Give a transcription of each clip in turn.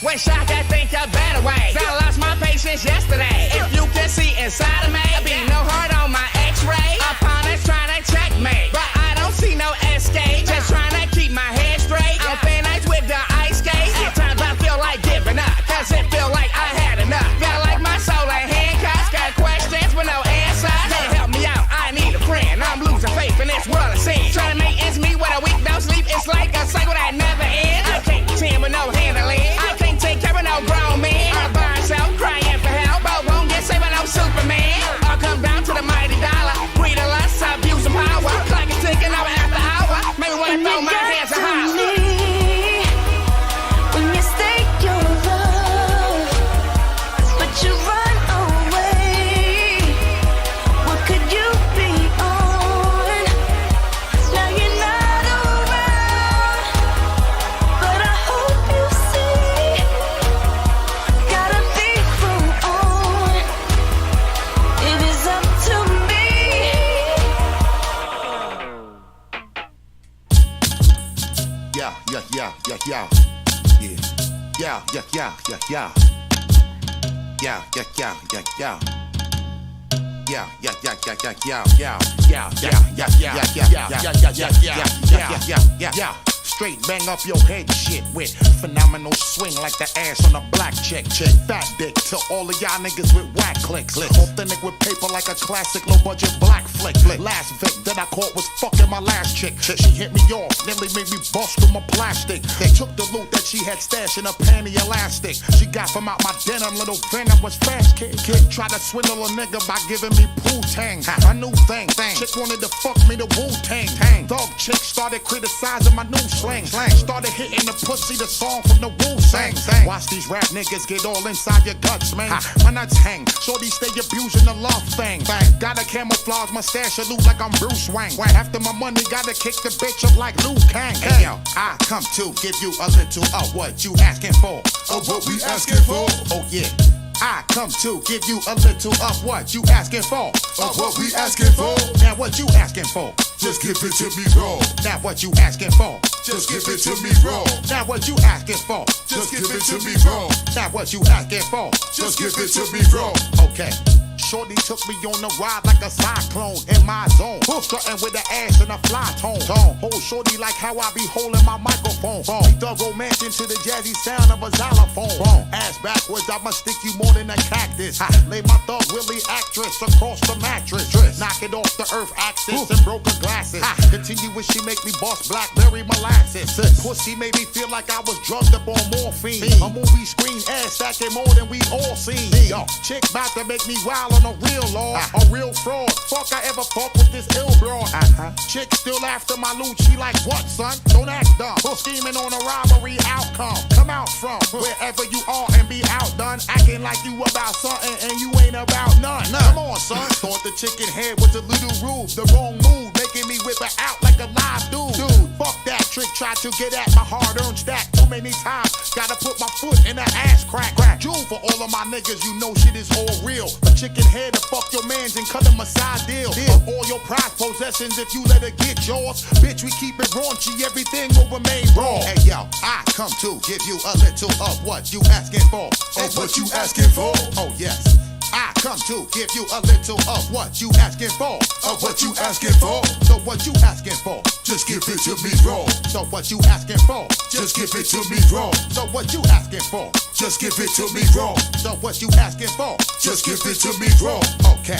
Wish I could think a better way. I lost my patience yesterday. If you can see inside of me, be no hurt on my x-ray. Opponents trying to check me, but I don't see no escape. Just trying to keep my head straight. I'm thin ice with the ice skates. At times I feel like giving up, cause it feel like I had enough. Feel like my soul in handcuffs. Got questions with no answers. Can't help me out, I need a friend. I'm losing faith in this world of sin. Trying to make ends meet with a week, no sleep. It's like a cycle that never ends. I can't pretend with no handling. I can't take care of no grown man. I'm by myself crying for help, but won't get saved by no Superman. I'll come down to the mighty dollar. Greed of lust, abuse of power. Clock is ticking hour after hour. Make me wanna throw my hands and holler. When you stake your love, but you run away, what could you be on? Now you're not around, but I hope you see. Gotta be full on. It is up to me. Yeah. Yeah. Yeah. Straight bang up your head shit with phenomenal swing like the ass on a black chick. Fat dick to all of y'all niggas with whack clicks. Authentic with paper like a classic low budget black flick. Last Vic that I caught was fucking my last chick. She hit me off, nearly made me bust through my plastic. They took the loot that she had stashed in a panty elastic. She got from out my denim, little venom was fast kid. Tried to swindle a nigga by giving me poo-tang. A new thing. Chick wanted to fuck me the Wu-Tang. Dog chick started criticizing my new slang. Started hitting the pussy, the song from the Wu-Sang. Watch these rap niggas get all inside your guts, man. My nuts hang, shorty stay abusing the love thing. Gotta camouflage my stash, it look like I'm Bruce Wayne. After my money, gotta kick the bitch up like Liu Kang. Hey yo, I come to give you a little of what you asking for. Of what we asking for? Oh yeah. I come to give you a little of what you asking for. Of what we asking for? Now what you asking for? Just give it to me raw. Now what you asking for? Just give it to me raw. Now what you asking for? Just give it to me raw. Now what you asking for? Just give it to me raw. Okay. shorty took me on the ride like a cyclone in my zone. Starting with the ass and a fly tone. Hold shorty like how I be holding my microphone. Beat the romance into the jazzy sound of a xylophone. Ass backwards, I'ma stick you more than a cactus. Lay my thug Willie actress across the mattress. Knock it off the earth axis and broke her glasses. Continue when she make me boss blackberry molasses. Pussy made me feel like I was drugged up on morphine. A movie screen ass stacking more than we all seen. Yo, chick bout to make me wild on a real law. A real fraud. Fuck I ever fuck with this ill broad. Chick still after my loot. She like, what son? Don't act dumb. Scheming on a robbery outcome. Come out from wherever you are and be outdone. Acting like you about something and you ain't about none. Come on son. Thought the chicken head was a little rude. The wrong move. Making me whip it out like a live dude. Fuck that trick. Try to get at my hard-earned stack too many times. Gotta put my foot in the ass crack. Jewel for all of my niggas, you know shit is all real. A chicken head to fuck your mans and cut him a side deal. Of all your prized possessions, if you let her get yours, bitch, we keep it raunchy, everything will remain raw. Hey yo, I come to give you a little of what you asking for. Of what you asking for? Oh yes. I come to give you a little of what you asking for. Of what you asking for? So what you asking for? Just give it to me raw. So what you asking for? Just give it to me raw. So what you asking for? Just give it to me raw. So what you asking for? Just give it to me raw. Okay.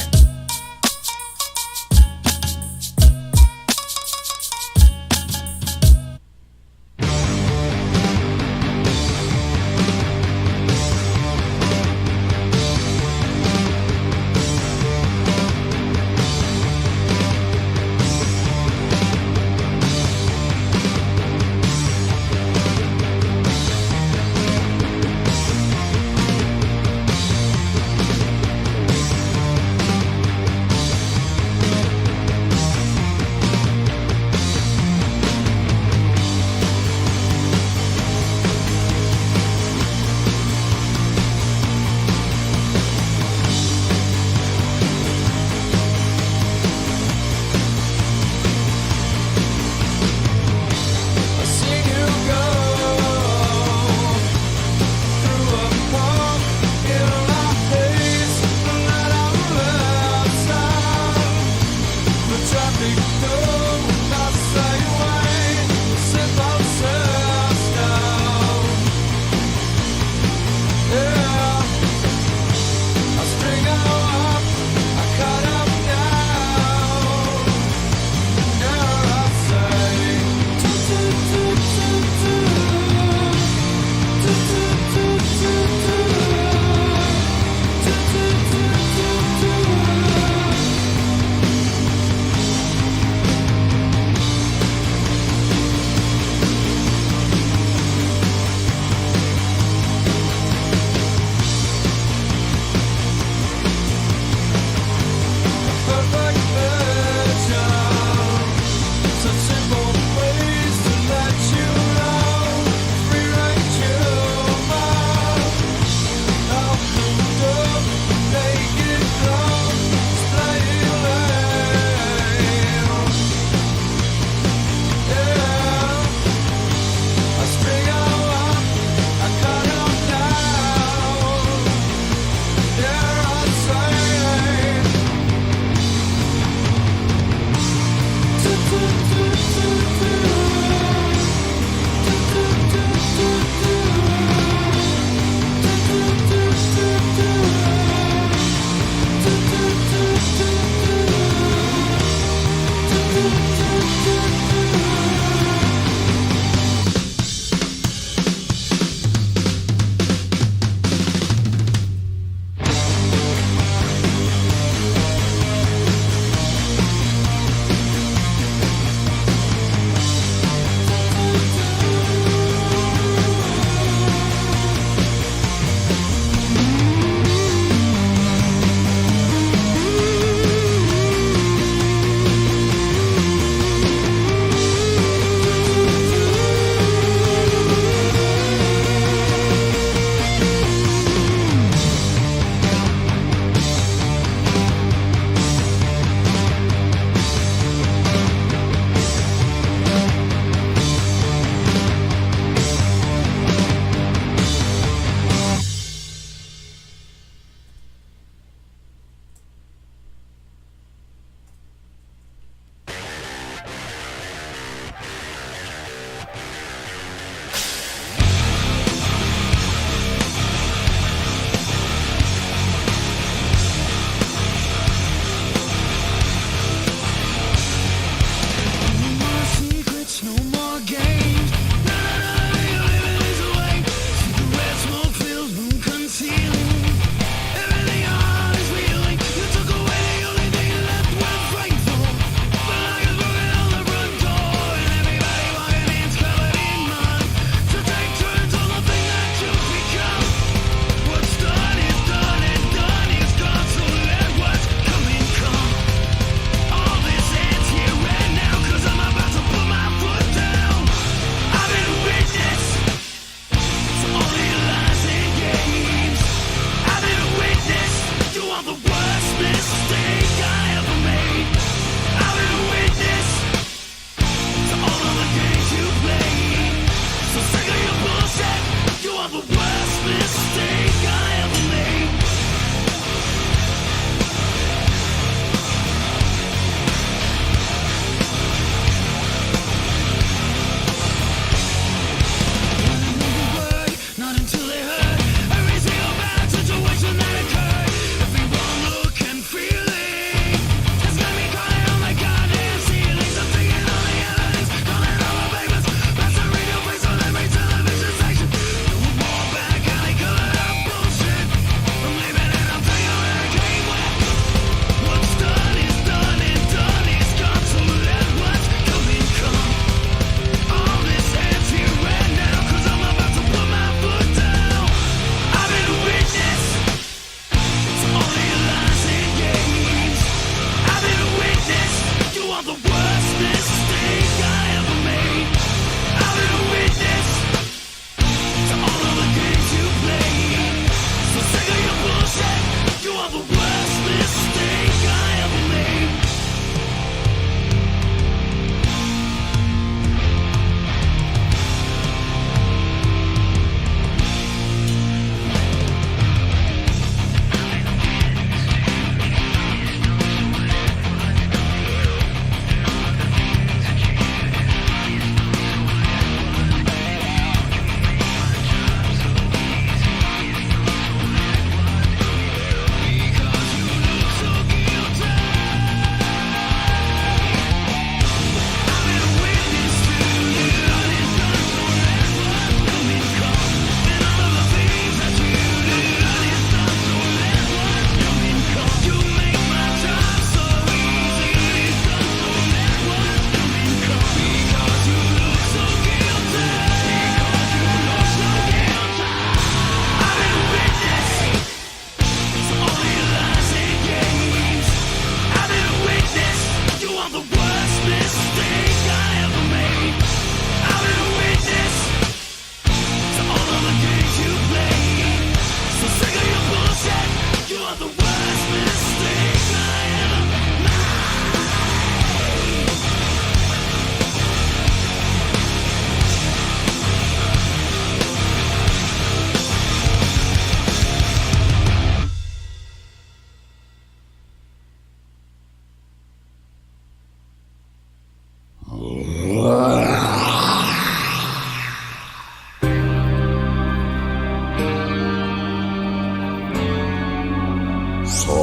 さあ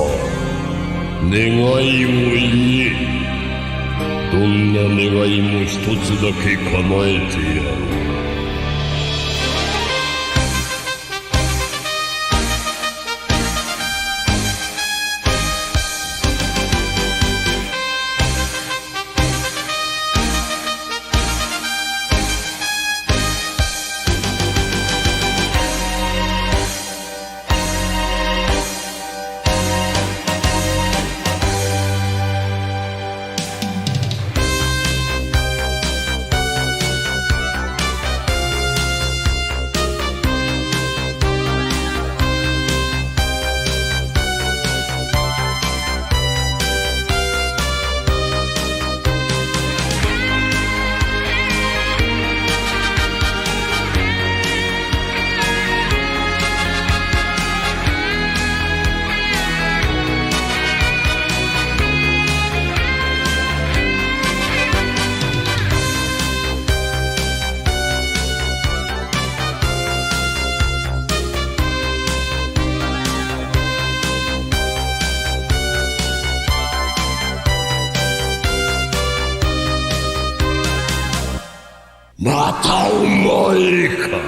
願いを言え。どんな願いも一つだけ叶えてやろう。またお前か。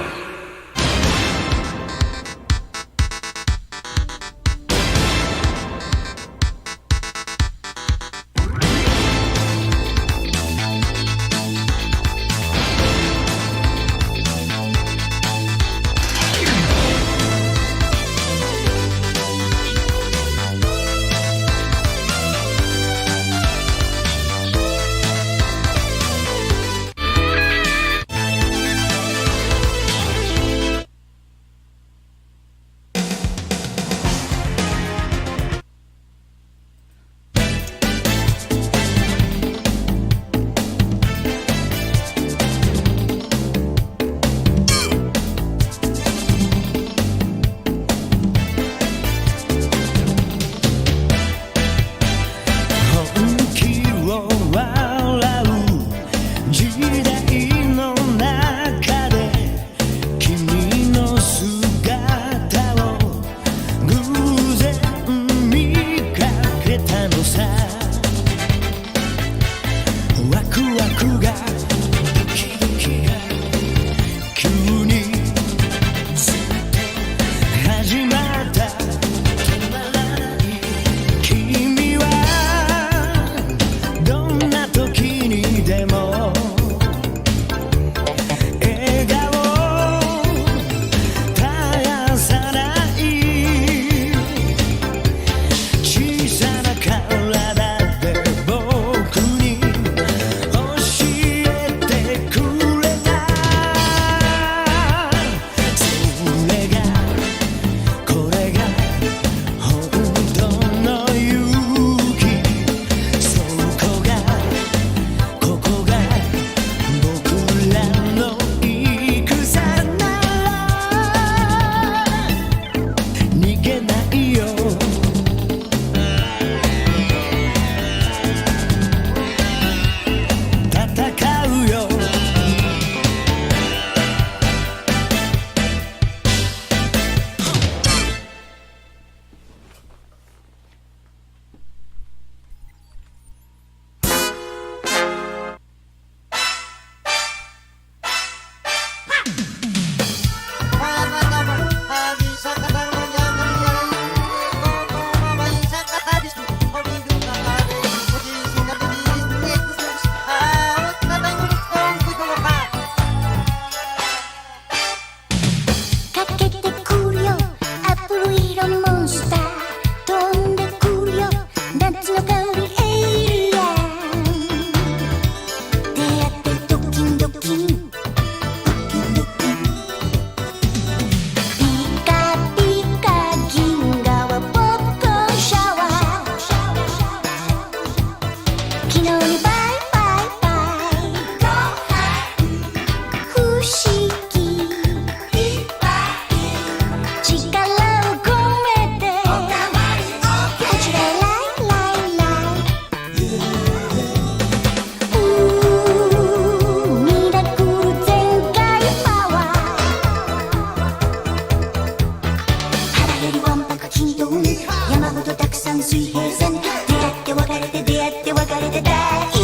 水平線出会って別れて出会って別れて大変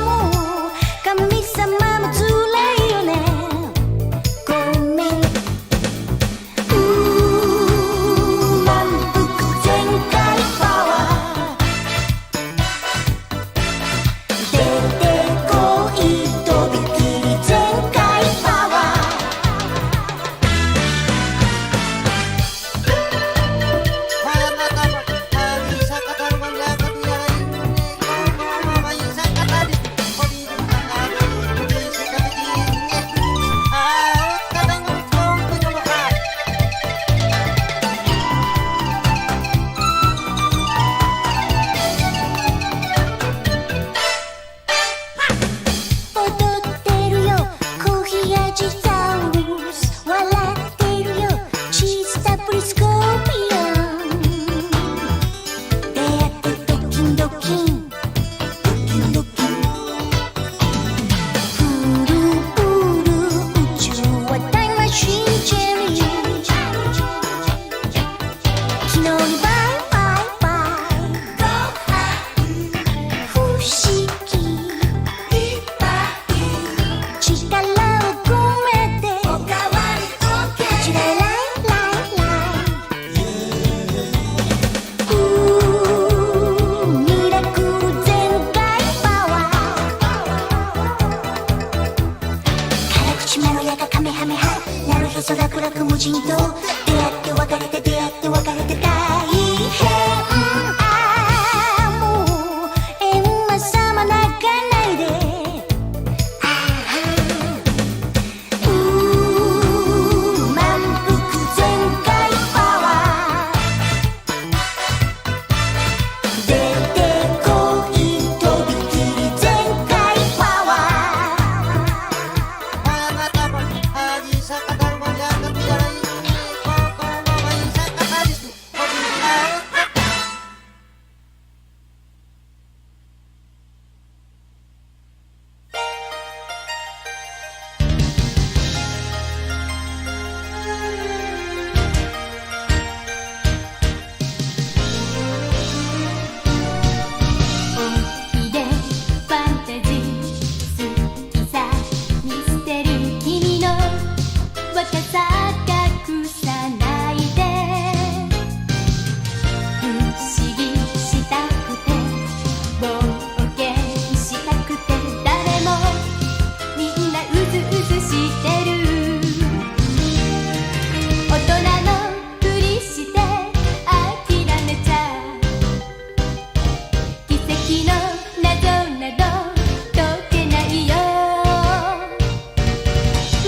もう神様もつらいよねごめん満腹全開パワー出てこいとびきり全開パワー踊ってるよコーヒー味ザウルス笑ってるよチーズたっぷりスコーピオン出会ってドキンドキンドキンドキンプルプル宇宙はタイムマシンチェリー昨日にバイバイバイ不思議力を込めておかわり OK こちらへライライライミラクル全開パワー辛口まろやかカメハメハなるへそ楽々無人島出会って別れて出会って別れて大変もう閻魔様泣かないで満腹全開パワー出てこいとびきり全開パワおいでファンタジー好きさミステリー君の若さ隠さないで不思議したくて冒険したくて誰もみんなうずうずしてる大人のふりして諦めちゃ奇跡の謎など解けないよ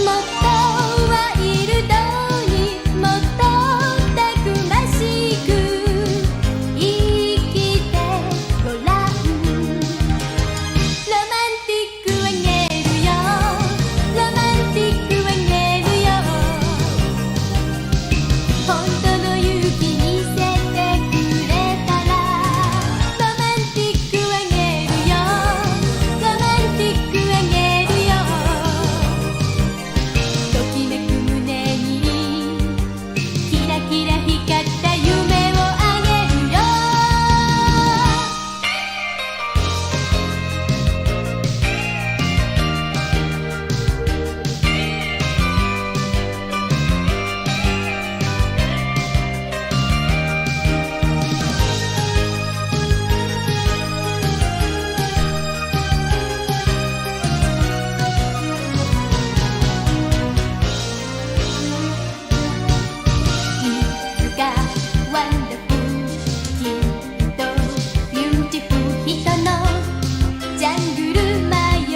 もっとワイルドにもっとたくましく生きてごらんロマンティックあげるよロマンティックあげるよ本当の勇気見せてくれたらロマンティックあげるよロマンティックあげるよときめく胸にキラキラ光った夢をあげるよいつかワンダフルきっとビューティフル人のジャングル迷い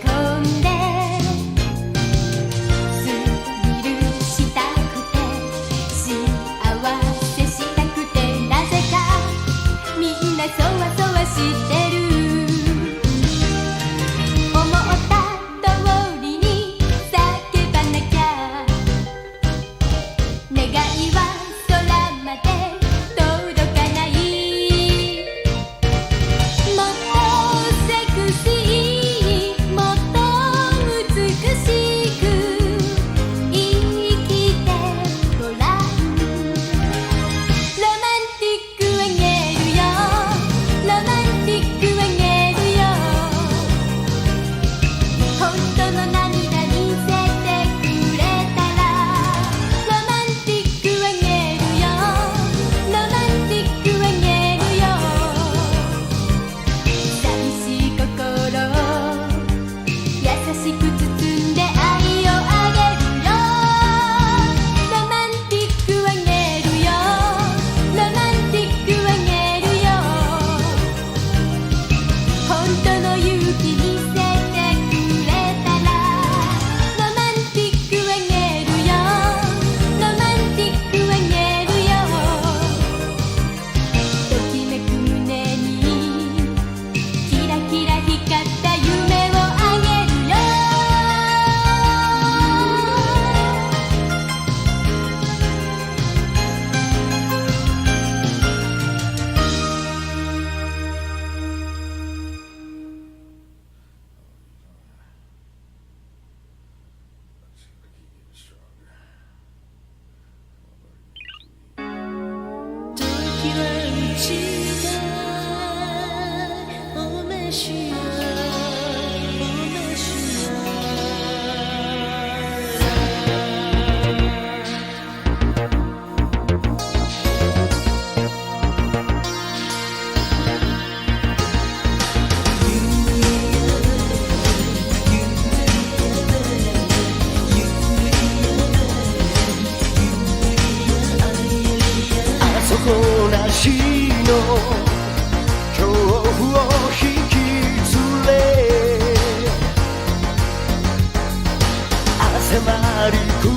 込んでスリルしたくて幸せしたくてなぜかみんなそわそわしてる思った通りに叫ばなきゃ願いは空まで届かないもっとセクシーもっと美しく生きてごらんロ時は満ちたお召しやお召しや底なしの恐怖を引き連れ迫り来る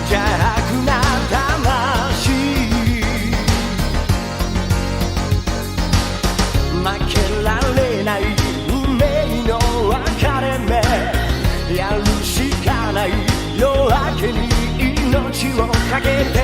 邪悪な魂負けられない運命の分かれ目やるしかない夜明けに命をかけて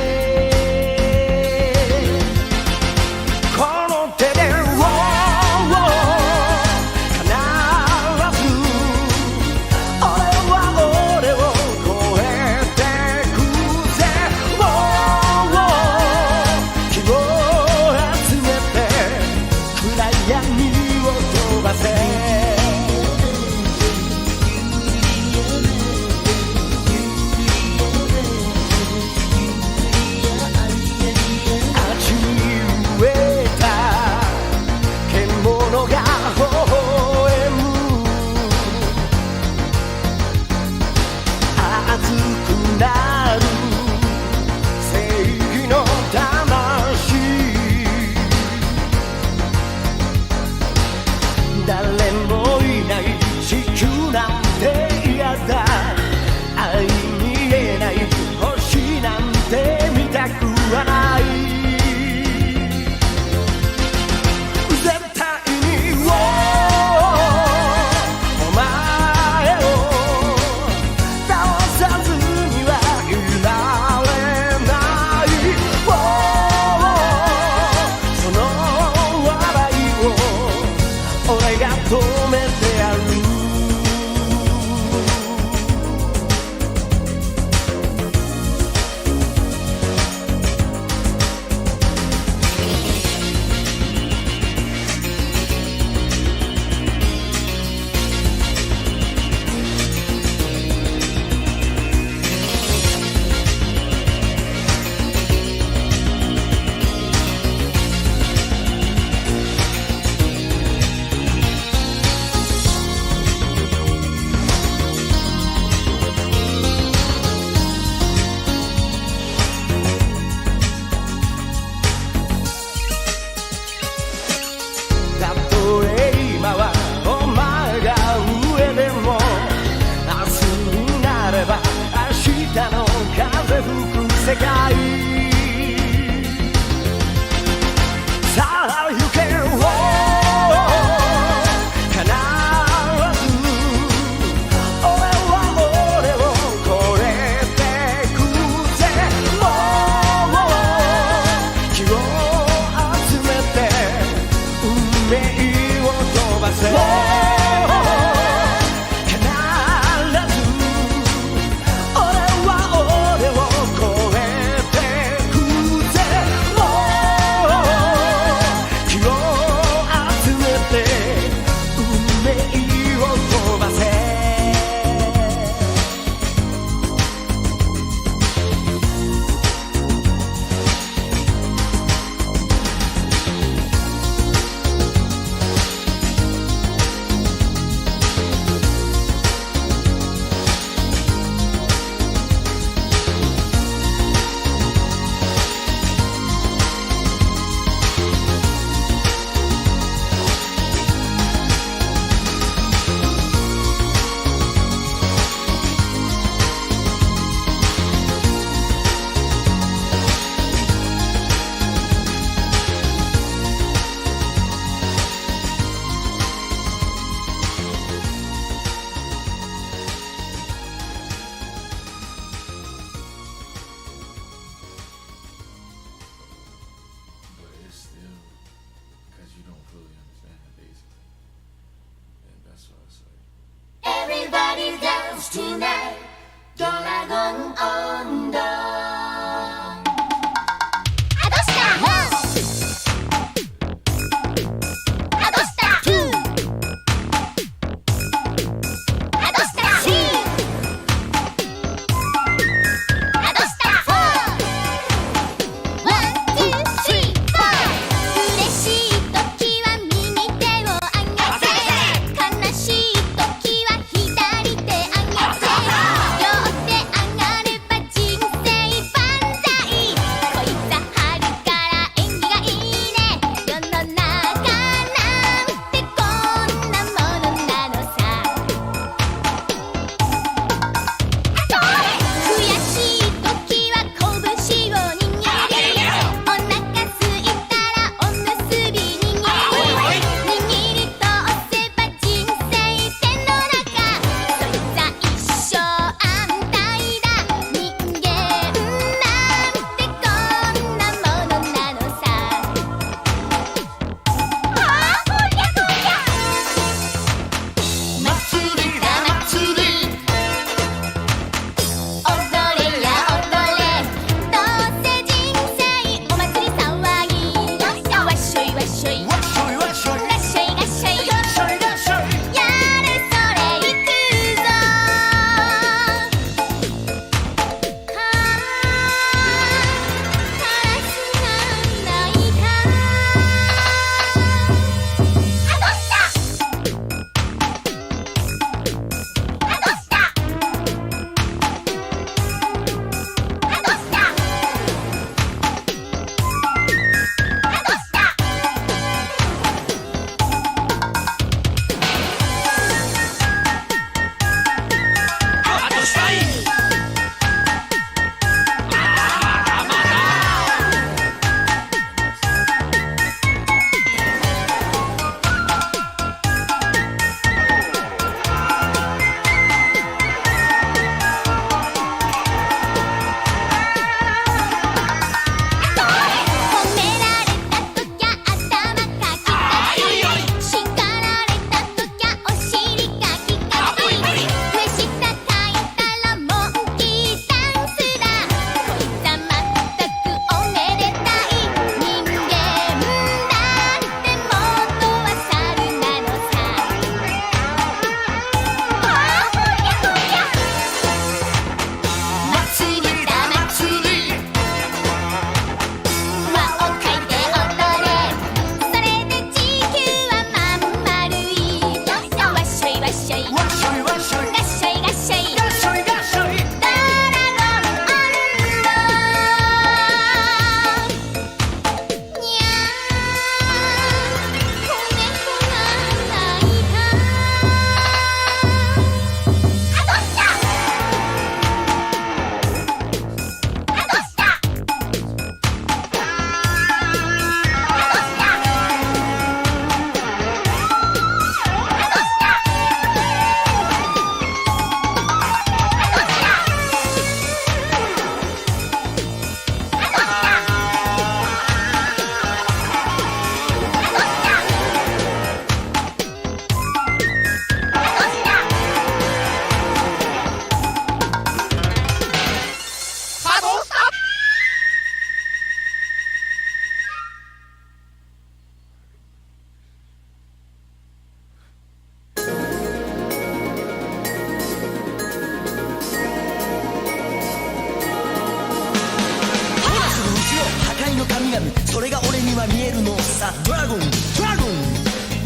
それが俺には見えるのさ。ドラゴンドラゴン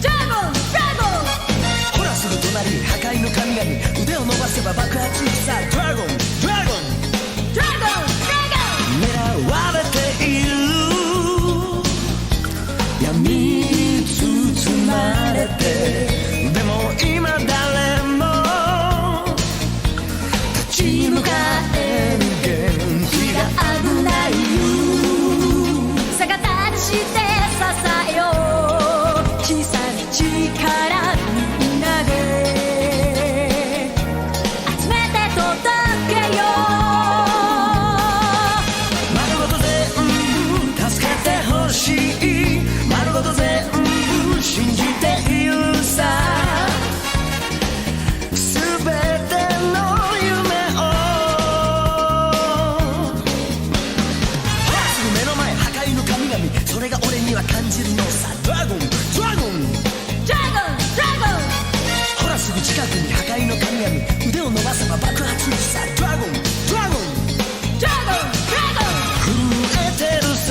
ドラゴンドラゴンほらすぐ隣破壊の神々腕を伸ばせば爆発さ。ドラゴンドラゴンドラゴン狙われている闇に包まれてでも今誰も立ち向かえる元気が危ない逆立ちして支えよう小さな力みんなで集めて届けよう丸ごと全部助けてほしい丸ごと全部信じているさすべての夢をほらすぐ目の前破壊の神々それが俺には感じるのさ。ドラゴンドラゴンドラゴンドラゴンほらすぐ近くに破壊の神々腕を伸ばせば爆発さ。ドラゴンドラゴンドラゴンドラゴン震えてる空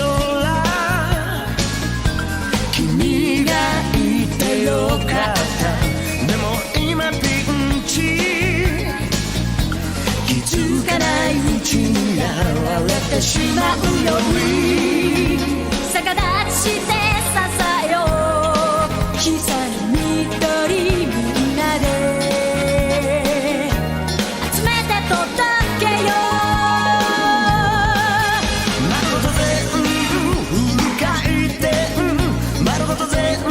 君がいてよかったでも今ピンチ気づかないうちに現れてしまうように逆立ちして支えよう小さな緑みんなで集めて届けよ丸ごと全部フル回転丸ごと全部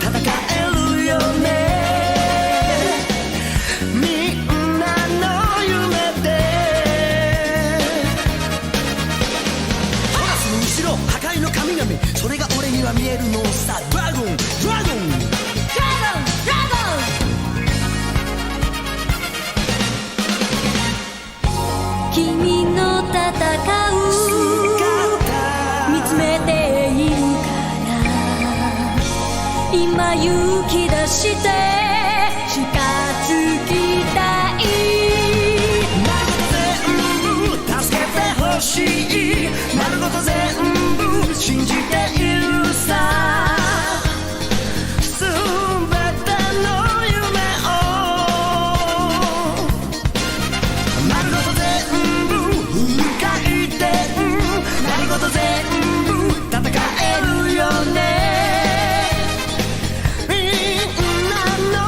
戦えるよねみんなの夢でほらその後ろ破壊の神々それが俺には見えるのさ。ドラゴンドラゴンドラゴンドラゴン君の戦う見つめているから今勇気出して近づきたい丸ごと全部助けてほしい丸ごと全部信じているさすべての夢を丸ごと全部フル回転丸ごと全部戦えるよねみんなの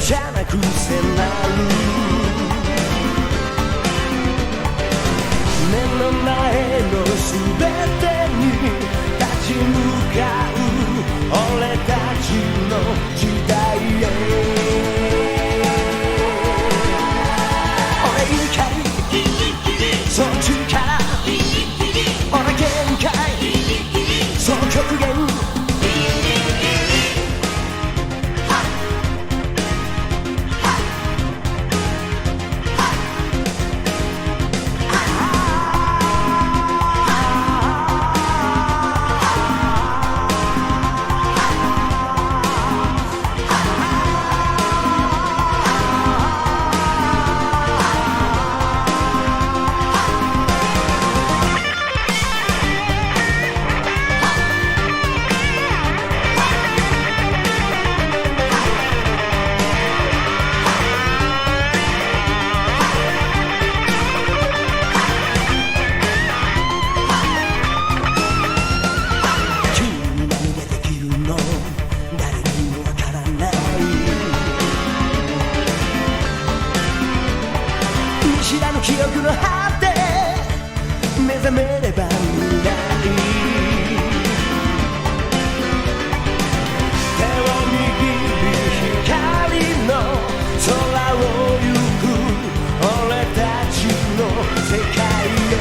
じゃなく迫る目の前のすべてに立ち向かう俺たちの時代へ俺怒りその力俺限界その極限知らぬ記憶の果て目覚めれば未来手を握る光の空を行く俺たちの世界へ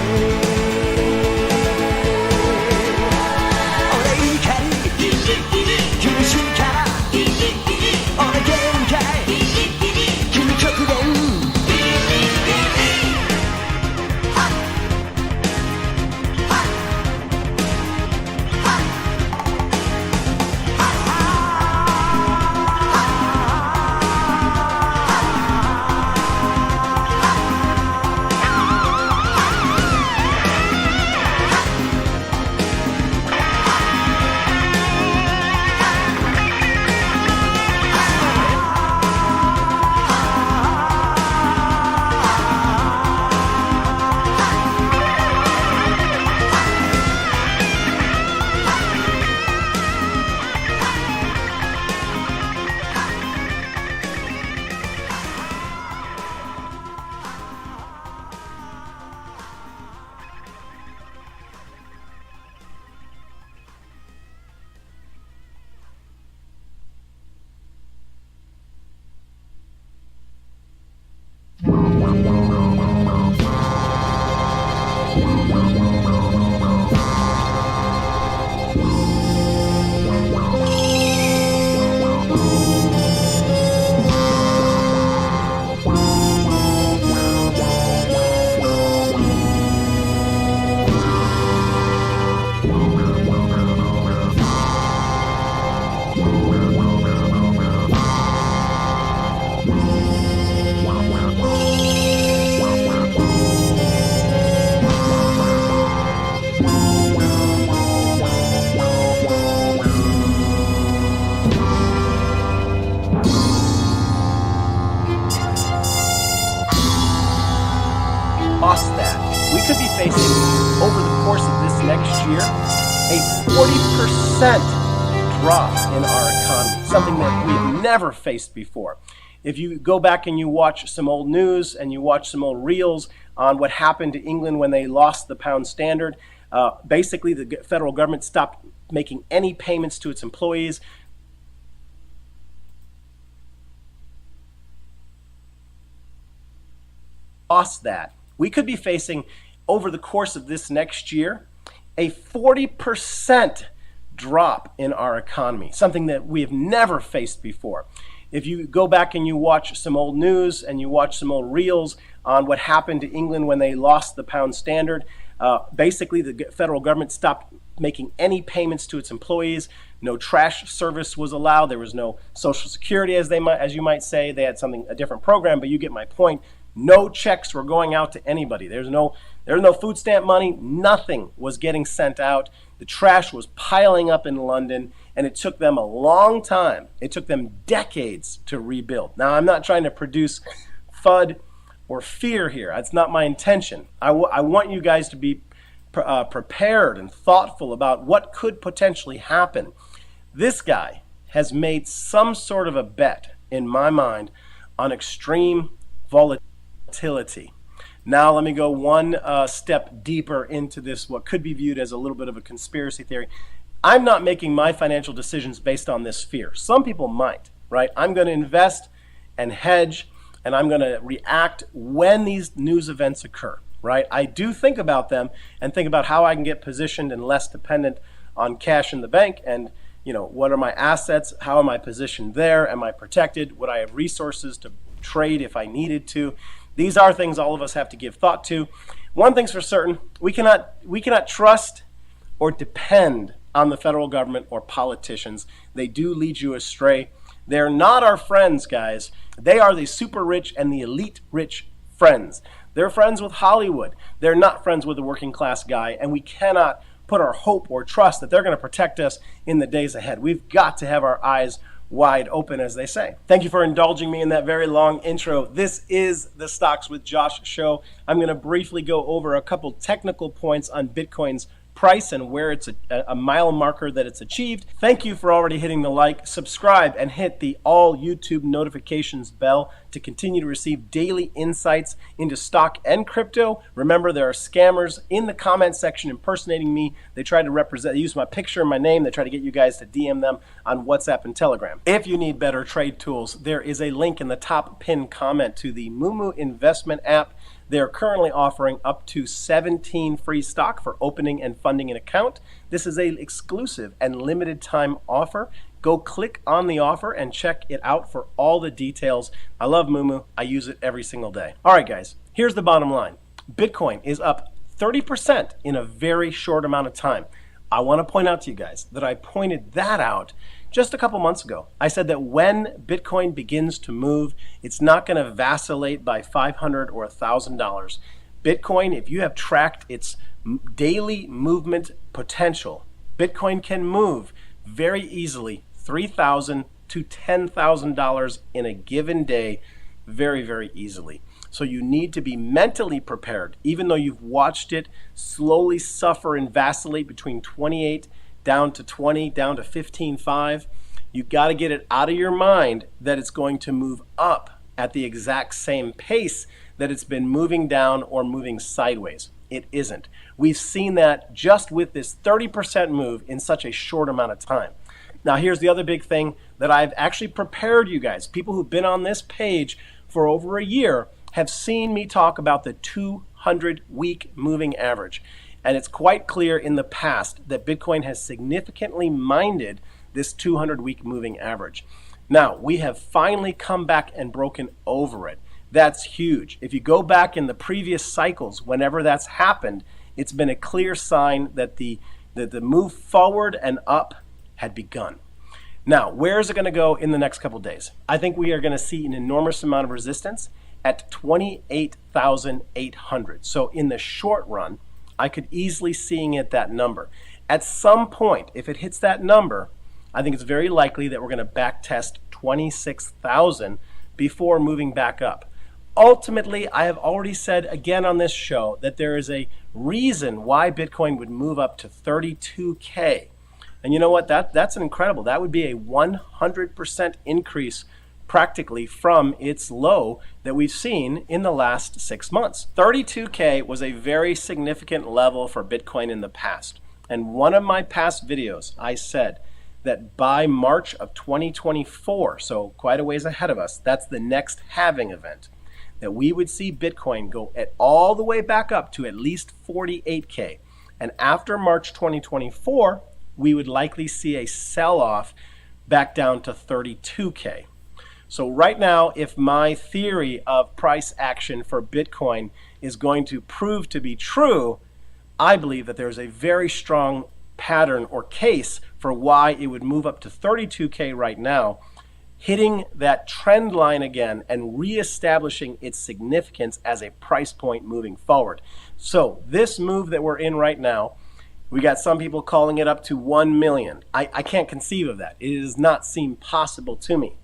俺怒り君力俺限界君極限Cost that. We could be facing, over the course of this next year, a 40% drop in our economy, something that we've never faced before. If you go back and you watch some old news and you watch some old reels on what happened to England when they lost the pound standard, basically the federal government stopped making any payments to its employees. Cost that. We could be facing, over the course of this next year, a 40% drop in our economy, something that we have never faced before. If you go back and you watch some old news and you watch some old reels on what happened to England when they lost the pound standard, basically the federal government stopped making any payments to its employees. No trash service was allowed. There was no Social Security, as you might say. They had a different program, but you get my point. No checks were going out to anybody. There was no food stamp money. Nothing was getting sent out. The trash was piling up in London, and it took them a long time. It took them decades to rebuild. Now, I'm not trying to produce FUD or fear here. That's not my intention. I want you guys to be prepared and thoughtful about what could potentially happen. This guy has made some sort of a bet in my mind, on extreme volatility. Now let me go one step deeper into this, what could be viewed as a little bit of a conspiracy theory. I'm not making my financial decisions based on this fear. Some people might, right? I'm going to invest and hedge, and I'm going to react when these news events occur, right? I do think about them and think about how I can get positioned and less dependent on cash in the bank, and what are my assets? How am I positioned there? Am I protected? Would I have resources to trade if I needed to? These are things all of us have to give thought to. One thing's for certain, we cannot trust or depend on the federal government or politicians. They do lead you astray. They're not our friends, guys. They are the super rich and the elite rich friends. They're friends with Hollywood. They're not friends with the working class guy, and we cannot put our hope or trust that they're going to protect us in the days ahead. We've got to have our eyes wide open, as they say. Thank you for indulging me in that very long intro. This is the Stocks with Josh show. I'm going to briefly go over a couple technical points on Bitcoin's price and where it's a mile marker that it's achieved. Thank you for already hitting the like, subscribe, and hit the all YouTube notifications bell to continue to receive daily insights into stock and crypto. Remember, there are scammers in the comment section impersonating me. They try to use my picture and my name. They try to get you guys to DM them on WhatsApp and Telegram. If you need better trade tools, there is a link in the top pinned comment to the Moomoo investment app. They are currently offering up to 17 free stock for opening and funding an account. This is an exclusive and limited time offer. Go click on the offer and check it out for all the details. I love Moomoo. I use it every single day. All right, guys, here's the bottom line. Bitcoin is up 30% in a very short amount of time. I want to point out to you guys that I pointed that out just a couple months ago. I said that when Bitcoin begins to move, it's not going to vacillate by $500 or $1,000. Bitcoin, if you have tracked its daily movement potential, Bitcoin can move very easily $3,000 to $10,000 in a given day, very, very easily. So you need to be mentally prepared, even though you've watched it slowly suffer and vacillate between 28 down to 20, down to 15.5. You've got to get it out of your mind that it's going to move up at the exact same pace that it's been moving down or moving sideways. It isn't. We've seen that just with this 30% move in such a short amount of time. Now, here's the other big thing that I've actually prepared you guys. People who've been on this page for over a year have seen me talk about the 200-week moving average. And it's quite clear in the past that Bitcoin has significantly minded this 200-week moving average. Now, we have finally come back and broken over it. That's huge. If you go back in the previous cycles, whenever that's happened, it's been a clear sign that the move forward and up had begun. Now, where is it going to go in the next couple of days? I think we are going to see an enormous amount of resistance at 28,800. So in the short run, I could easily seeing it that number. At some point, if it hits that number, I think it's very likely that we're going to back test 26,000 before moving back up. Ultimately, I have already said again on this show that there is a reason why Bitcoin would move up to 32K. And you know what? That's incredible. That would be a 100% increase practically from its low that we've seen in the last 6 months. 32K was a very significant level for Bitcoin in the past. And one of my past videos, I said that by March of 2024, so quite a ways ahead of us, that's the next halving event, that we would see Bitcoin go all the way back up to at least 48K. And after March 2024, we would likely see a sell-off back down to 32K. So right now, if my theory of price action for Bitcoin is going to prove to be true, I believe that there's a very strong pattern or case for why it would move up to 32K right now, hitting that trend line again and reestablishing its significance as a price point moving forward. So this move that we're in right now, we got some people calling it up to 1 million. I can't conceive of that. It does not seem possible to me.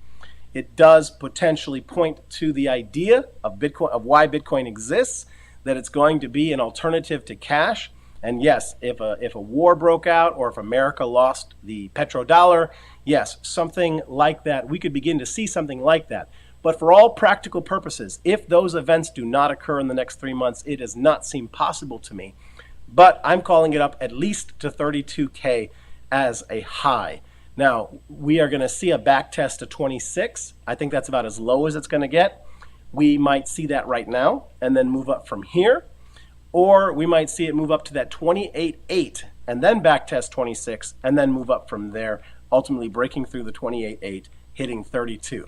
It does potentially point to the idea of Bitcoin, of why Bitcoin exists, that it's going to be an alternative to cash. And yes, if a war broke out or if America lost the petrodollar, yes, something like that, we could begin to see something like that. But for all practical purposes, if those events do not occur in the next 3 months, it does not seem possible to me. But I'm calling it up at least to 32K as a high. Now, we are going to see a back test to 26. I think that's about as low as it's going to get. We might see that right now and then move up from here. Or we might see it move up to that 28.8 and then back test 26 and then move up from there, ultimately breaking through the 28.8, hitting 32.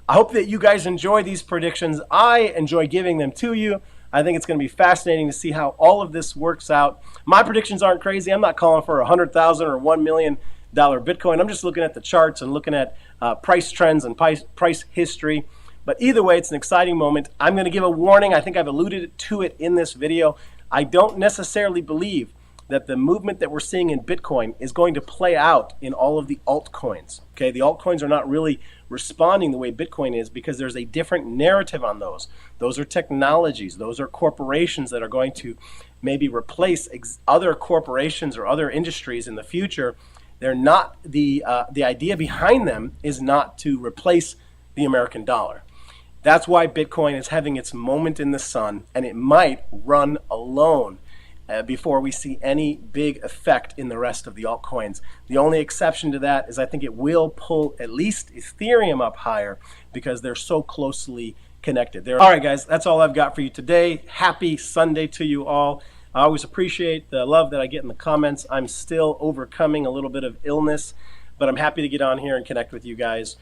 I hope that you guys enjoy these predictions. I enjoy giving them to you. I think it's going to be fascinating to see how all of this works out. My predictions aren't crazy. I'm not calling for $100,000 or $1 million Bitcoin. I'm just looking at the charts and looking at price trends and price history. But either way, it's an exciting moment. I'm going to give a warning. I think I've alluded to it in this video. I don't necessarily believe that the movement that we're seeing in Bitcoin is going to play out in all of the altcoins. Okay, the altcoins are not really responding the way Bitcoin is because there's a different narrative on those. Those are technologies. Those are corporations that are going to maybe replace other corporations or other industries in the future. They're not the idea behind them is not to replace the American dollar. That's why Bitcoin is having its moment in the sun, and it might run alone before we see any big effect in the rest of the altcoins. The only exception to that is I think it will pull at least Ethereum up higher because they're so closely connected. All right, guys, that's all I've got for you today. Happy Sunday to you all. I always appreciate the love that I get in the comments. I'm still overcoming a little bit of illness, but I'm happy to get on here and connect with you guys.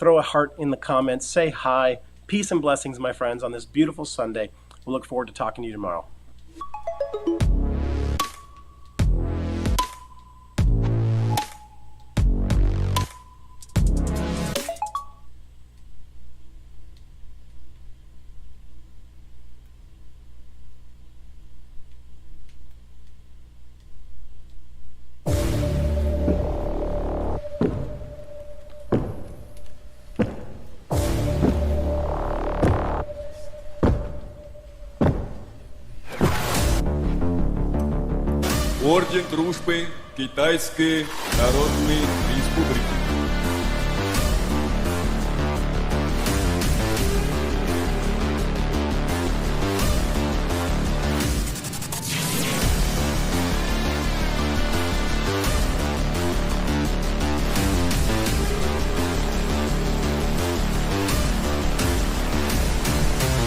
Throw a heart in the comments. Say hi. Peace and blessings, my friends, on this beautiful Sunday. We'll look forward to talking to you tomorrow. Орден дружбы Китайской Народной Республики.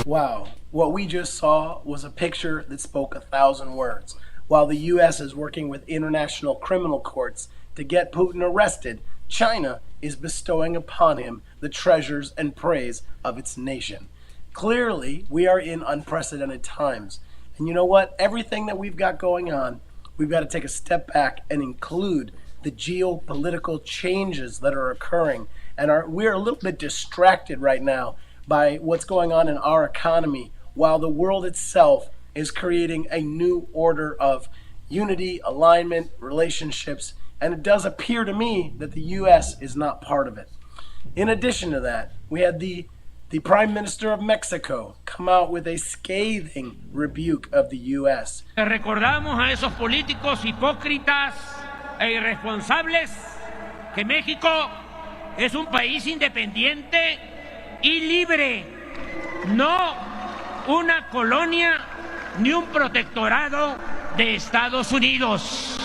Wow, what we just saw was a picture that spoke 1,000 words. While the U.S. is working with international criminal courts to get Putin arrested, China is bestowing upon him the treasures and praise of its nation. Clearly, we are in unprecedented times. And you know what? Everything that we've got going on, we've got to take a step back and include the geopolitical changes that are occurring. And we're a little bit distracted right now by what's going on in our economy, while the world itself is creating a new order of unity, alignment, relationships, and it does appear to me that the U.S. is not part of it. In addition to that, we had the Prime Minister of Mexico come out with a scathing rebuke of the U.S. Recordamos a esos políticos hipócritas e irresponsables que México es un país independiente y libre, no una colonia ni un protectorado de Estados Unidos.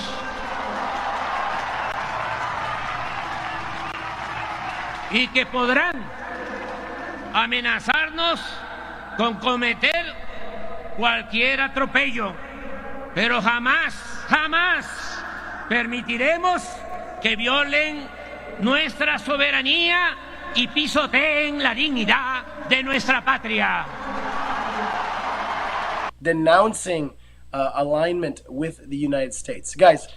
Y que podrán amenazarnos con cometer cualquier atropello, pero jamás, jamás permitiremos que violen nuestra soberanía y pisoteen la dignidad de nuestra patria. Denouncing alignment with the United States. Guys,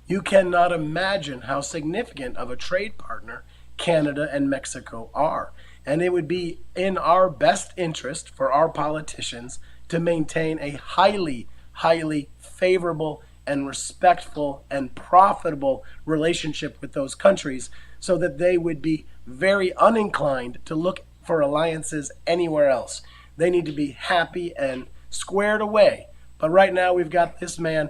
you cannot imagine how significant of a trade partner Canada and Mexico are. And it would be in our best interest for our politicians to maintain a highly, highly favorable and respectful and profitable relationship with those countries so that they would be very uninclined to look for alliances anywhere else. They need to be happy and squared away. But right now we've got this man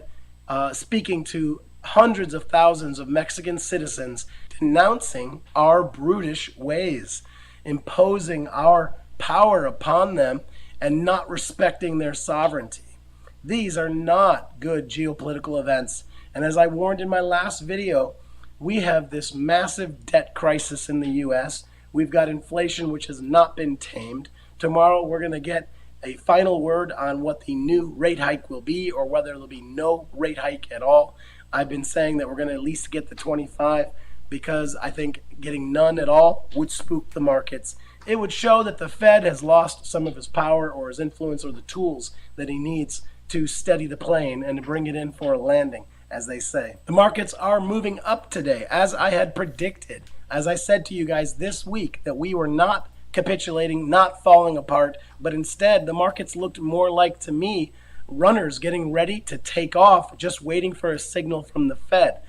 speaking to hundreds of thousands of Mexican citizens, denouncing our brutish ways, imposing our power upon them, and not respecting their sovereignty. These are not good geopolitical events. And as I warned in my last video, we have this massive debt crisis in the US. We've got inflation which has not been tamed. Tomorrow we're going to get a final word on what the new rate hike will be, or whether there'll be no rate hike at all. I've been saying that we're going to at least get the 25, because I think getting none at all would spook the markets. It would show that the Fed has lost some of his power or his influence or the tools that he needs to steady the plane and to bring it in for a landing, as they say. The markets are moving up today, as I had predicted. As I said to you guys this week, that we were not capitulating, not falling apart, but instead the markets looked more like, to me, runners getting ready to take off, just waiting for a signal from the Fed.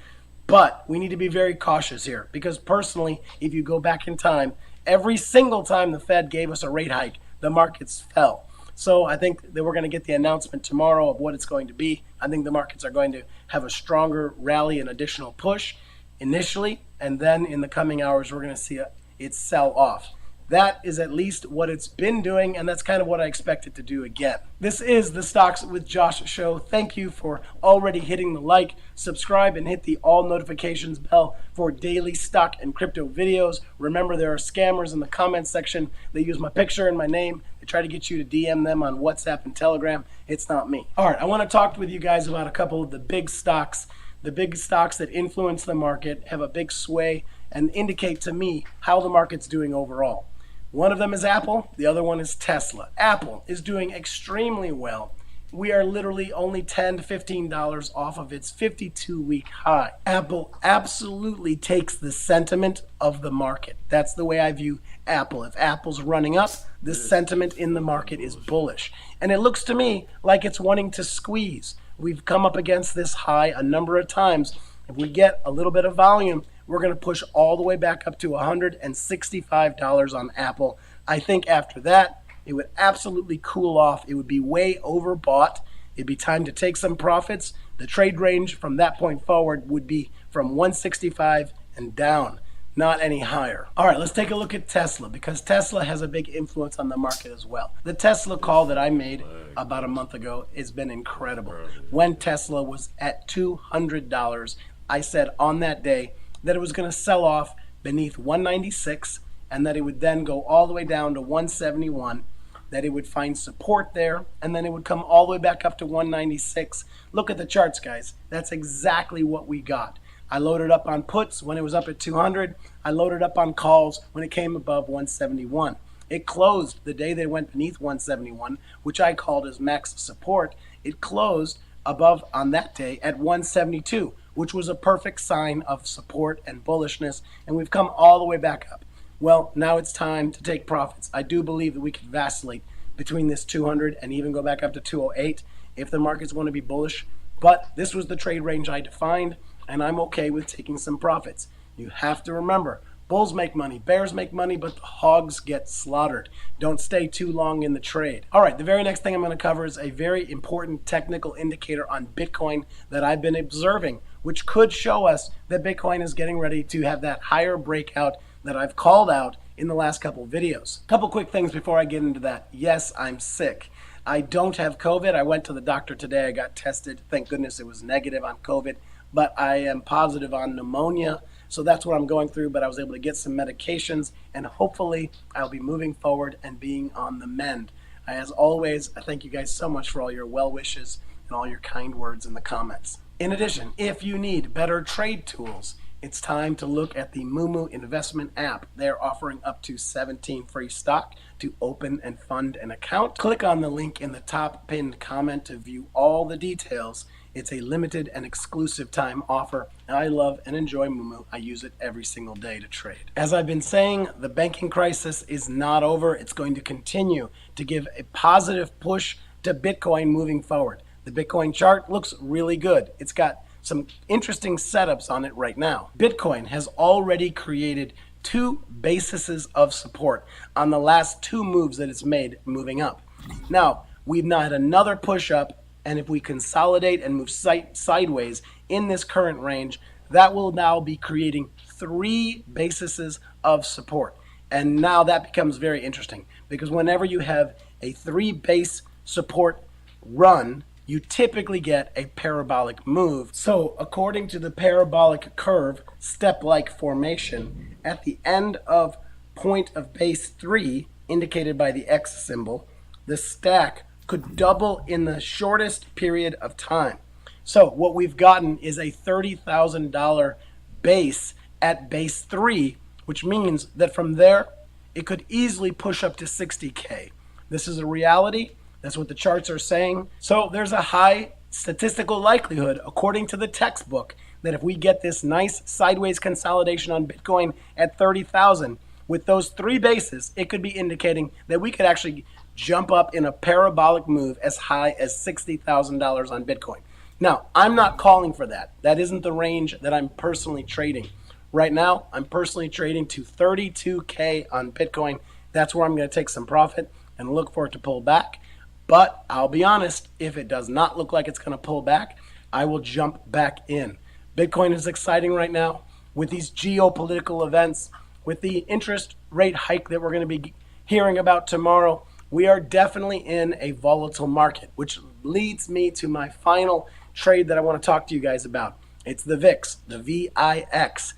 But we need to be very cautious here, because personally, if you go back in time, every single time the Fed gave us a rate hike, the markets fell. So I think that we're going to get the announcement tomorrow of what it's going to be. I think the markets are going to have a stronger rally and additional push initially, and then in the coming hours we're going to see it sell off. That is at least what it's been doing, and that's kind of what I expect it to do again. This is the Stocks with Josh show. Thank you for already hitting the like, subscribe, and hit the all notifications bell for daily stock and crypto videos. Remember, there are scammers in the comments section. They use my picture and my name. They try to get you to DM them on WhatsApp and Telegram. It's not me. All right, I want to talk with you guys about a couple of the big stocks. The big stocks that influence the market, have a big sway, and indicate to me how the market's doing overall. One of them is Apple, the other one is Tesla. Apple is doing extremely well. We are literally only $10 to $15 off of its 52-week high. Apple absolutely takes the sentiment of the market. That's the way I view Apple. If Apple's running up, the sentiment in the market is bullish. And it looks to me like it's wanting to squeeze. We've come up against this high a number of times. If we get a little bit of volume, we're going to push all the way back up to $165 on Apple. I think after that, it would absolutely cool off. It would be way overbought. It'd be time to take some profits. The trade range from that point forward would be from 165 and down, not any higher. All right, let's take a look at Tesla, because Tesla has a big influence on the market as well. The Tesla call that I made about a month ago has been incredible. When Tesla was at $200, I said on that day that it was going to sell off beneath 196, and that it would then go all the way down to 171, that it would find support there, and then it would come all the way back up to 196. Look at the charts, guys. That's exactly what we got. I loaded up on puts when it was up at 200. I loaded up on calls when it came above 171. It closed the day they went beneath 171, which I called as max support. It closed above on that day at 172, which was a perfect sign of support and bullishness, and we've come all the way back up. Well, now it's time to take profits. I do believe that we could vacillate between this 200 and even go back up to 208 if the market's going to be bullish, but this was the trade range I defined, and I'm okay with taking some profits. You have to remember, bulls make money, bears make money, but the hogs get slaughtered. Don't stay too long in the trade. All right, the very next thing I'm going to cover is a very important technical indicator on Bitcoin that I've been observing, which could show us that Bitcoin is getting ready to have that higher breakout that I've called out in the last couple videos. Couple quick things before I get into that. Yes, I'm sick. I don't have COVID. I went to the doctor today. I got tested. Thank goodness it was negative on COVID, but I am positive on pneumonia. So that's what I'm going through, but I was able to get some medications, and hopefully I'll be moving forward and being on the mend. As always, I thank you guys so much for all your well wishes and all your kind words in the comments. In addition, if you need better trade tools, it's time to look at the Moomoo investment app. They're offering up to 17 free stock to open and fund an account. Click on the link in the top pinned comment to view all the details. It's a limited and exclusive time offer, and I love and enjoy Moomoo. I use it every single day to trade. As I've been saying, the banking crisis is not over. It's going to continue to give a positive push to Bitcoin moving forward. The Bitcoin chart looks really good. It's got some interesting setups on it right now. Bitcoin has already created 2 bases of support on the last 2 moves that it's made moving up. Now, we've now had another push up And if we consolidate and move sideways in this current range, that will now be creating 3 bases of support. And now that becomes very interesting, because whenever you have a 3 base support run, you typically get a parabolic move. So according to the parabolic curve, step-like formation, at the end of point of base 3, indicated by the X symbol, the stack could double in the shortest period of time. So what we've gotten is a $30,000 base at base 3, which means that from there, it could easily push up to 60K. This is a reality. That's what the charts are saying. So there's a high statistical likelihood, according to the textbook, that if we get this nice sideways consolidation on Bitcoin at 30,000, with those 3 bases, it could be indicating that we could actually jump up in a parabolic move as high as $60,000 on Bitcoin. Now, I'm not calling for that. That isn't the range that I'm personally trading. Right now, I'm personally trading to 32K on Bitcoin. That's where I'm going to take some profit and look for it to pull back. But I'll be honest, if it does not look like it's going to pull back, I will jump back in. Bitcoin is exciting right now with these geopolitical events, with the interest rate hike that we're going to be hearing about tomorrow. We are definitely in a volatile market, which leads me to my final trade that I want to talk to you guys about. It's the VIX, the VIX.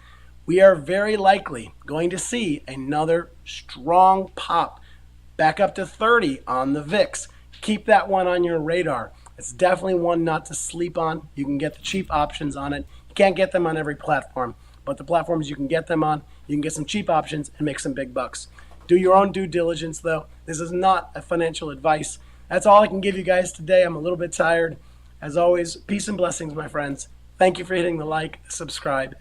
We are very likely going to see another strong pop back up to 30 on the VIX. Keep that one on your radar. It's definitely one not to sleep on. You can get the cheap options on it. You can't get them on every platform, but the platforms you can get them on, you can get some cheap options and make some big bucks. Do your own due diligence, though. This is not a financial advice. That's all I can give you guys today. I'm a little bit tired. As always, peace and blessings, my friends. Thank you for hitting the like, subscribe.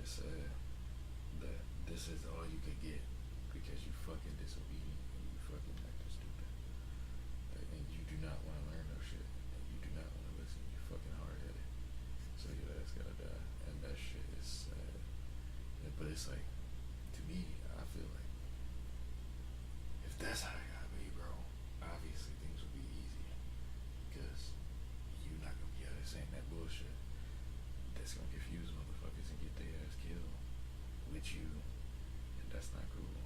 just sad that this is all you could get because you fucking disobedient and you fucking acting stupid. Like, and you do not want to learn no shit. And you do not want to listen. You fucking hard headed. So your ass gotta die. And that shit is sad. Yeah, but it's like, to me, I feel like if that's how it gotta be, bro, obviously things will be easy. Because you're not gonna be out there saying that bullshit that's gonna confuse motherfuckers and get their ass killed with you, and that's not cool.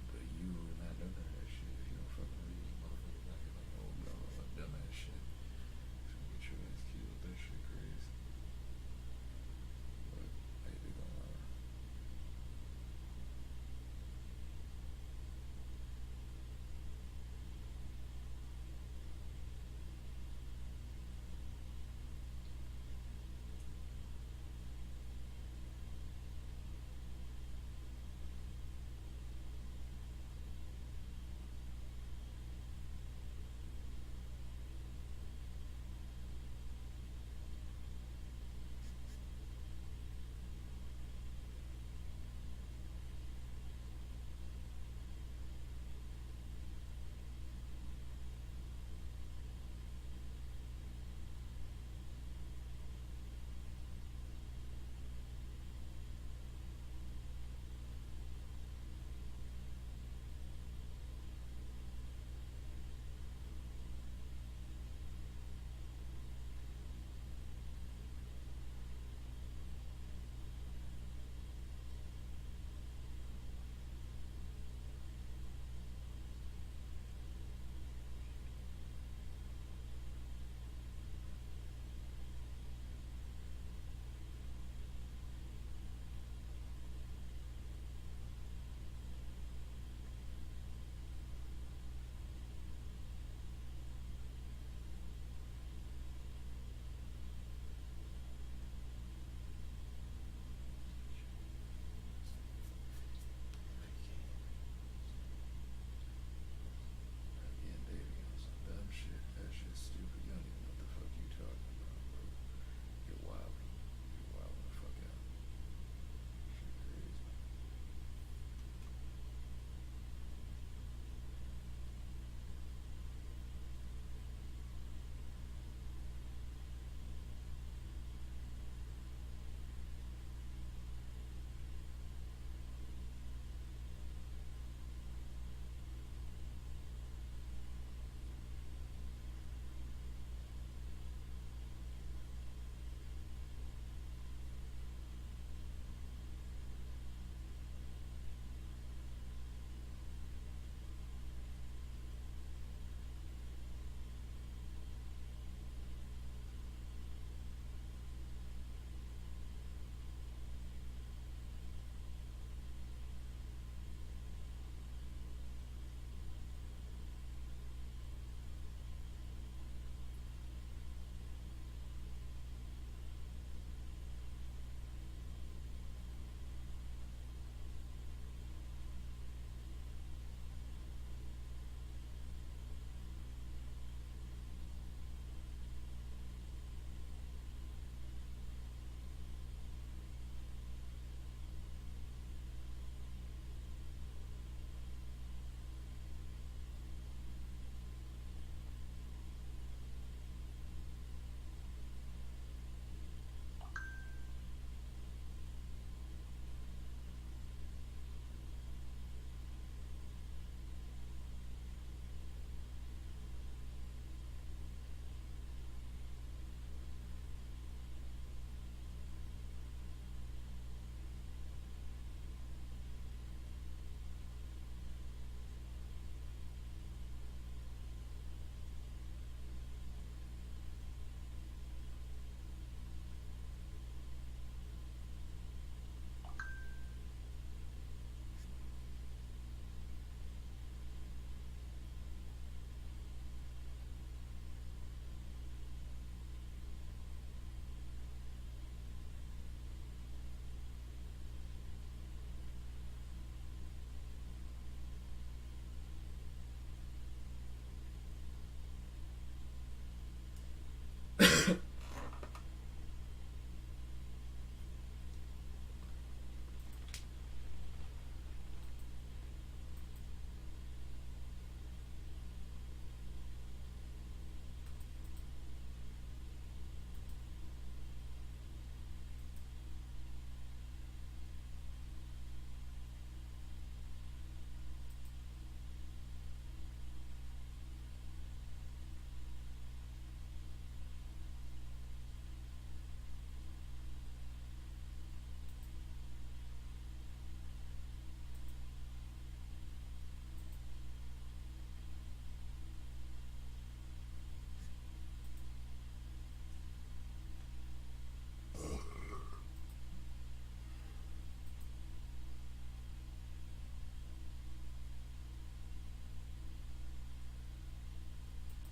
But you will not know none of that shit if you don't fucking read these motherfuckers out here like, oh no, dumbass shit. It's gonna get your ass killed. That shit crazy. But hey, they gonna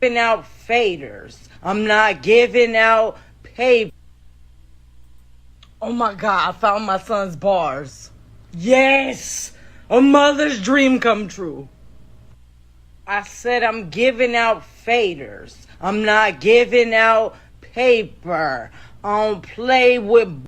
giving out faders. I'm not giving out paper. Oh my God, I found my son's bars. Yes! A mother's dream come true. I said I'm giving out faders. I'm not giving out paper. I don't play with...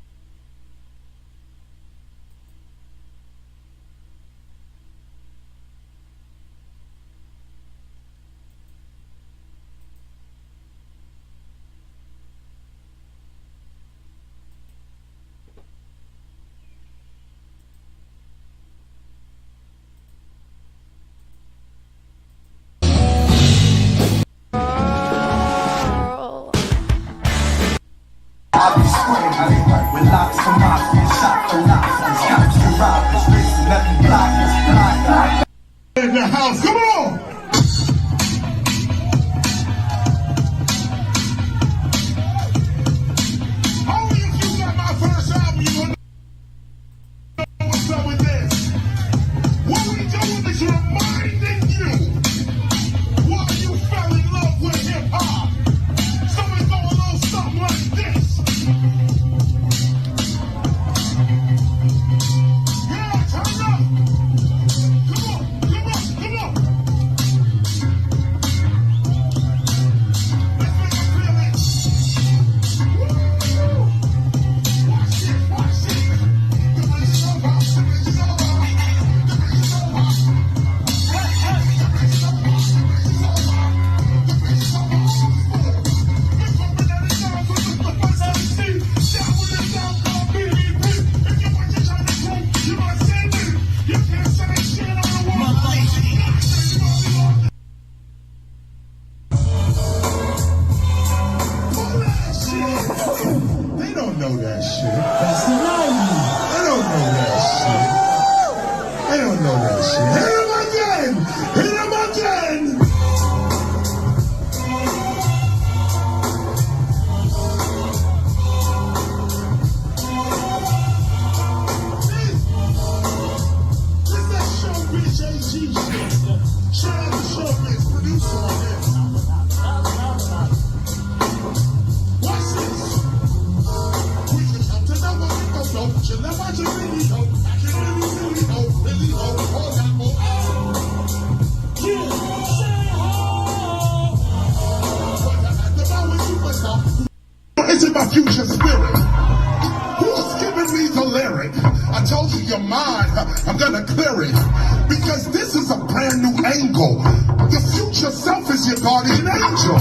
With lots of mops and shots for lots and scouts to rob the streets and let me block this in the house. Come on! Only if you got my first album, you gonna know what's up with this. What we doing is reminding you why you fell in love with hip hop. So we go a little something like this. Future spirit. Who's giving me the lyric? I told you you're mine. I'm gonna clear it because this is a brand new angle. Your future self is your guardian angel.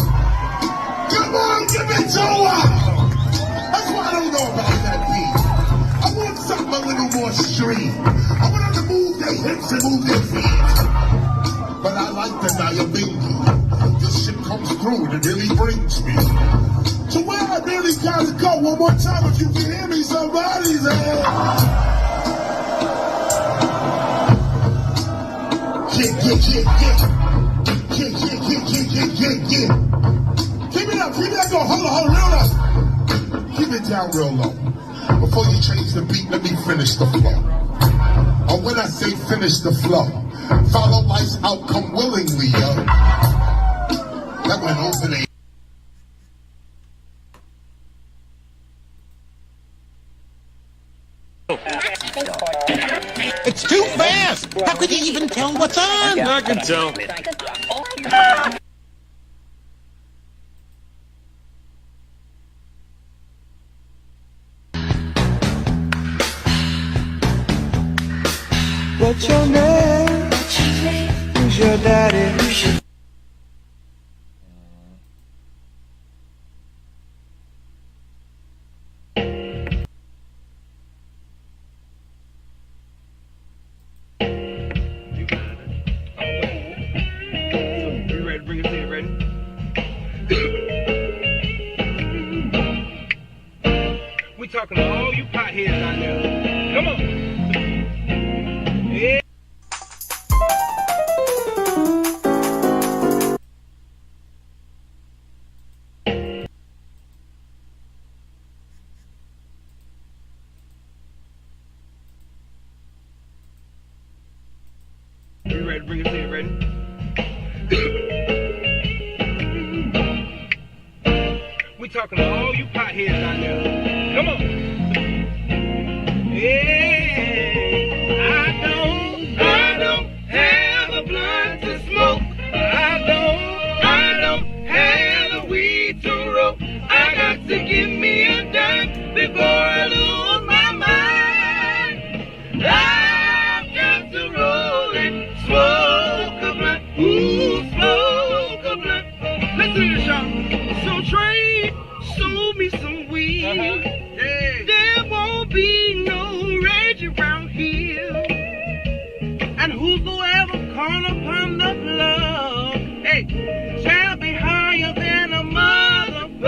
Come on, give it to her. That's why I don't know about that beat. I want something a little more street. I want them to move their hips and move their feet. But I like the Nyabingi. This shit comes through and it really brings me to where I really gotta go. One more time, if you can hear me, somebody say, yeah. Keep it up, go. Hold on, real up. Keep it down real low. Before you change the beat, let me finish the flow. Or when I say finish the flow, follow life's outcome willingly, yo. That went over there. It's too fast! How could you even tell what's on? I can tell. What's your name? Who's your daddy? Talking to all you potheads out there. Come on. Yeah. You ready to bring us in, ready? We talking to all you potheads out there. Come on. Yeah, I don't have a blunt to smoke. I don't have a weed to roll. I got to give me a dime before I lose my mind. I've got to roll and smoke a blunt. Ooh, smoke a blunt. Listen to this, y'all. So trade, sold me some weed. Yeah. There won't be no rage around here. And whosoever call upon the plug, hey, shall be higher than a motherfucker.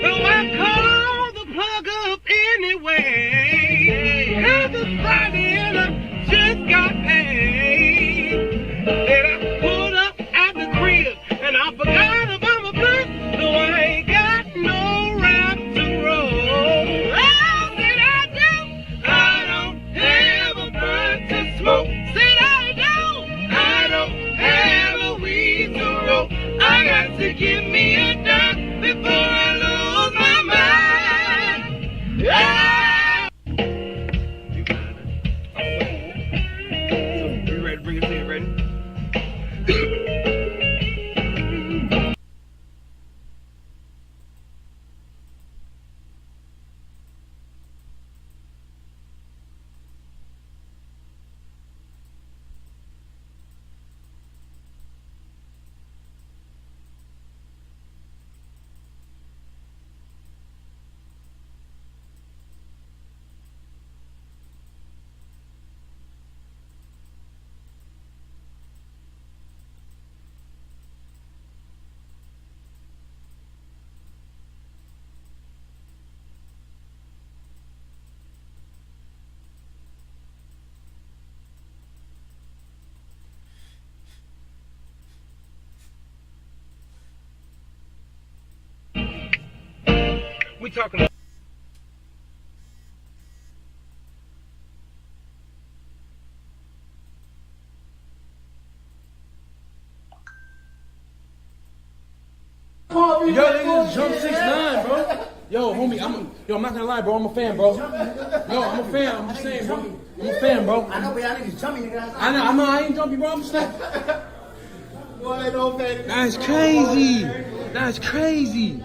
So I call the plug up anyway. Cause it's Friday and I just got paid. Then I pulled up at the crib and I forgot about my blunt. So I ain't got no rap to roll. Oh, said I don't have a blunt to smoke. Said I don't have a weed to roll. I got to give me a dime before I lose my mind. Yeah. You got it. So, you ready to bring us in? Ready? We talking. Yo, they just jumped 6'9", bro. Yo, homie, I'm not gonna lie, bro. I'm a fan, bro. Yo, I'm a fan. I'm just saying, bro. I'm a fan, bro. I know, but y'all niggas jumpy, nigga. I know, I ain't jumpy, bro. I'm just saying. That's crazy. That's crazy.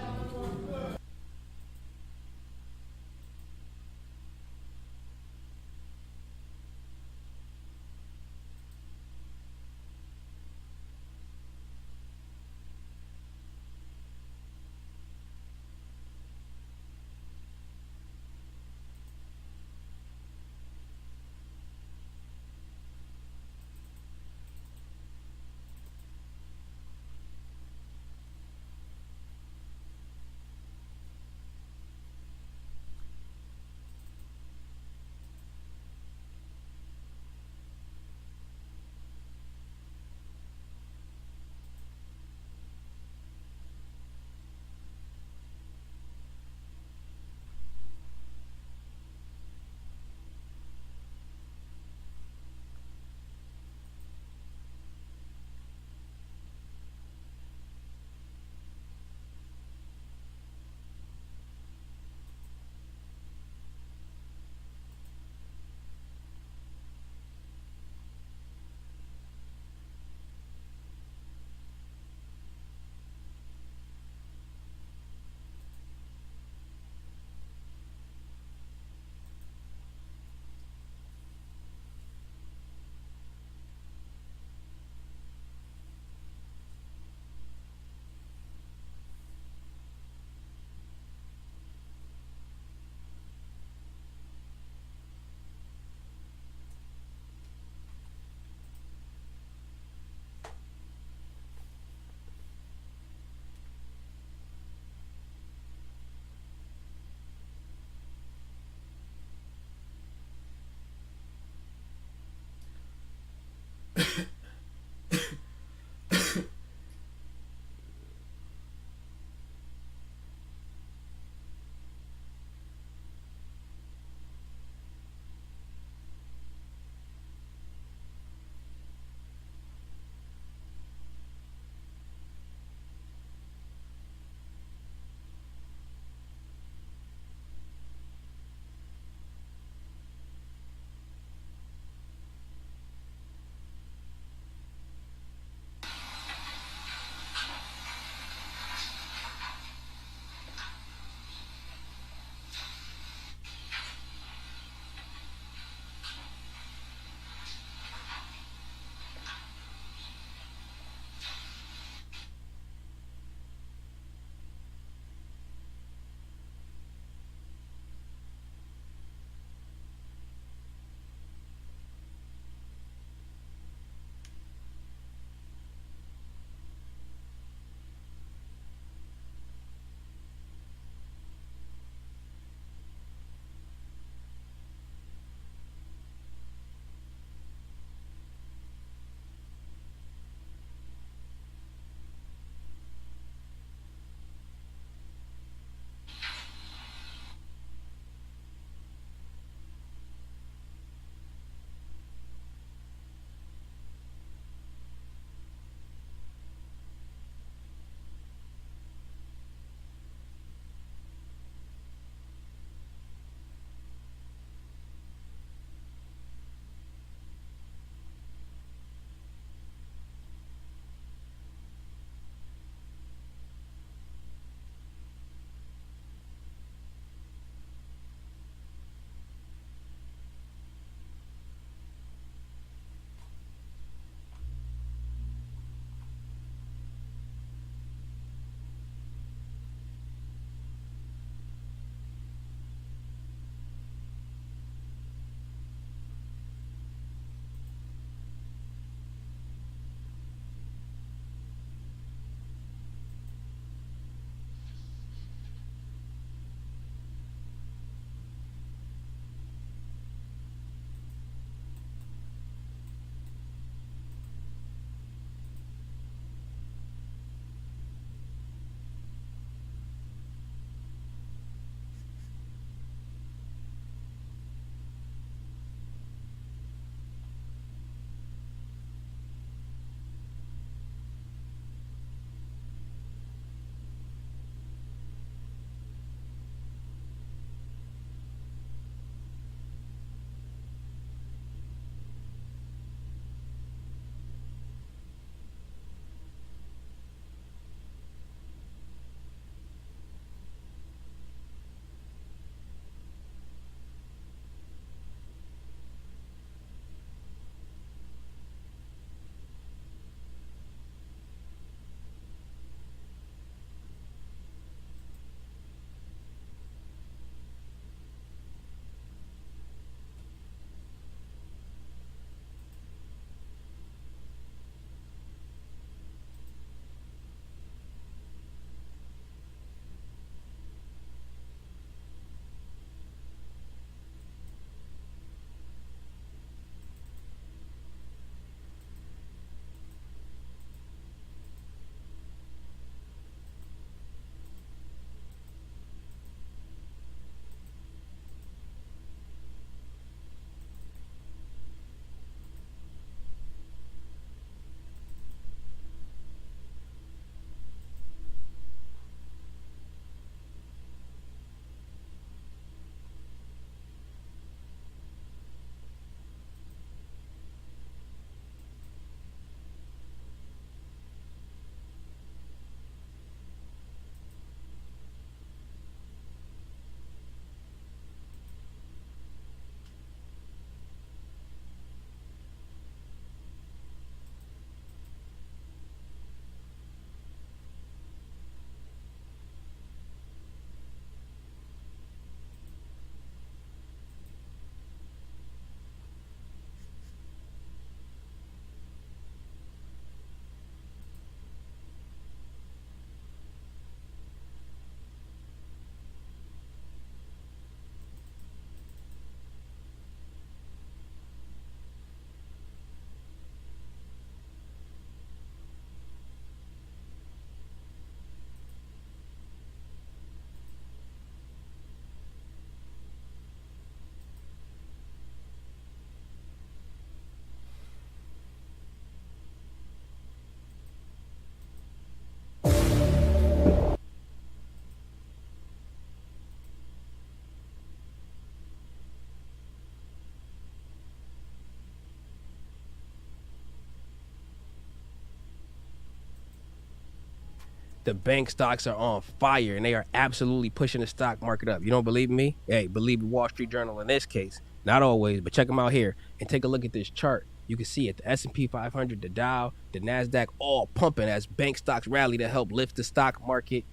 the bank stocks are on fire and they are absolutely pushing the stock market up. You don't believe me? Hey, believe the Wall Street Journal in this case. Not always, but check them out here and take a look at this chart. You can see it, the S&P 500, the Dow, the NASDAQ, all pumping as bank stocks rally to help lift the stock market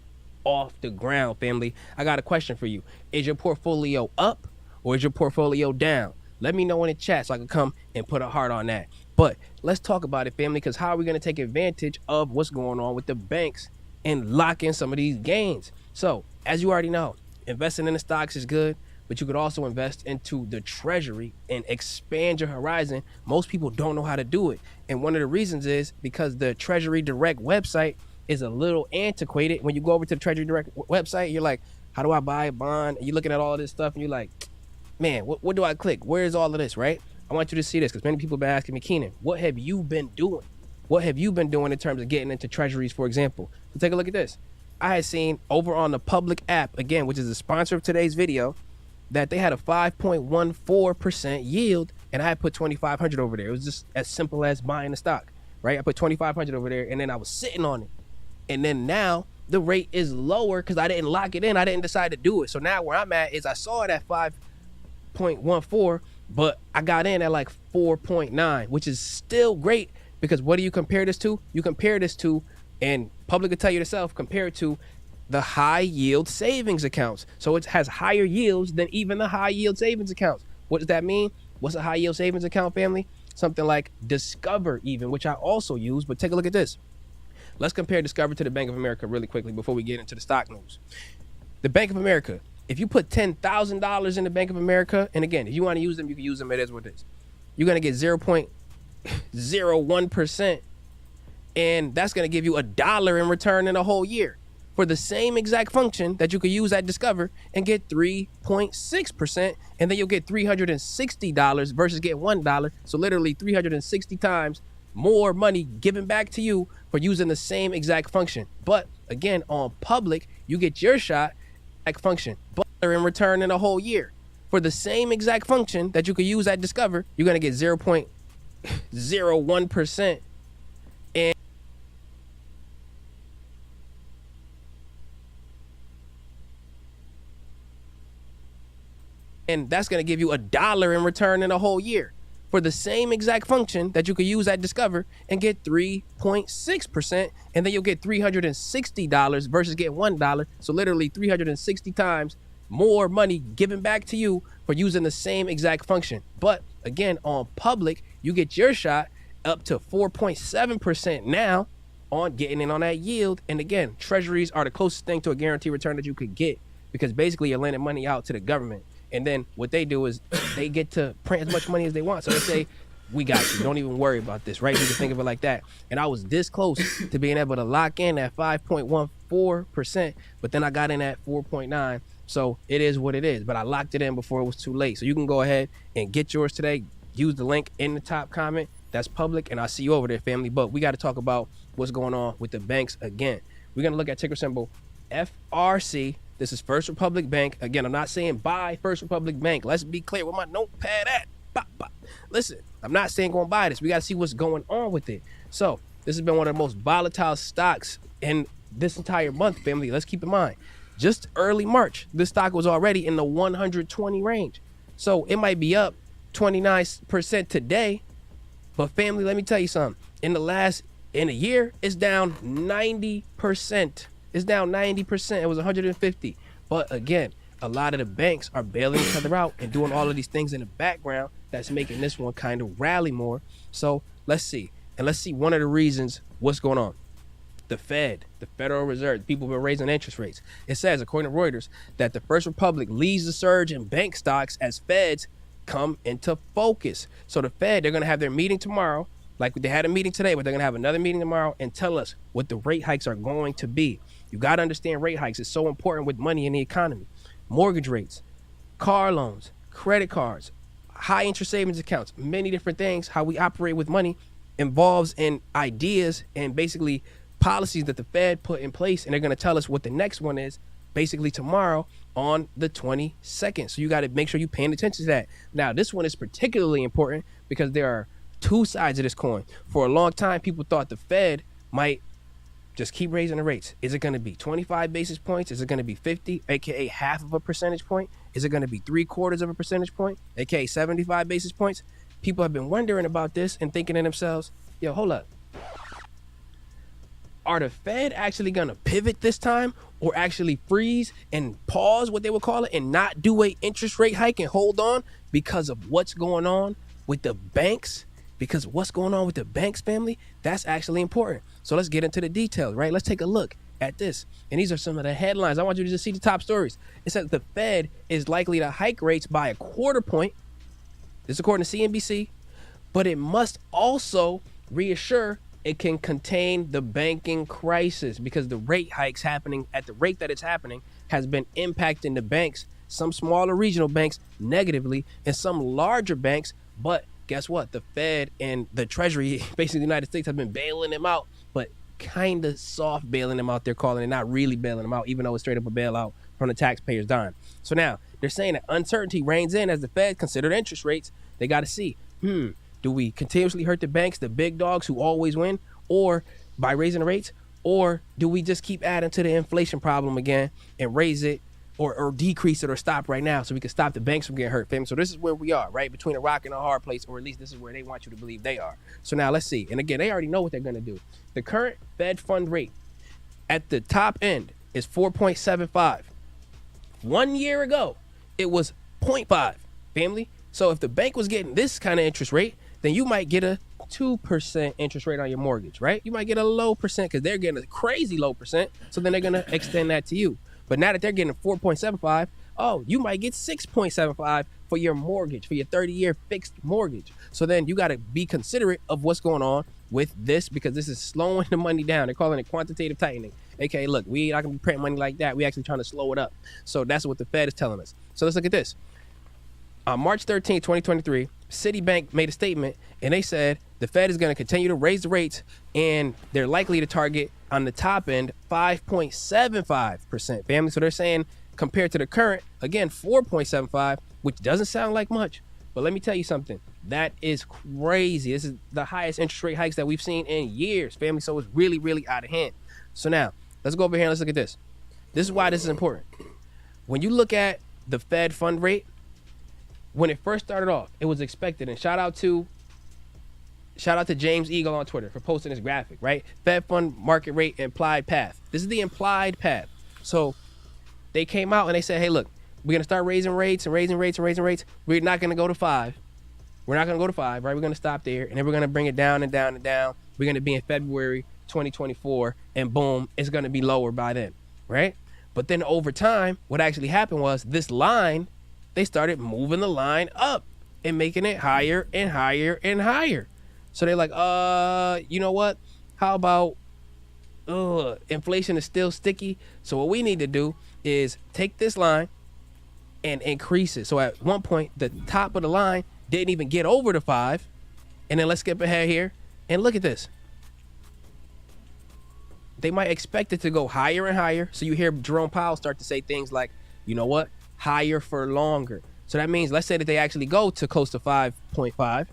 off the ground, family. I got a question for you. Is your portfolio up or is your portfolio down? Let me know in the chat so I can come and put a heart on that. But let's talk about it, family, because how are we going to take advantage of what's going on with the banks and lock in some of these gains? So, as you already know, investing in the stocks is good, but you could also invest into the treasury and expand your horizon. Most people don't know how to do it. And one of the reasons is because the Treasury Direct website is a little antiquated. When you go over to the Treasury Direct website, you're like, how do I buy a bond? And you're looking at all of this stuff and you're like, man, what do I click? Where is all of this, right? I want you to see this because many people have been asking me, Keenan, what have you been doing? What have you been doing in terms of getting into treasuries, for example? So take a look at this. I had seen over on the Public app, again, which is the sponsor of today's video, that they had a 5.14% yield, and I had put 2,500 over there. It was just as simple as buying the stock, right? I put 2,500 over there, and then I was sitting on it. And then now the rate is lower because I didn't lock it in. I didn't decide to do it. So now where I'm at is I saw it at 5.14, but I got in at like 4.9, which is still great because what do you compare this to? You compare this to, and Public will tell you yourself, compare it to the high yield savings accounts. So it has higher yields than even the high yield savings accounts. What does that mean? What's a high yield savings account, family? Something like Discover even, which I also use, but take a look at this. Let's compare Discover to the Bank of America really quickly before we get into the stock news. The Bank of America, if you put $10,000 in the Bank of America, and again, if you want to use them, you can use them. It is what it is. You're going to get 0.01%, and that's going to give you $1 in return in a whole year for the same exact function that you could use at Discover and get 3.6%, and then you'll get $360 versus get $1. So literally 360 times more money given back to you for using the same exact function. But again, on Public, you get your shot at function, but in return in a whole year for the same exact function that you could use at Discover. You're going to get 0.01%, and that's going to give you $1 in return in a whole year for the same exact function that you could use at Discover and get 3.6%, and then you'll get $360 versus get $1. So literally 360 times more money given back to you for using the same exact function. But again, on Public, you get your shot up to 4.7% now on getting in on that yield. And again, treasuries are the closest thing to a guaranteed return that you could get because basically you're lending money out to the government. And then what they do is they get to print as much money as they want. So they say, we got you. Don't even worry about this, right? You can think of it like that. And I was this close to being able to lock in at 5.14%, but then I got in at 4.9. So it is what it is. But I locked it in before it was too late. So you can go ahead and get yours today. Use the link in the top comment. That's Public, and I'll see you over there, family. But we got to talk about what's going on with the banks again. We're going to look at ticker symbol FRC. This is First Republic Bank. Again, I'm not saying buy First Republic Bank. Let's be clear with my notepad at. Bop, bop. Listen, I'm not saying go and buy this. We got to see what's going on with it. So this has been one of the most volatile stocks in this entire month, family. Let's keep in mind, just early March, this stock was already in the 120 range. So it might be up 29% today. But family, let me tell you something. In a year, it's down 90%. It's down 90%. It was 150. But again, a lot of the banks are bailing each other out and doing all of these things in the background that's making this one kind of rally more. So let's see. And let's see one of the reasons what's going on. The Fed, the Federal Reserve, people have been raising interest rates. It says, according to Reuters, that the First Republic leads the surge in bank stocks as Feds come into focus. So the Fed, they're going to have their meeting tomorrow. Like they had a meeting today, but they're going to have another meeting tomorrow and tell us what the rate hikes are going to be. You got to understand rate hikes. It's so important with money in the economy. Mortgage rates, car loans, credit cards, high interest savings accounts, many different things. How we operate with money involves in ideas and basically policies that the Fed put in place. And they're going to tell us what the next one is basically tomorrow on the 22nd. So you got to make sure you're paying attention to that. Now, this one is particularly important because there are two sides of this coin. For a long time, people thought the Fed might just keep raising the rates. Is it going to be 25 basis points? Is it going to be 50, aka half of a percentage point? Is it going to be 3/4 of a percentage point, aka 75 basis points? People have been wondering about this and thinking to themselves, yo, hold up. Are the Fed actually going to pivot this time, or actually freeze and pause, what they would call it, and not do a interest rate hike and hold on because of what's going on with the banks? Because what's going on with the banks, family, that's actually important. So let's get into the details, right? Let's take a look at this. And these are some of the headlines. I want you to just see the top stories. It says the Fed is likely to hike rates by 1/4 point. This is according to CNBC. But it must also reassure it can contain the banking crisis, because the rate hikes happening at the rate that it's happening has been impacting the banks, some smaller regional banks negatively, and some larger banks. But guess what? The Fed and the Treasury, basically the United States, have been bailing them out, but kind of soft bailing them out. They're calling it, not really bailing them out, even though it's straight up a bailout from the taxpayers' dime. So now they're saying that uncertainty reigns in as the Fed considered interest rates. They got to see, do we continuously hurt the banks, the big dogs who always win, or by raising the rates, or do we just keep adding to the inflation problem again and raise it or decrease it or stop right now so we can stop the banks from getting hurt, fam? So this is where we are, right? Between a rock and a hard place, or at least this is where they want you to believe they are. So now let's see. And again, they already know what they're going to do. The current Fed fund rate at the top end is 4.75. 1 year ago, it was 0.5, family. So if the bank was getting this kind of interest rate, then you might get a 2% interest rate on your mortgage, right? You might get a low percent because they're getting a crazy low percent. So then they're going to extend that to you. But now that they're getting 4.75, oh, you might get 6.75 for your mortgage, for your 30-year fixed mortgage. So then you got to be considerate of what's going on with this, because this is slowing the money down. They're calling it quantitative tightening. Okay, look, we not going to be printing money like that. We actually trying to slow it up. So that's what the Fed is telling us. So let's look at this. On March 13, 2023, Citibank made a statement, and they said the Fed is going to continue to raise the rates, and they're likely to target on the top end 5.75%, family. So they're saying compared to the current, again, 4.75, which doesn't sound like much. But let me tell you something. That is crazy. This is the highest interest rate hikes that we've seen in years, family. So it's really, really out of hand. So now, let's go over here and let's look at this. This is why this is important. When you look at the Fed fund rate, when it first started off, it was expected. And shout out to James Eagle on Twitter for posting this graphic, right? Fed fund market rate implied path. This is the implied path. So they came out and they said, hey, look, we're going to start raising rates and raising rates and raising rates. We're not going to go to 5. We're not going to go to 5, right? We're going to stop there, and then we're going to bring it down and down and down. We're going to be in February 2024, and boom, it's going to be lower by then, right? But then over time, what actually happened was this line, they started moving the line up and making it higher and higher and higher. So they're like, you know what? How about inflation is still sticky? So what we need to do is take this line and increase it. So at one point, the top of the line didn't even get over the 5. And then let's skip ahead here and look at this. They might expect it to go higher and higher. So you hear Jerome Powell start to say things like, you know what? Higher for longer. So that means, let's say that they actually go to close to 5.5.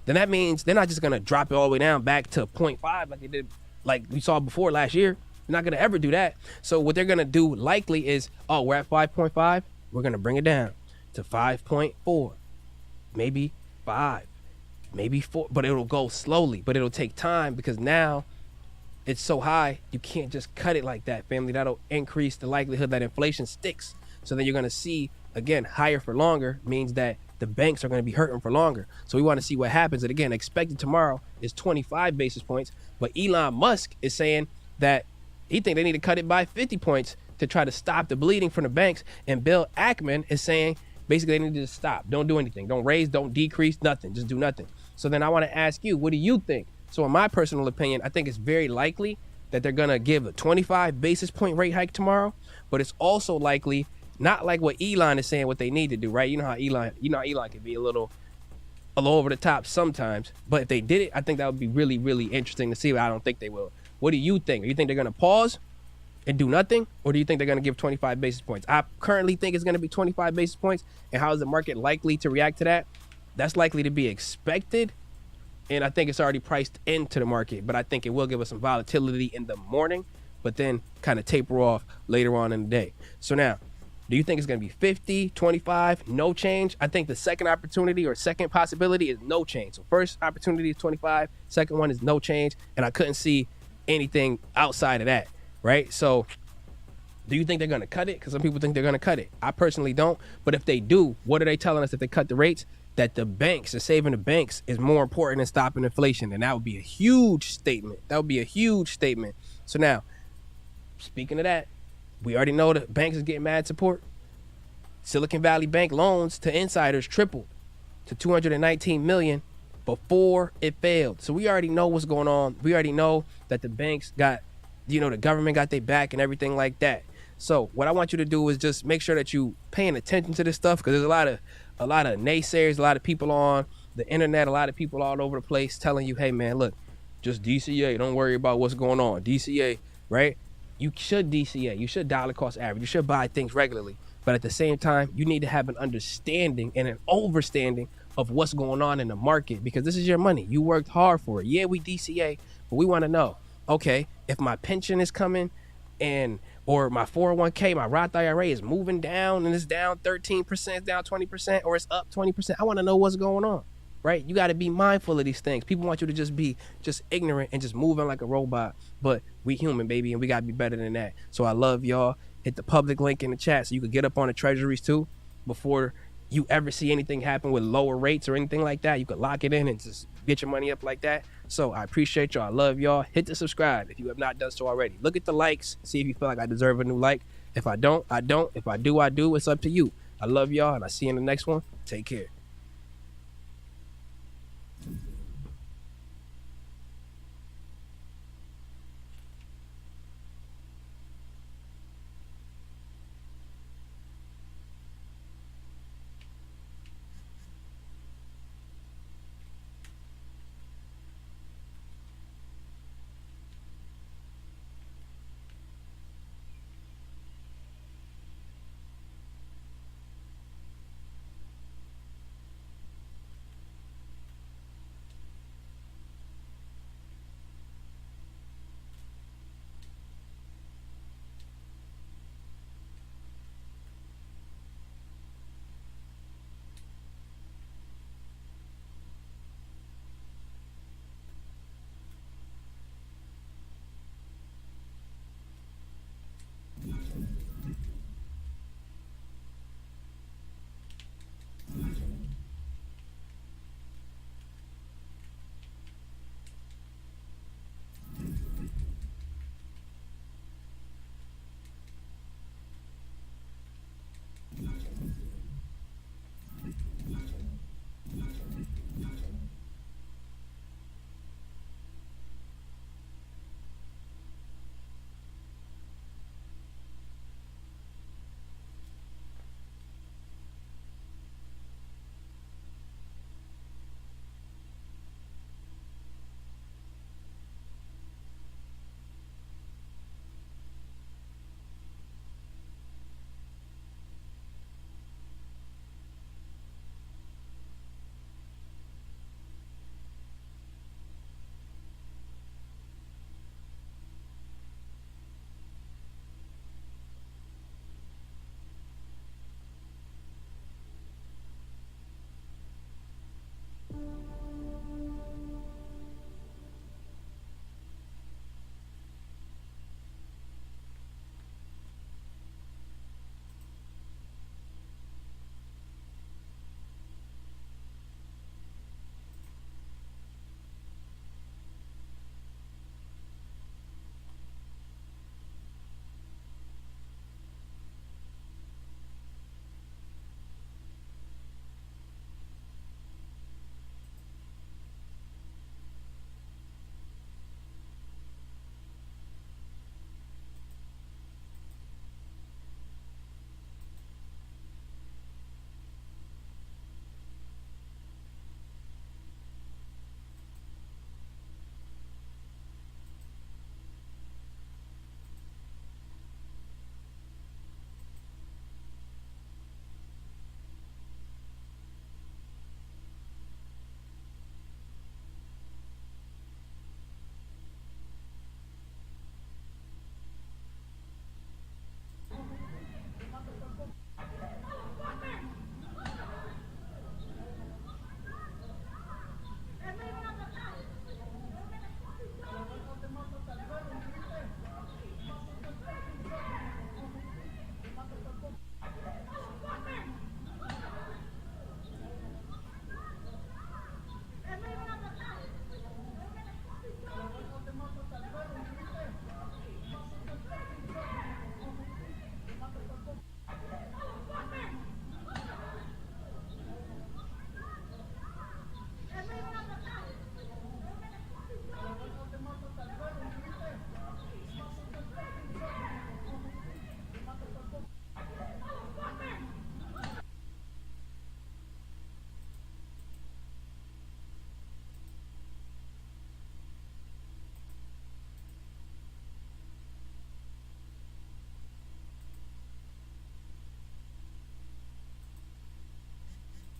Then that means they're not just going to drop it all the way down back to 0.5 like they did, like we saw before last year. They're not going to ever do that. So what they're going to do likely is, oh, we're at 5.5. We're going to bring it down to 5.4, maybe 5, maybe 4. But it'll go slowly, but it'll take time because now it's so high, you can't just cut it like that, family. That'll increase the likelihood that inflation sticks. So then you're going to see, again, higher for longer means that the banks are going to be hurting for longer. So we want to see what happens. And again, expected tomorrow is 25 basis points. But Elon Musk is saying that he thinks they need to cut it by 50 points to try to stop the bleeding from the banks. And Bill Ackman is saying basically they need to just stop. Don't do anything. Don't raise, don't decrease, nothing. Just do nothing. So then I want to ask you, what do you think? So in my personal opinion, I think it's very likely that they're going to give a 25 basis point rate hike tomorrow. But it's also likely not like what Elon is saying what they need to do, right? You know how Elon can be a little over the top sometimes. But if they did it, I think that would be really, really interesting to see. But I don't think they will. What do you think? Do you think they're going to pause and do nothing? Or do you think they're going to give 25 basis points? I currently think it's going to be 25 basis points. And how is the market likely to react to that? That's likely to be expected. And I think it's already priced into the market, but I think it will give us some volatility in the morning, but then kind of taper off later on in the day. So now, do you think it's going to be 50, 25, no change? I think the second opportunity or second possibility is no change. So first opportunity is 25, second one is no change, and I couldn't see anything outside of that, right? So do you think they're going to cut it? Because some people think they're going to cut it. I personally don't. But if they do, what are they telling us if they cut the rates? That the banks and saving the banks is more important than stopping inflation. And that would be a huge statement. That would be a huge statement. So now, speaking of that, we already know that banks is getting mad support. Silicon Valley Bank loans to insiders tripled to $219 million before it failed. So we already know what's going on. We already know that the banks got, the government got their back and everything like that. So what I want you to do is just make sure that you paying attention to this stuff, because there's a lot of naysayers, a lot of people on the internet, a lot of people all over the place telling you, hey man, look, just DCA, don't worry about what's going on. DCA, right? You should DCA, you should dollar cost average, you should buy things regularly, but at the same time, you need to have an understanding and an overstanding of what's going on in the market, because this is your money. You worked hard for it. Yeah, we DCA, but we want to know, okay, if my pension is coming or my 401k, my Roth IRA is moving down and it's down 13%, it's down 20%, or it's up 20%. I want to know what's going on, right? You got to be mindful of these things. People want you to just be just ignorant and just moving like a robot, but we human, baby, and we got to be better than that. So I love y'all. Hit the public link in the chat so you could get up on the treasuries too before you ever see anything happen with lower rates or anything like that. You could lock it in and just get your money up like that. So I appreciate y'all. I love y'all. Hit the subscribe if you have not done so already. Look at the likes. See if you feel like I deserve a new like. If I don't, I don't. If I do, I do. It's up to you. I love y'all, and I'll see you in the next one. Take care.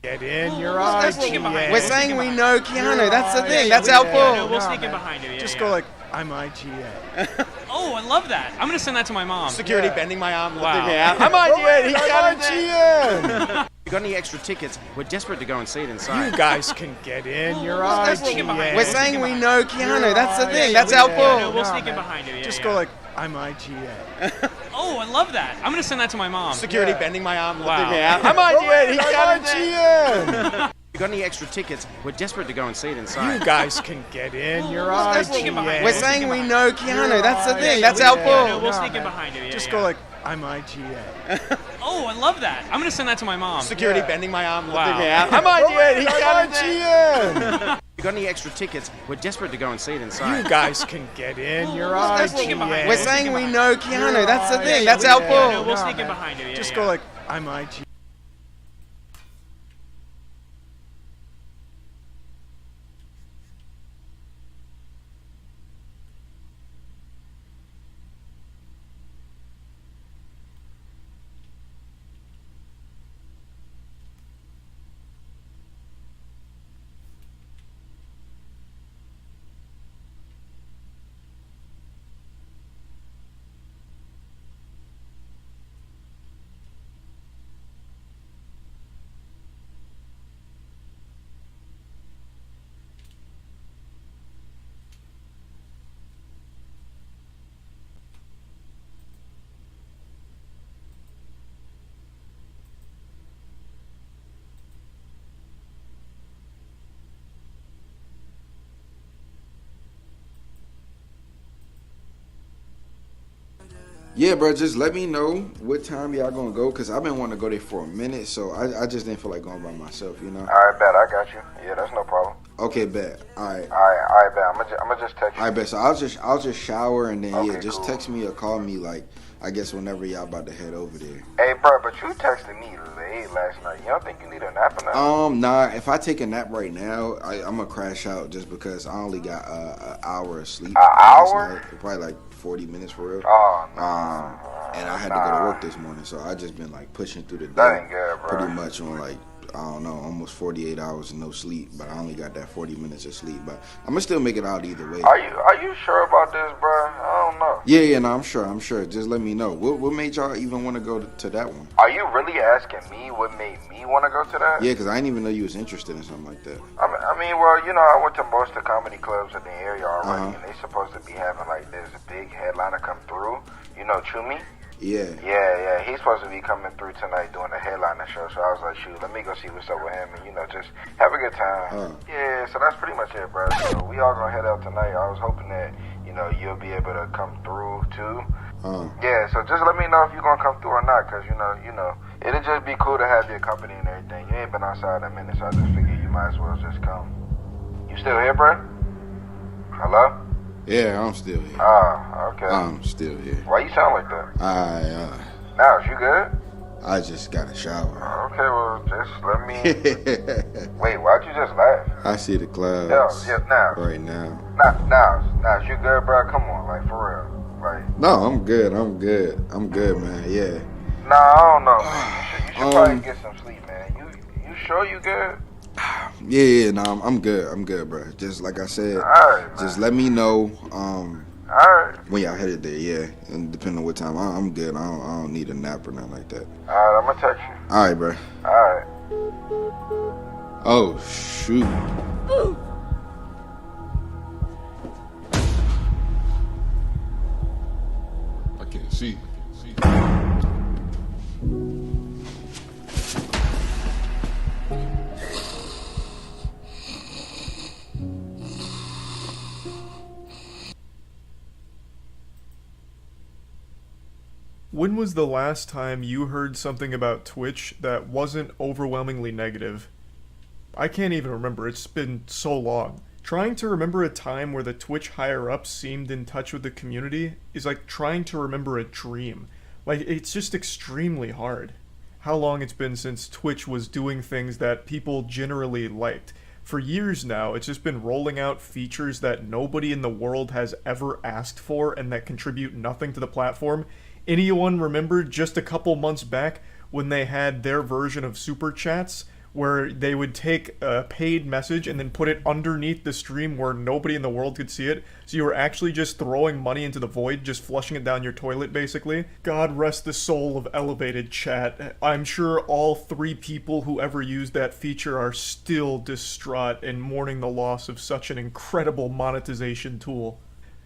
Get in your eyes. We're saying we know Keanu. That's the thing. That's our fault. We'll sneak in behind you. Just go like, I'm IGA. Oh, I love that. I'm gonna send that to my mom. Security bending my arm, Wow. lifting me out. I'm IGA. He got IGN. You got any extra tickets? We're desperate to go and see it inside. You guys can get in your eyes. We're saying we know Keanu. That's the thing. That's our fault. We'll sneak in behind you. Just go like, I'm IGA. Oh, I love that. I'm gonna send that to my mom. Security bending my arm, Wow. lifting me out. I'm IGA. He got IGN. You got any extra tickets? We're desperate to go and see it inside. You guys can get in your eyes. We're saying we know Keanu. That's the thing. That's our fault. We'll sneak in behind you. Just go like, I'm IGA. Oh, I love that. I'm gonna send that to my mom. Security bending my arm, Wow. lifting me out. I'm IGA. He got IGN. You got any extra tickets? We're desperate to go and see it inside. You guys can get in your eyes. We're saying we know Keanu. That's the thing. That's our fault. We'll sneak in behind you. Just go like, I'm IGA. Yeah, bro, just let me know what time y'all gonna go, because I've been wanting to go there for a minute, so I just didn't feel like going by myself, you know? Alright, bet, I got you. Yeah, that's no problem. Okay, bet. Alright. Alright, bet. I'm gonna just text you. Alright, bet. So I'll just shower and then, Okay, yeah, just cool. text me or call me, like, I guess whenever y'all about to head over there. Hey, bro, but you texted me late last night. You don't think you need a nap or nothing? Nah, if I take a nap right now, I'm gonna crash out just because I only got an hour of sleep. An hour? Probably like 40 minutes for real. Oh, no. And I had to go to work this morning, so I just been like pushing through the day. That ain't good, bro. Pretty much on like, I don't know, almost 48 hours of no sleep, but I only got that 40 minutes of sleep. But I'm gonna still make it out either way. Are you sure about this, bro? I don't know. Yeah, no, I'm sure. Just let me know. What made y'all even want to go to that one? Are you really asking me what made me want to go to that? Yeah, because I didn't even know you was interested in something like that. I mean, well, you know, I went to most of the comedy clubs in the area already, and they supposed to be having like this big headliner come through. You know, Chumi? Yeah. Yeah, he's supposed to be coming through tonight doing a headliner show. So I was like, shoot, let me go see what's up with him and, you know, just have a good time. Yeah, so that's pretty much it, bro. So we all gonna head out tonight. I was hoping that, you know, you'll be able to come through too. Yeah, so just let me know if you're gonna come through or not, cause you know, it'll just be cool to have your company and everything. You ain't been outside in a minute, so I just figured you might as well just come. You still here, bro? Hello? Yeah, I'm still here. Okay. I'm still here. Why you sound like that? Now, you good? I just got a shower. Okay, well, just let me... Wait, why'd you just laugh? I see the clouds now. right now. Now, you good, bro? Come on, like, for real. Like... No, I'm good, man, yeah. Nah, I don't know. You should probably get some sleep, man. You sure you good? Yeah, no, I'm good, bro. Just like I said, just let me know when y'all headed there, yeah. And depending on what time, I'm good. I don't need a nap or nothing like that. Alright, I'm gonna text you. Alright, bro. Alright. Oh, shoot. I can't see. When was the last time you heard something about Twitch that wasn't overwhelmingly negative? I can't even remember, it's been so long. Trying to remember a time where the Twitch higher-ups seemed in touch with the community is like trying to remember a dream. Like, it's just extremely hard. How long it's been since Twitch was doing things that people generally liked. For years now, it's just been rolling out features that nobody in the world has ever asked for and that contribute nothing to the platform. Anyone remember just a couple months back when they had their version of Super Chats, where they would take a paid message and then put it underneath the stream where nobody in the world could see it. So you were actually just throwing money into the void, just flushing it down your toilet, basically. God rest the soul of Elevated Chat. I'm sure all 3 people who ever used that feature are still distraught and mourning the loss of such an incredible monetization tool.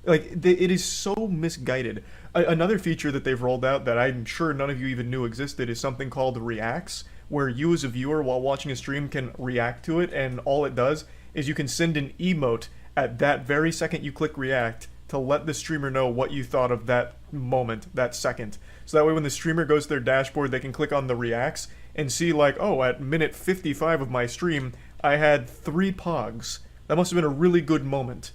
Like, it is so misguided. Another feature that they've rolled out that I'm sure none of you even knew existed is something called Reacts, where you as a viewer while watching a stream can react to it, and all it does is you can send an emote at that very second you click react to let the streamer know what you thought of that moment, that second. So that way when the streamer goes to their dashboard, they can click on the reacts and see like, oh, at minute 55 of my stream, I had 3 pogs. That must have been a really good moment.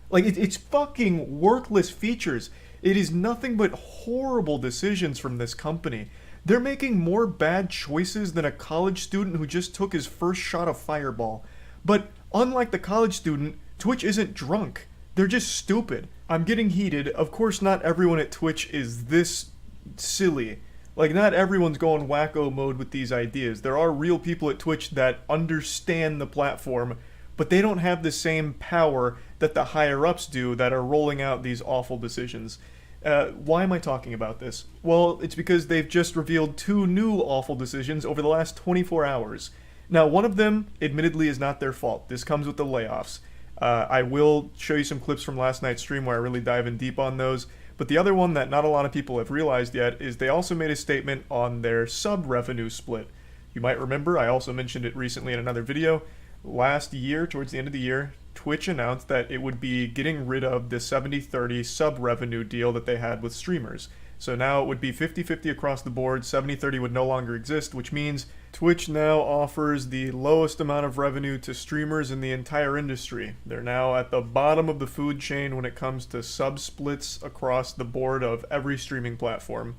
Like, it's fucking worthless features. It is nothing but horrible decisions from this company. They're making more bad choices than a college student who just took his first shot of Fireball. But unlike the college student, Twitch isn't drunk. They're just stupid. I'm getting heated. Of course, not everyone at Twitch is this silly. Like, not everyone's going wacko mode with these ideas. There are real people at Twitch that understand the platform, but they don't have the same power that the higher-ups do that are rolling out these awful decisions. Why am I talking about this? Well, it's because they've just revealed 2 new awful decisions over the last 24 hours. Now, one of them, admittedly, is not their fault. This comes with the layoffs. I will show you some clips from last night's stream where I really dive in deep on those. But the other one that not a lot of people have realized yet is they also made a statement on their sub-revenue split. You might remember, I also mentioned it recently in another video. Last year, towards the end of the year, Twitch announced that it would be getting rid of the 70-30 sub-revenue deal that they had with streamers. So now it would be 50-50 across the board, 70-30 would no longer exist, which means Twitch now offers the lowest amount of revenue to streamers in the entire industry. They're now at the bottom of the food chain when it comes to sub-splits across the board of every streaming platform,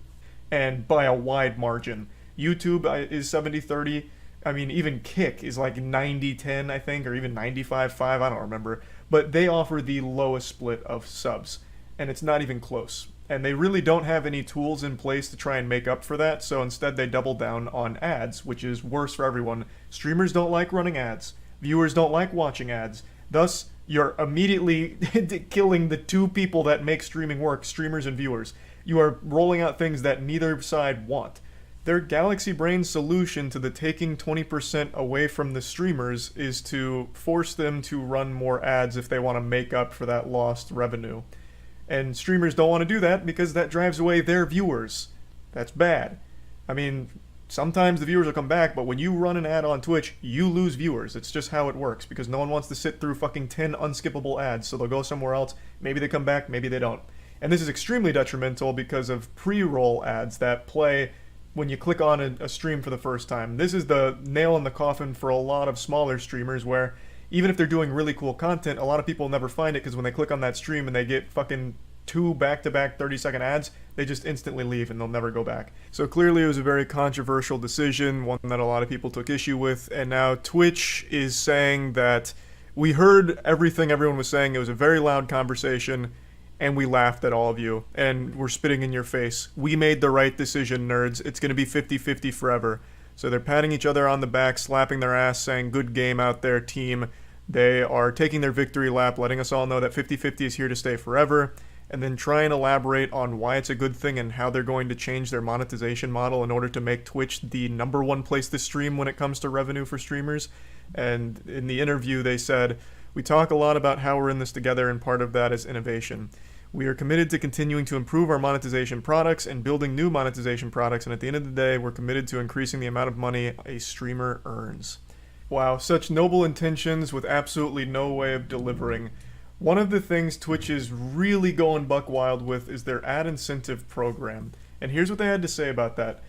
and by a wide margin. YouTube is 70-30. I mean, even Kick is like 90-10, I think, or even 95-5, I don't remember. But they offer the lowest split of subs, and it's not even close. And they really don't have any tools in place to try and make up for that, so instead they double down on ads, which is worse for everyone. Streamers don't like running ads. Viewers don't like watching ads. Thus, you're immediately killing the 2 people that make streaming work, streamers and viewers. You are rolling out things that neither side want. Their Galaxy Brain solution to the taking 20% away from the streamers is to force them to run more ads if they want to make up for that lost revenue. And streamers don't want to do that because that drives away their viewers. That's bad. I mean, sometimes the viewers will come back, but when you run an ad on Twitch, you lose viewers. It's just how it works because no one wants to sit through fucking 10 unskippable ads, so they'll go somewhere else. Maybe they come back, maybe they don't. And this is extremely detrimental because of pre-roll ads that play when you click on a stream for the first time. This is the nail in the coffin for a lot of smaller streamers where even if they're doing really cool content, a lot of people never find it because when they click on that stream and they get fucking 2 back-to-back 30-second ads, they just instantly leave and they'll never go back. So clearly it was a very controversial decision, one that a lot of people took issue with, and now Twitch is saying that we heard everything everyone was saying. It was a very loud conversation, and we laughed at all of you, and we're spitting in your face. We made the right decision, nerds. It's going to be 50-50 forever. So they're patting each other on the back, slapping their ass, saying, good game out there, team. They are taking their victory lap, letting us all know that 50-50 is here to stay forever, and then try and elaborate on why it's a good thing and how they're going to change their monetization model in order to make Twitch the #1 place to stream when it comes to revenue for streamers. And in the interview, they said, we talk a lot about how we're in this together, and part of that is innovation. We are committed to continuing to improve our monetization products and building new monetization products, and at the end of the day, we're committed to increasing the amount of money a streamer earns. Wow, such noble intentions with absolutely no way of delivering. One of the things Twitch is really going buck wild with is their ad incentive program, and here's what they had to say about that.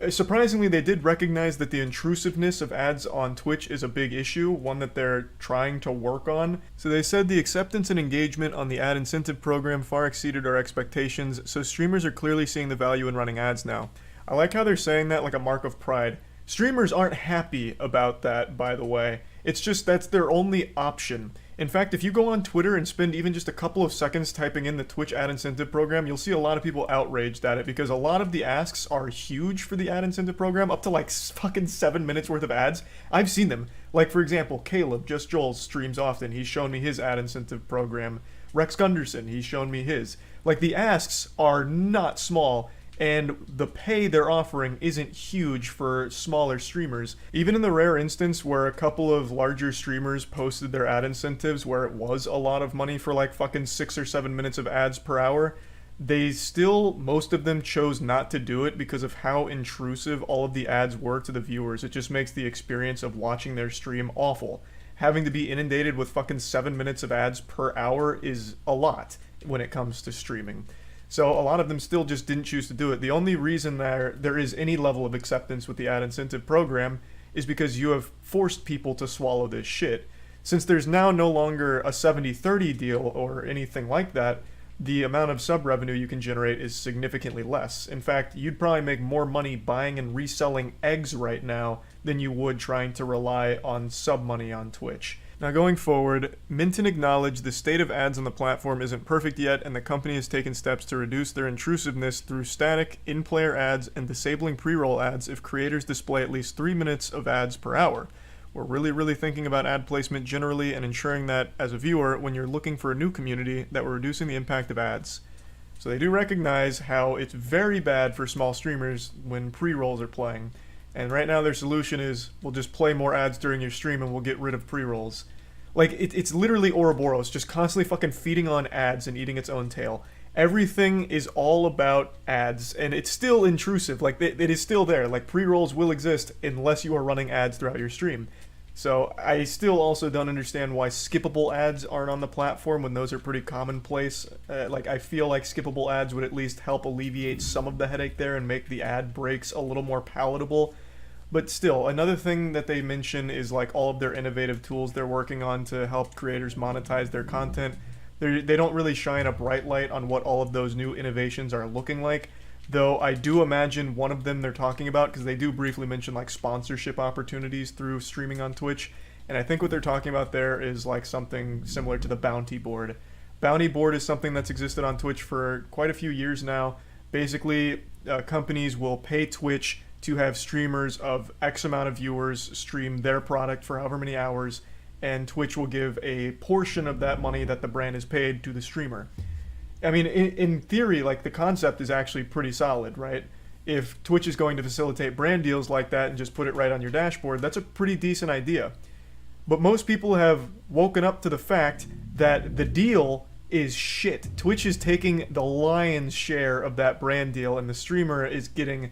Surprisingly, they did recognize that the intrusiveness of ads on Twitch is a big issue, one that they're trying to work on. So they said the acceptance and engagement on the ad incentive program far exceeded our expectations, so streamers are clearly seeing the value in running ads now. I like how they're saying that like a mark of pride. Streamers aren't happy about that, by the way. It's just that's their only option. In fact, if you go on Twitter and spend even just a couple of seconds typing in the Twitch ad incentive program, you'll see a lot of people outraged at it because a lot of the asks are huge for the ad incentive program, up to like fucking 7 minutes worth of ads. I've seen them. Like, for example, Caleb, Just Joel, streams often. He's shown me his ad incentive program. Rex Gunderson, he's shown me his. Like, the asks are not small, and the pay they're offering isn't huge for smaller streamers. Even in the rare instance where a couple of larger streamers posted their ad incentives where it was a lot of money for like fucking 6 or 7 minutes of ads per hour, they still, most of them chose not to do it because of how intrusive all of the ads were to the viewers. It just makes the experience of watching their stream awful. Having to be inundated with fucking 7 minutes of ads per hour is a lot when it comes to streaming. So a lot of them still just didn't choose to do it. The only reason there is any level of acceptance with the ad incentive program is because you have forced people to swallow this shit. Since there's now no longer a 70-30 deal or anything like that, the amount of sub revenue you can generate is significantly less. In fact, you'd probably make more money buying and reselling eggs right now than you would trying to rely on sub money on Twitch. Now going forward, Minton acknowledged the state of ads on the platform isn't perfect yet, and the company has taken steps to reduce their intrusiveness through static, in-player ads, and disabling pre-roll ads if creators display at least 3 minutes of ads per hour. We're really thinking about ad placement generally and ensuring that, as a viewer, when you're looking for a new community, that we're reducing the impact of ads. So they do recognize how it's very bad for small streamers when pre-rolls are playing. And right now their solution is, we'll just play more ads during your stream and we'll get rid of pre-rolls. Like, it's literally Ouroboros, just constantly fucking feeding on ads and eating its own tail. Everything is all about ads, and it's still intrusive. Like, it is still there. Like, pre-rolls will exist unless you are running ads throughout your stream. So I still also don't understand why skippable ads aren't on the platform when those are pretty commonplace. Like, I feel like skippable ads would at least help alleviate some of the headache there and make the ad breaks a little more palatable. But still, another thing that they mention is like all of their innovative tools they're working on to help creators monetize their content. They don't really shine a bright light on what all of those new innovations are looking like, though I do imagine one of them they're talking about, because they do briefly mention like sponsorship opportunities through streaming on Twitch, and I think what they're talking about there is like something similar to the bounty board. Bounty board is something that's existed on Twitch for quite a few years now. Basically, companies will pay Twitch to have streamers of X amount of viewers stream their product for however many hours, and Twitch will give a portion of that money that the brand is paid to the streamer. I mean, in theory, like, the concept is actually pretty solid, right? If Twitch is going to facilitate brand deals like that and just put it right on your dashboard, that's a pretty decent idea. But most people have woken up to the fact that the deal is shit. Twitch is taking the lion's share of that brand deal, and the streamer is getting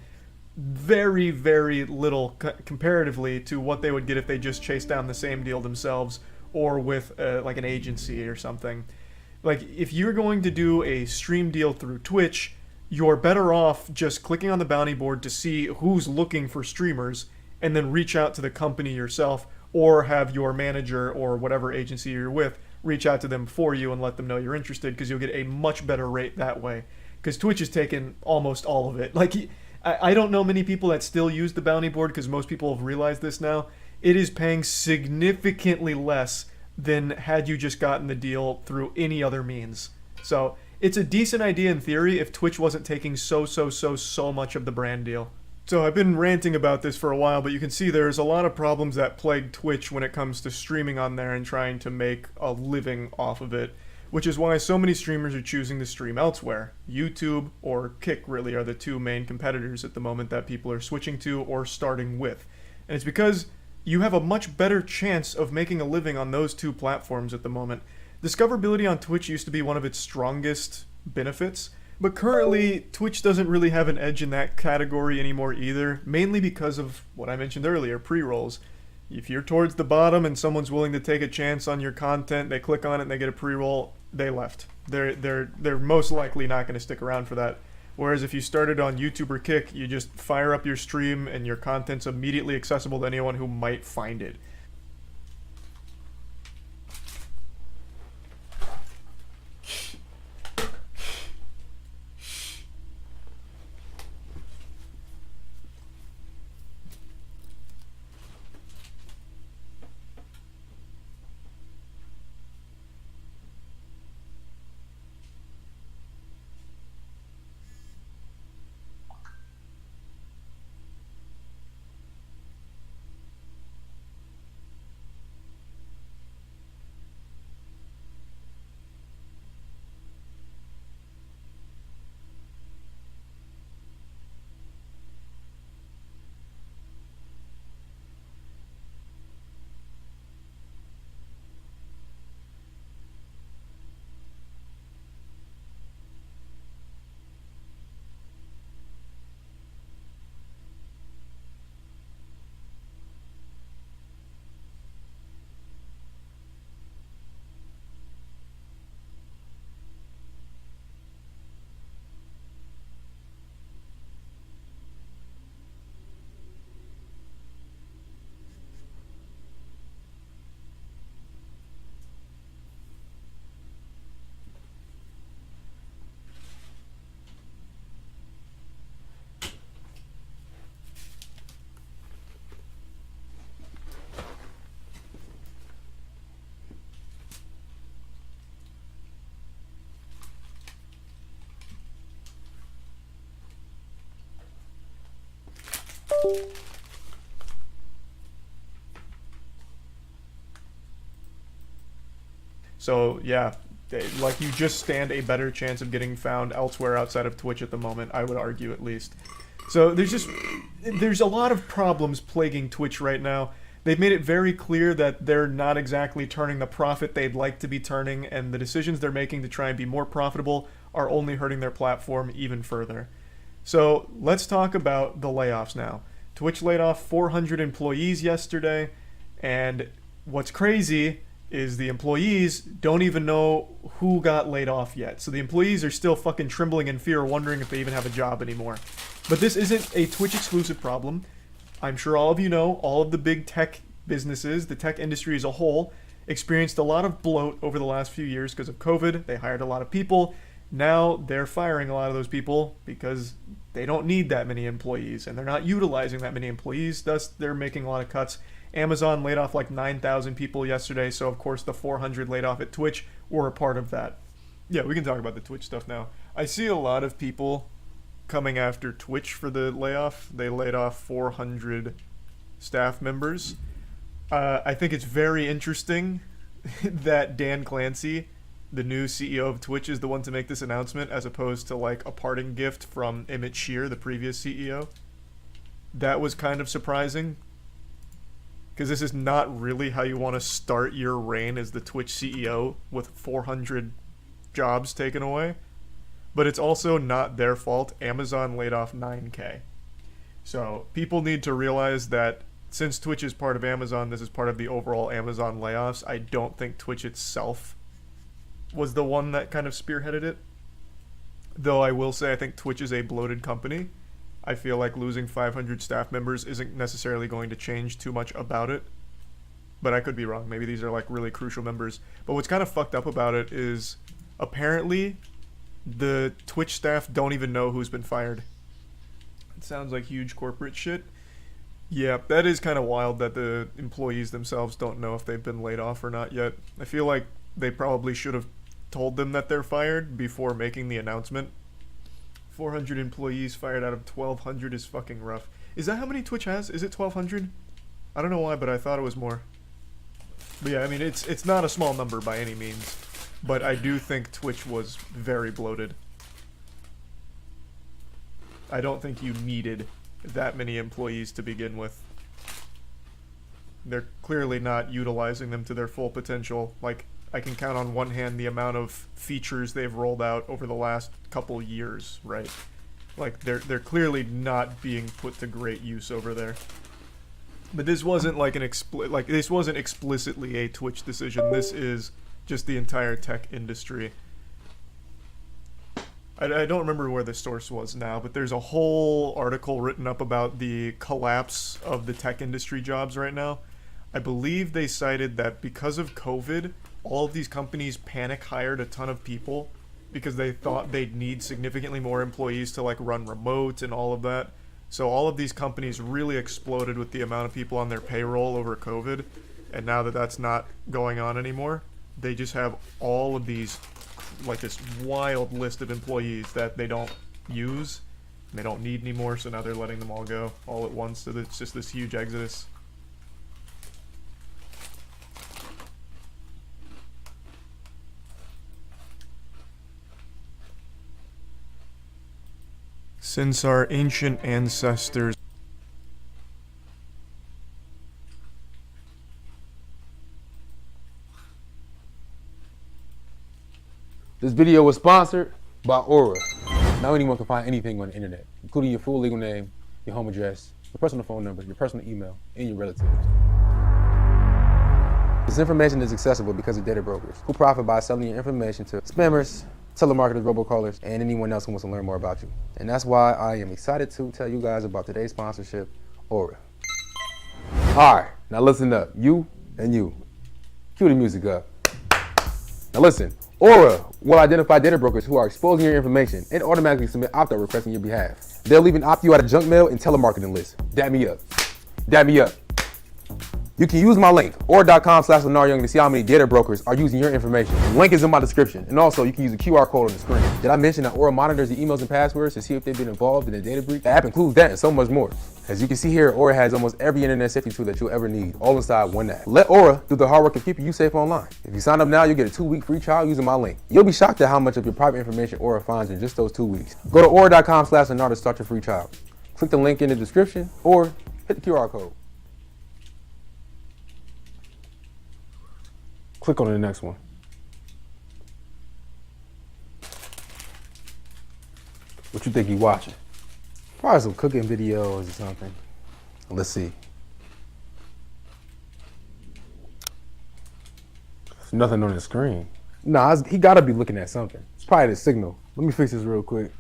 very little comparatively to what they would get if they just chased down the same deal themselves or with like an agency or something. Like, if you're going to do a stream deal through Twitch, you're better off just clicking on the bounty board to see who's looking for streamers and then reach out to the company yourself, or have your manager or whatever agency you're with reach out to them for you and let them know you're interested, because you'll get a much better rate that way. Because Twitch is taking almost all of it. Like, I don't know many people that still use the bounty board, because most people have realized this now. It is paying significantly less than had you just gotten the deal through any other means. So it's a decent idea in theory if Twitch wasn't taking so much of the brand deal. So I've been ranting about this for a while, but you can see there's a lot of problems that plague Twitch when it comes to streaming on there and trying to make a living off of it, which is why so many streamers are choosing to stream elsewhere. YouTube or Kick really are the two main competitors at the moment that people are switching to or starting with. And it's because you have a much better chance of making a living on those two platforms at the moment. Discoverability on Twitch used to be one of its strongest benefits, but currently Twitch doesn't really have an edge in that category anymore either, mainly because of what I mentioned earlier, pre-rolls. If you're towards the bottom and someone's willing to take a chance on your content, they click on it and they get a pre-roll, they left. They're most likely not going to stick around for that. Whereas if you started on YouTube or Kick, you just fire up your stream and your content's immediately accessible to anyone who might find it. So yeah, like you just stand a better chance of getting found elsewhere outside of Twitch at the moment, I would argue at least. So there's a lot of problems plaguing Twitch right now. They've made it very clear that they're not exactly turning the profit they'd like to be turning, and the decisions they're making to try and be more profitable are only hurting their platform even further. So let's talk about the layoffs now. Twitch laid off 400 employees yesterday, and what's crazy is the employees don't even know who got laid off yet. So the employees are still fucking trembling in fear, wondering if they even have a job anymore. But this isn't a Twitch exclusive problem. I'm sure all of you know, all of the big tech businesses, the tech industry as a whole, experienced a lot of bloat over the last few years because of COVID. They hired a lot of people. Now they're firing a lot of those people because they don't need that many employees and they're not utilizing that many employees. Thus, they're making a lot of cuts. Amazon laid off like 9,000 people yesterday, so of course the 400 laid off at Twitch were a part of that. Yeah, we can talk about the Twitch stuff now. I see a lot of people coming after Twitch for the layoff. They laid off 400 staff members. I think it's very interesting that Dan Clancy, the new CEO of Twitch, is the one to make this announcement as opposed to like a parting gift from Emmett Shear, the previous CEO. That was kind of surprising, because this is not really how you want to start your reign as the Twitch CEO with 400 jobs taken away. But it's also not their fault. Amazon laid off 9K. So people need to realize that since Twitch is part of Amazon, this is part of the overall Amazon layoffs. I don't think Twitch itself was the one that kind of spearheaded it. Though I will say I think Twitch is a bloated company. I feel like losing 500 staff members isn't necessarily going to change too much about it. But I could be wrong. Maybe these are like really crucial members. But what's kind of fucked up about it is apparently the Twitch staff don't even know who's been fired. It sounds like huge corporate shit. Yeah, that is kind of wild that the employees themselves don't know if they've been laid off or not yet. I feel like they probably should have told them that they're fired before making the announcement. 400 employees fired out of 1,200 is fucking rough. Is that how many Twitch has? Is it 1,200? I don't know why, but I thought it was more. But yeah, I mean, it's not a small number by any means. But I do think Twitch was very bloated. I don't think you needed that many employees to begin with. They're clearly not utilizing them to their full potential. Like, I can count on one hand the amount of features they've rolled out over the last couple years, right? Like, they're clearly not being put to great use over there. But this wasn't like this wasn't explicitly a Twitch decision. This is just the entire tech industry. I don't remember where the source was now, but there's a whole article written up about the collapse of the tech industry jobs right now. I believe they cited that because of COVID, all of these companies panic hired a ton of people because they thought they'd need significantly more employees to like run remote and all of that. So all of these companies really exploded with the amount of people on their payroll over COVID. And now that that's not going on anymore, they just have all of these, like this wild list of employees that they don't use and they don't need anymore. So now they're letting them all go all at once. So it's just this huge exodus. Since our ancient ancestors This video was sponsored by Aura. Now anyone can find anything on the internet, including your full legal name, your home address, your personal phone number, your personal email, and your relatives. This information is accessible because of data brokers who profit by selling your information to spammers, telemarketers, robocallers, and anyone else who wants to learn more about you. And that's why I am excited to tell you guys about today's sponsorship, Aura. All right, now listen up, you and you. Cue the music up. Now listen, Aura will identify data brokers who are exposing your information and automatically submit opt-out requests on your behalf. They'll even opt you out of junk mail and telemarketing lists. Dab me up. Dab me up. You can use my link, or.com/LenarYoung, to see how many data brokers are using your information. The link is in my description. And also, you can use the QR code on the screen. Did I mention that Aura monitors the emails and passwords to see if they've been involved in a data breach? The app includes that and so much more. As you can see here, Aura has almost every internet safety tool that you'll ever need, all inside one app. Let Aura do the hard work of keeping you safe online. If you sign up now, you'll get a 2-week free trial using my link. You'll be shocked at how much of your private information Aura finds in just those 2 weeks. Go to Aura.com/Lenar to start your free trial. Click the link in the description or hit the QR code. Click on the next one. What you think you watching? Probably some cooking videos or something. Let's see. There's nothing on the screen. Nah, he gotta be looking at something. It's probably the signal. Let me fix this real quick.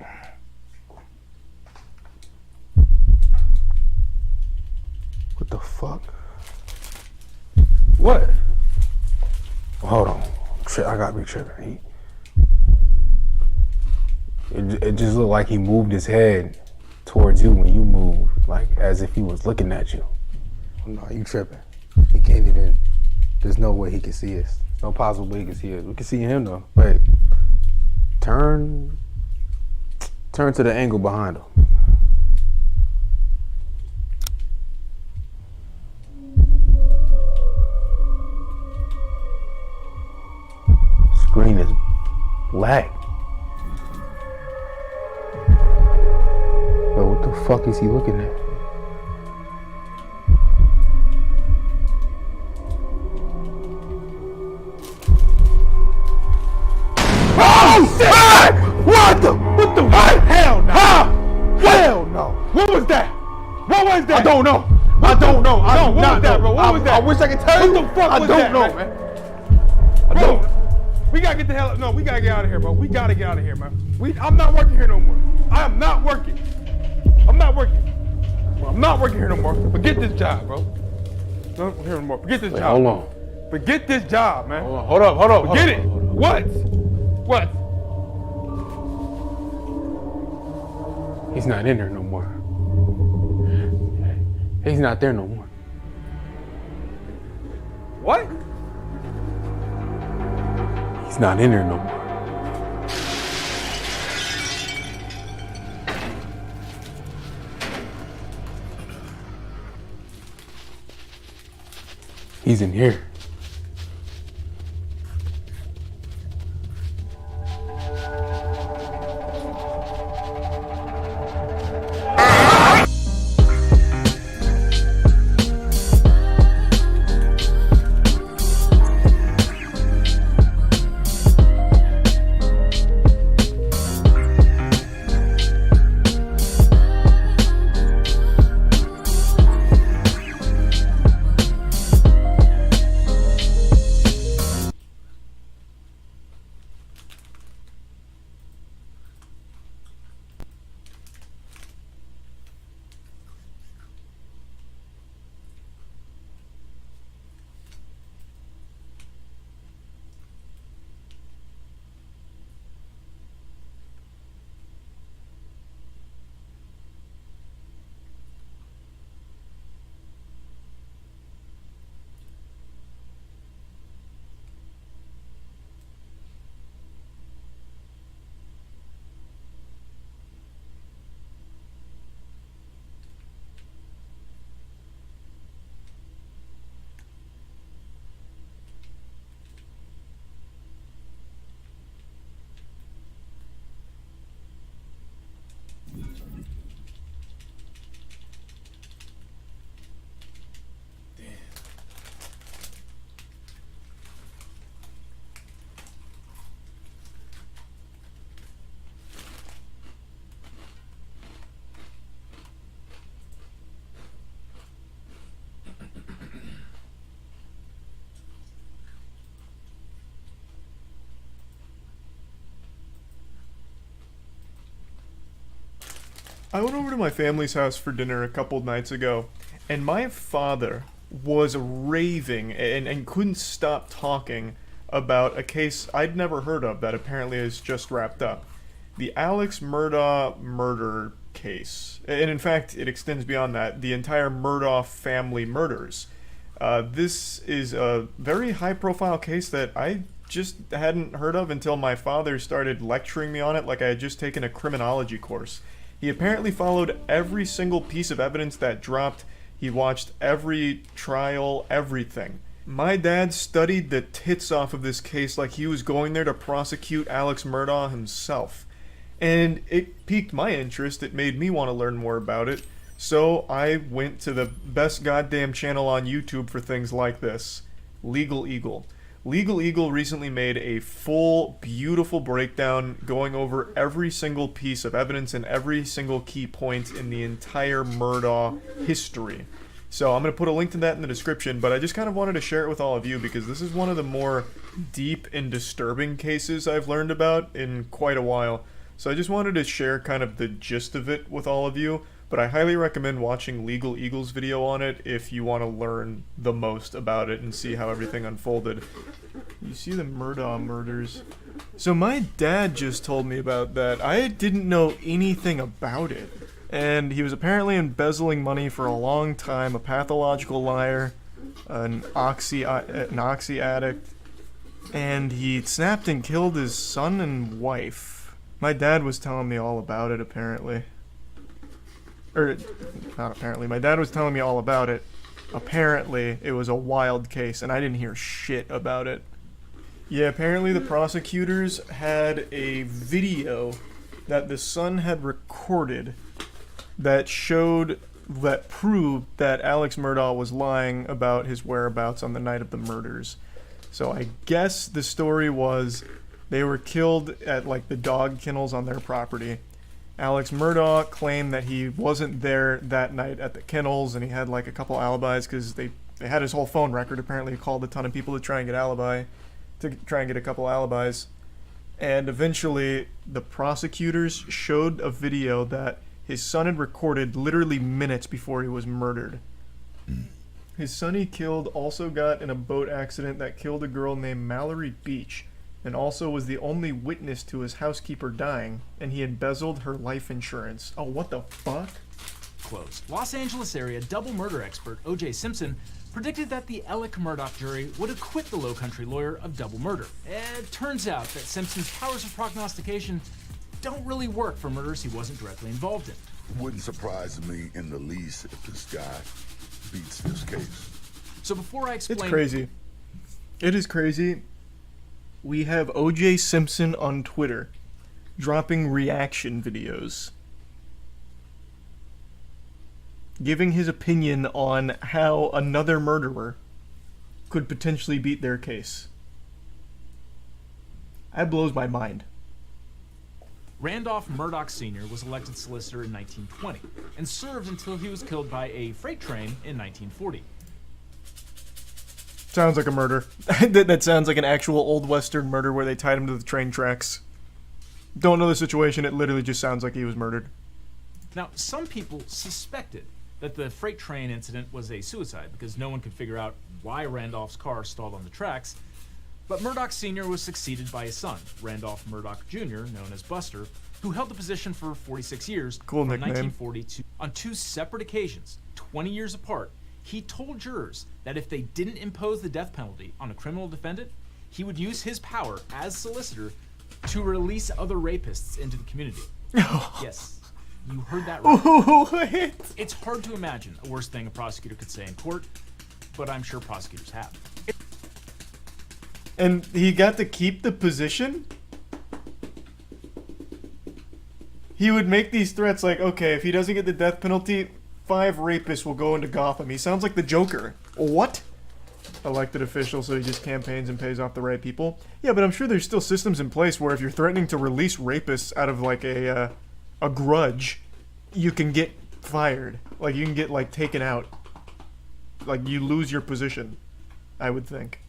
What the fuck? What? Hold on. I gotta be tripping. It just looked like he moved his head towards you when you moved, like as if he was looking at you. No, you tripping. He can't even. There's no way he can see us. There's no possible way he can see us. We can see him though. Wait. Turn to the angle behind him. Screen is black. Bro, what the fuck is he looking at? Oh shit! What the? Hell no! Hell no! What was that? What was that? I don't know. I don't know. What was that, bro? What was that? I wish I could tell you. What the fuck was that? I don't know, man. I don't. We gotta get the hell. No, we gotta get out of here, bro. We gotta get out of here, man. I'm not working here no more. I am not working. I'm not working. Bro, I'm not working here no more. Forget this job, bro. No, here no more. Forget this job. Hold on. Forget this job, man. Hold up. Forget it. What? What? He's not in there no more. He's not there no more. What? He's not in there no more. He's in here. I went over to my family's house for dinner a couple nights ago, and my father was raving and couldn't stop talking about a case I'd never heard of that apparently has just wrapped up. The Alex Murdaugh murder case. And in fact, it extends beyond that. The entire Murdaugh family murders. This is a very high-profile case that I just hadn't heard of until my father started lecturing me on it like I had just taken a criminology course. He apparently followed every single piece of evidence that dropped. He watched every trial, everything. My dad studied the tits off of this case like he was going there to prosecute Alex Murdaugh himself. And it piqued my interest. It made me want to learn more about it. So I went to the best goddamn channel on YouTube for things like this, Legal Eagle. Legal Eagle recently made a full, beautiful breakdown going over every single piece of evidence and every single key point in the entire Murdaugh history. So I'm going to put a link to that in the description, but I just kind of wanted to share it with all of you because this is one of the more deep and disturbing cases I've learned about in quite a while. So I just wanted to share kind of the gist of it with all of you, but I highly recommend watching Legal Eagle's video on it if you want to learn the most about it and see how everything unfolded. You see the Murdaugh murders. So my dad just told me about that. I didn't know anything about it. And he was apparently embezzling money for a long time, a pathological liar, an oxy addict, and he snapped and killed his son and wife. My dad was telling me all about it, apparently. Or, not apparently, my dad was telling me all about it. Apparently, it was a wild case, and I didn't hear shit about it. Yeah, apparently the prosecutors had a video that the son had recorded that proved that Alex Murdaugh was lying about his whereabouts on the night of the murders. So I guess the story was they were killed at like the dog kennels on their property. Alex Murdaugh claimed that he wasn't there that night at the kennels, and he had like a couple alibis because they had his whole phone record. Apparently he called a ton of people to try and get a couple alibis. And eventually the prosecutors showed a video that his son had recorded literally minutes before he was murdered. His son he killed also got in a boat accident that killed a girl named Mallory Beach, and also was the only witness to his housekeeper dying, and he embezzled her life insurance. Oh, what the fuck? Close. Los Angeles area double murder expert O.J. Simpson predicted that the Alec Murdaugh jury would acquit the Low Country lawyer of double murder. It turns out that Simpson's powers of prognostication don't really work for murders he wasn't directly involved in. Wouldn't surprise me in the least if this guy beats this case. So before I explain... It's crazy. It is crazy. We have O.J. Simpson on Twitter dropping reaction videos, giving his opinion on how another murderer could potentially beat their case. That blows my mind. Randolph Murdaugh Sr. was elected solicitor in 1920 and served until he was killed by a freight train in 1940. Sounds like a murder. That sounds like an actual old western murder where they tied him to the train tracks. Don't know the situation, it literally just sounds like he was murdered. Now, some people suspected that the freight train incident was a suicide because no one could figure out why Randolph's car stalled on the tracks. But Murdaugh Sr. was succeeded by his son, Randolph Murdaugh Jr., known as Buster, who held the position for 46 years cool from nickname. 1942. On two separate occasions, 20 years apart, he told jurors that if they didn't impose the death penalty on a criminal defendant, he would use his power as solicitor to release other rapists into the community. Yes, you heard that right. It's hard to imagine a worse thing a prosecutor could say in court, but I'm sure prosecutors have. And he got to keep the position? He would make these threats like, okay, if he doesn't get the death penalty, 5 rapists will go into Gotham. He sounds like the Joker. What? Elected official, so he just campaigns and pays off the right people? Yeah, but I'm sure there's still systems in place where if you're threatening to release rapists out of like a grudge, you can get fired. Like you can get like taken out. Like you lose your position, I would think.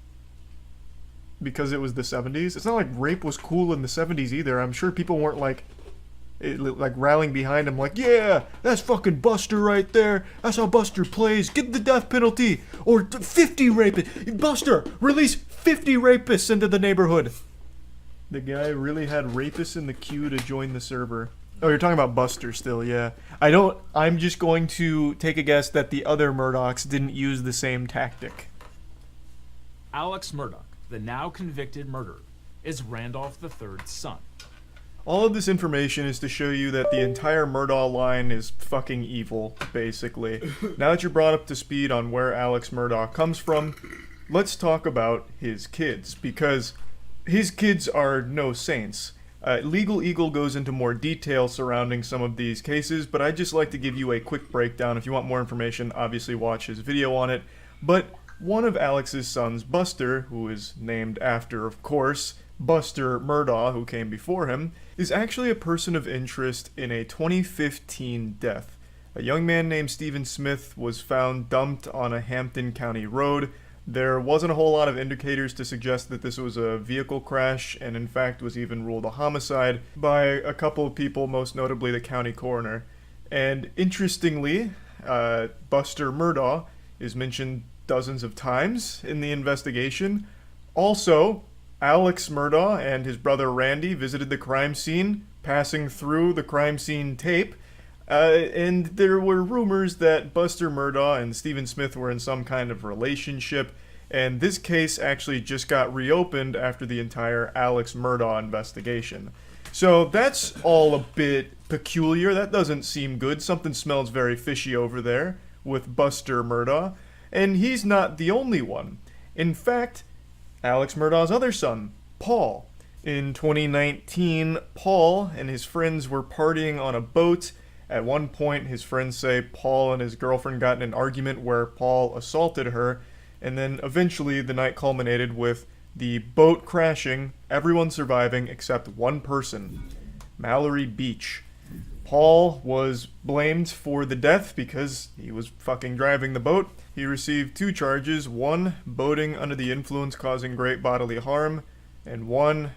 Because it was the 70s. It's not like rape was cool in the 70s either. I'm sure people weren't like rallying behind him like, yeah, that's fucking Buster right there. That's how Buster plays. Get the death penalty. Or 50 rapists. Buster, release 50 rapists into the neighborhood. The guy really had rapists in the queue to join the server. Oh, you're talking about Buster still, yeah. I'm just going to take a guess that the other Murdochs didn't use the same tactic. Alex Murdoch, the now convicted murderer, is Randolph III's son. All of this information is to show you that the entire Murdaugh line is fucking evil, basically. Now that you're brought up to speed on where Alex Murdaugh comes from, let's talk about his kids, because his kids are no saints. Legal Eagle goes into more detail surrounding some of these cases, but I'd just like to give you a quick breakdown. If you want more information, obviously watch his video on it. But one of Alex's sons, Buster, who is named after, of course, Buster Murdaugh, who came before him, is actually a person of interest in a 2015 death. A young man named Stephen Smith was found dumped on a Hampton County road. There wasn't a whole lot of indicators to suggest that this was a vehicle crash, and in fact was even ruled a homicide by a couple of people, most notably the county coroner. And interestingly, Buster Murdaugh is mentioned dozens of times in the investigation. Also, Alex Murdaugh and his brother Randy visited the crime scene, passing through the crime scene tape, and there were rumors that Buster Murdaugh and Stephen Smith were in some kind of relationship, and this case actually just got reopened after the entire Alex Murdaugh investigation. So that's all a bit peculiar. That doesn't seem good. Something smells very fishy over there with Buster Murdaugh, and he's not the only one. In fact, Alex Murdaugh's other son, Paul. In 2019, Paul and his friends were partying on a boat. At one point, his friends say Paul and his girlfriend got in an argument where Paul assaulted her, and then eventually the night culminated with the boat crashing, everyone surviving except one person, Mallory Beach. Paul was blamed for the death because he was fucking driving the boat. He received 2 charges, 1 boating under the influence causing great bodily harm, and 1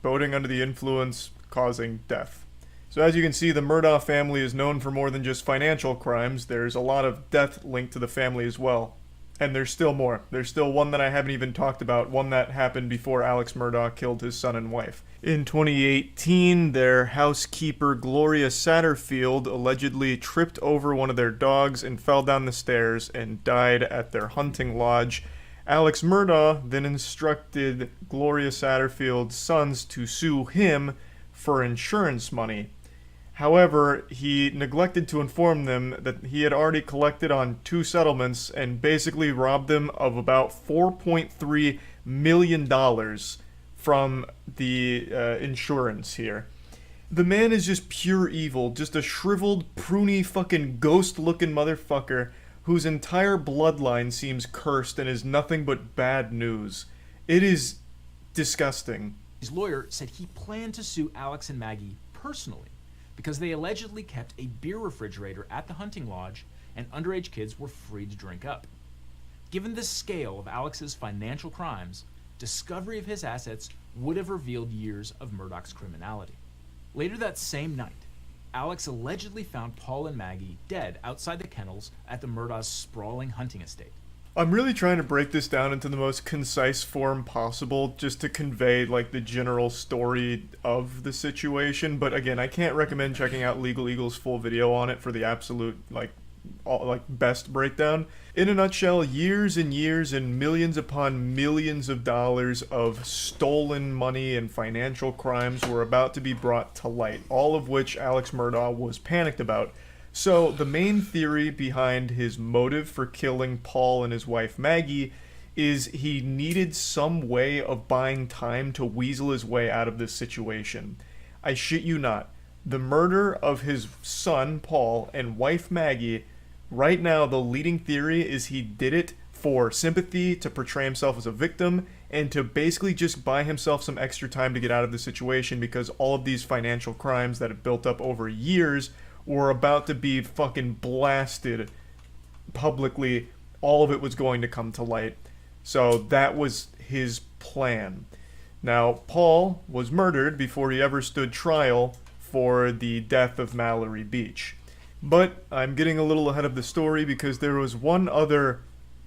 boating under the influence causing death. So as you can see, the Murdaugh family is known for more than just financial crimes. There's a lot of death linked to the family as well. And there's still more. There's still one that I haven't even talked about, one that happened before Alex Murdaugh killed his son and wife. In 2018, their housekeeper Gloria Satterfield allegedly tripped over one of their dogs and fell down the stairs and died at their hunting lodge. Alex Murdaugh then instructed Gloria Satterfield's sons to sue him for insurance money. However, he neglected to inform them that he had already collected on 2 settlements and basically robbed them of about $4.3 million from the insurance here. The man is just pure evil, just a shriveled, pruny, fucking ghost-looking motherfucker whose entire bloodline seems cursed and is nothing but bad news. It is disgusting. His lawyer said he planned to sue Alex and Maggie personally because they allegedly kept a beer refrigerator at the hunting lodge and underage kids were free to drink up. Given the scale of Alex's financial crimes, discovery of his assets would have revealed years of Murdoch's criminality. Later that same night, Alex allegedly found Paul and Maggie dead outside the kennels at the Murdaugh's sprawling hunting estate. I'm really trying to break this down into the most concise form possible just to convey like the general story of the situation, but again, I can't recommend checking out Legal Eagle's full video on it for the absolute best breakdown. In a nutshell, years and years and millions upon millions of dollars of stolen money and financial crimes were about to be brought to light, all of which Alex Murdaugh was panicked about. So the main theory behind his motive for killing Paul and his wife Maggie is he needed some way of buying time to weasel his way out of this situation. I shit you not. The murder of his son Paul and wife Maggie, right now the leading theory is he did it for sympathy, to portray himself as a victim, and to basically just buy himself some extra time to get out of the situation because all of these financial crimes that had built up over years were about to be fucking blasted publicly. All of it was going to come to light. So that was his plan. Now, Paul was murdered before he ever stood trial for the death of Mallory Beach. But I'm getting a little ahead of the story because there was one other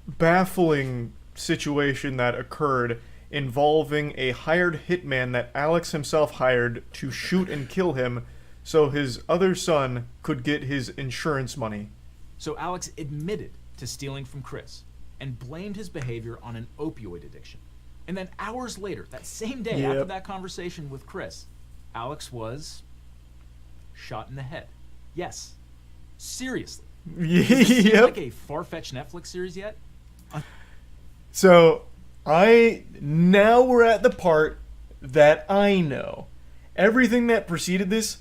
baffling situation that occurred involving a hired hitman that Alex himself hired to shoot and kill him so his other son could get his insurance money. So Alex admitted to stealing from Chris and blamed his behavior on an opioid addiction. And then hours later, that same day after that conversation with Chris, Alex was shot in the head. Yes. Seriously. Does this seem like a far-fetched Netflix series yet? So, now we're at the part that I know. Everything that preceded this,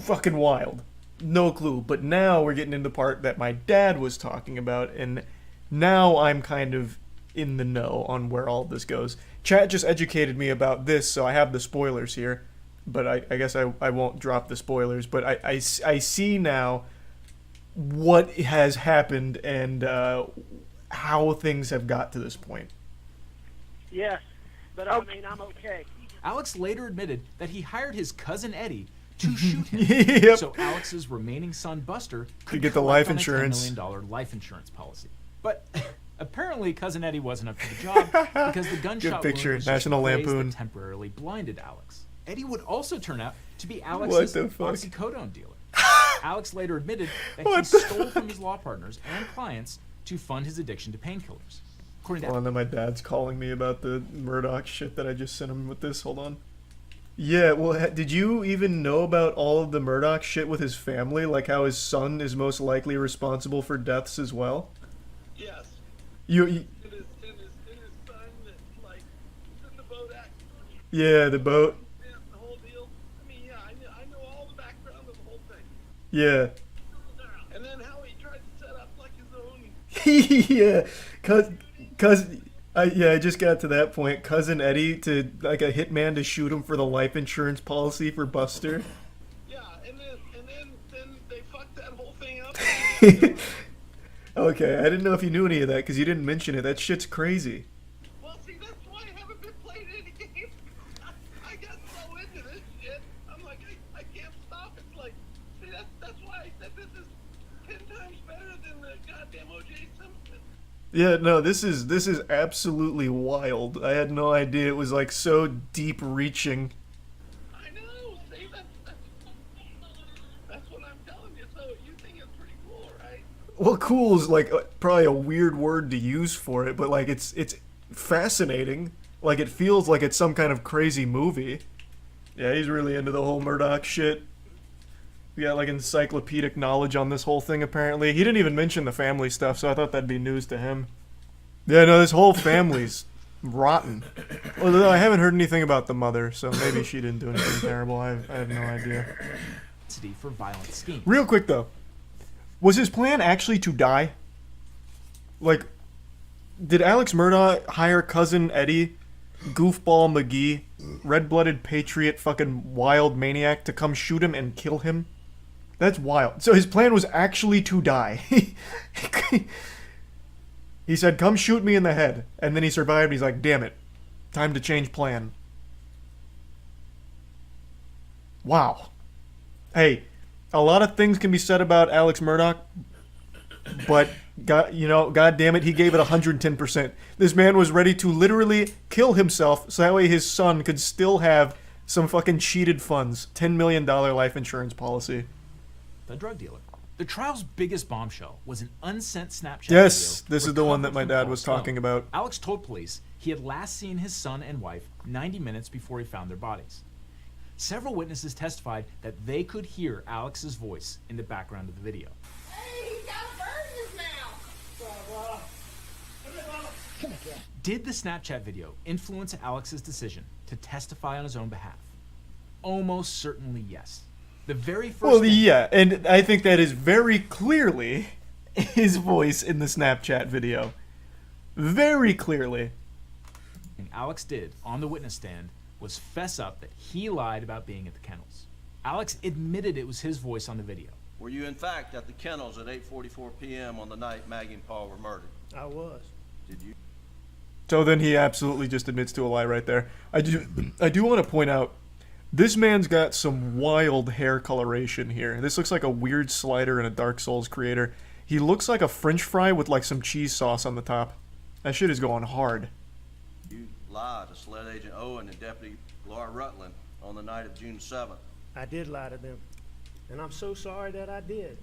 fucking wild. No clue. But now we're getting into the part that my dad was talking about, and now I'm kind of in the know on where all this goes. Chat just educated me about this, so I have the spoilers here. But I guess I won't drop the spoilers. But I see now what has happened and how things have got to this point. Yes, but I mean, I'm okay. Alex later admitted that he hired his cousin Eddie to shoot him. So Alex's remaining son Buster could get the life insurance. $10 million life insurance policy. But apparently cousin Eddie wasn't up to the job because the gunshot Good picture, wound was National just a phrase Lampoon. that temporarily blinded Alex. Eddie would also turn out to be Alex's oxycodone dealer. Alex later admitted that he stole from his law partners and clients to fund his addiction to painkillers. According to And then my dad's calling me about the Murdoch shit that I just sent him with this. Hold on. Yeah, well, did you even know about all of the Murdoch shit with his family? Like how his son is most likely responsible for deaths as well? Yes. You And his son that, like, was in the boat accident. yeah, the boat. The whole deal. I mean, yeah, I know all the background of the whole thing. Yeah. And then how he tried to set up, like, his own... Yeah, I just got to that point. Cousin Eddie to like a hitman to shoot him for the life insurance policy for Buster. Yeah, and then they fucked that whole thing up. Okay, I didn't know if you knew any of that because you didn't mention it. That shit's crazy. Well, see, that's why I haven't been playing any games. I got so into this shit. I'm like, I can't stop. It's like, see, that's why I said this is 10 times better than the goddamn O.J. Simpson. Yeah, no, this is absolutely wild. I had no idea it was like so deep reaching. I know. See, that's what I'm telling you. So you think it's pretty cool, right? Well, cool is like probably a weird word to use for it, but like it's fascinating. Like it feels like it's some kind of crazy movie. Yeah, he's really into the whole Murdoch shit. We got like encyclopedic knowledge on this whole thing apparently. He didn't even mention the family stuff, so I thought that'd be news to him. Yeah, no, this whole family's rotten. Although I haven't heard anything about the mother, so maybe she didn't do anything terrible. I have no idea. For violent schemes. Real quick though, was his plan actually to die? Like, did Alex Murdoch hire cousin Eddie, goofball McGee, red-blooded patriot, fucking wild maniac to come shoot him and kill him? That's wild. So his plan was actually to die. He said, come shoot me in the head. And then he survived. He's like, damn it. Time to change plan. Wow. Hey, a lot of things can be said about Alex Murdoch, but God damn it, he gave it 110%. This man was ready to literally kill himself so that way his son could still have some fucking cheated funds. $10 million life insurance policy. The drug dealer. The trial's biggest bombshell was an unsent Snapchat Yes, video this is the one that my dad was talking about. Alex told police he had last seen his son and wife 90 minutes before he found their bodies. Several witnesses testified that they could hear Alex's voice in the background of the video. Did the Snapchat video influence Alex's decision to testify on his own behalf? Almost certainly yes. The very first Well, yeah, and I think that is very clearly his voice in the Snapchat video. Very clearly. thing Alex did on the witness stand was fess up that he lied about being at the kennels. Alex admitted it was his voice on the video. Were you in fact at the kennels at 8:44 p.m. on the night Maggie and Paul were murdered? I was. Did you? So then he absolutely just admits to a lie right there. I do want to point out, this man's got some wild hair coloration here. This looks like a weird slider in a Dark Souls creator. He looks like a French fry with like some cheese sauce on the top. That shit is going hard. You lied to Sled Agent Owen and Deputy Laura Rutland on the night of June 7th. I did lie to them, and I'm so sorry that I did.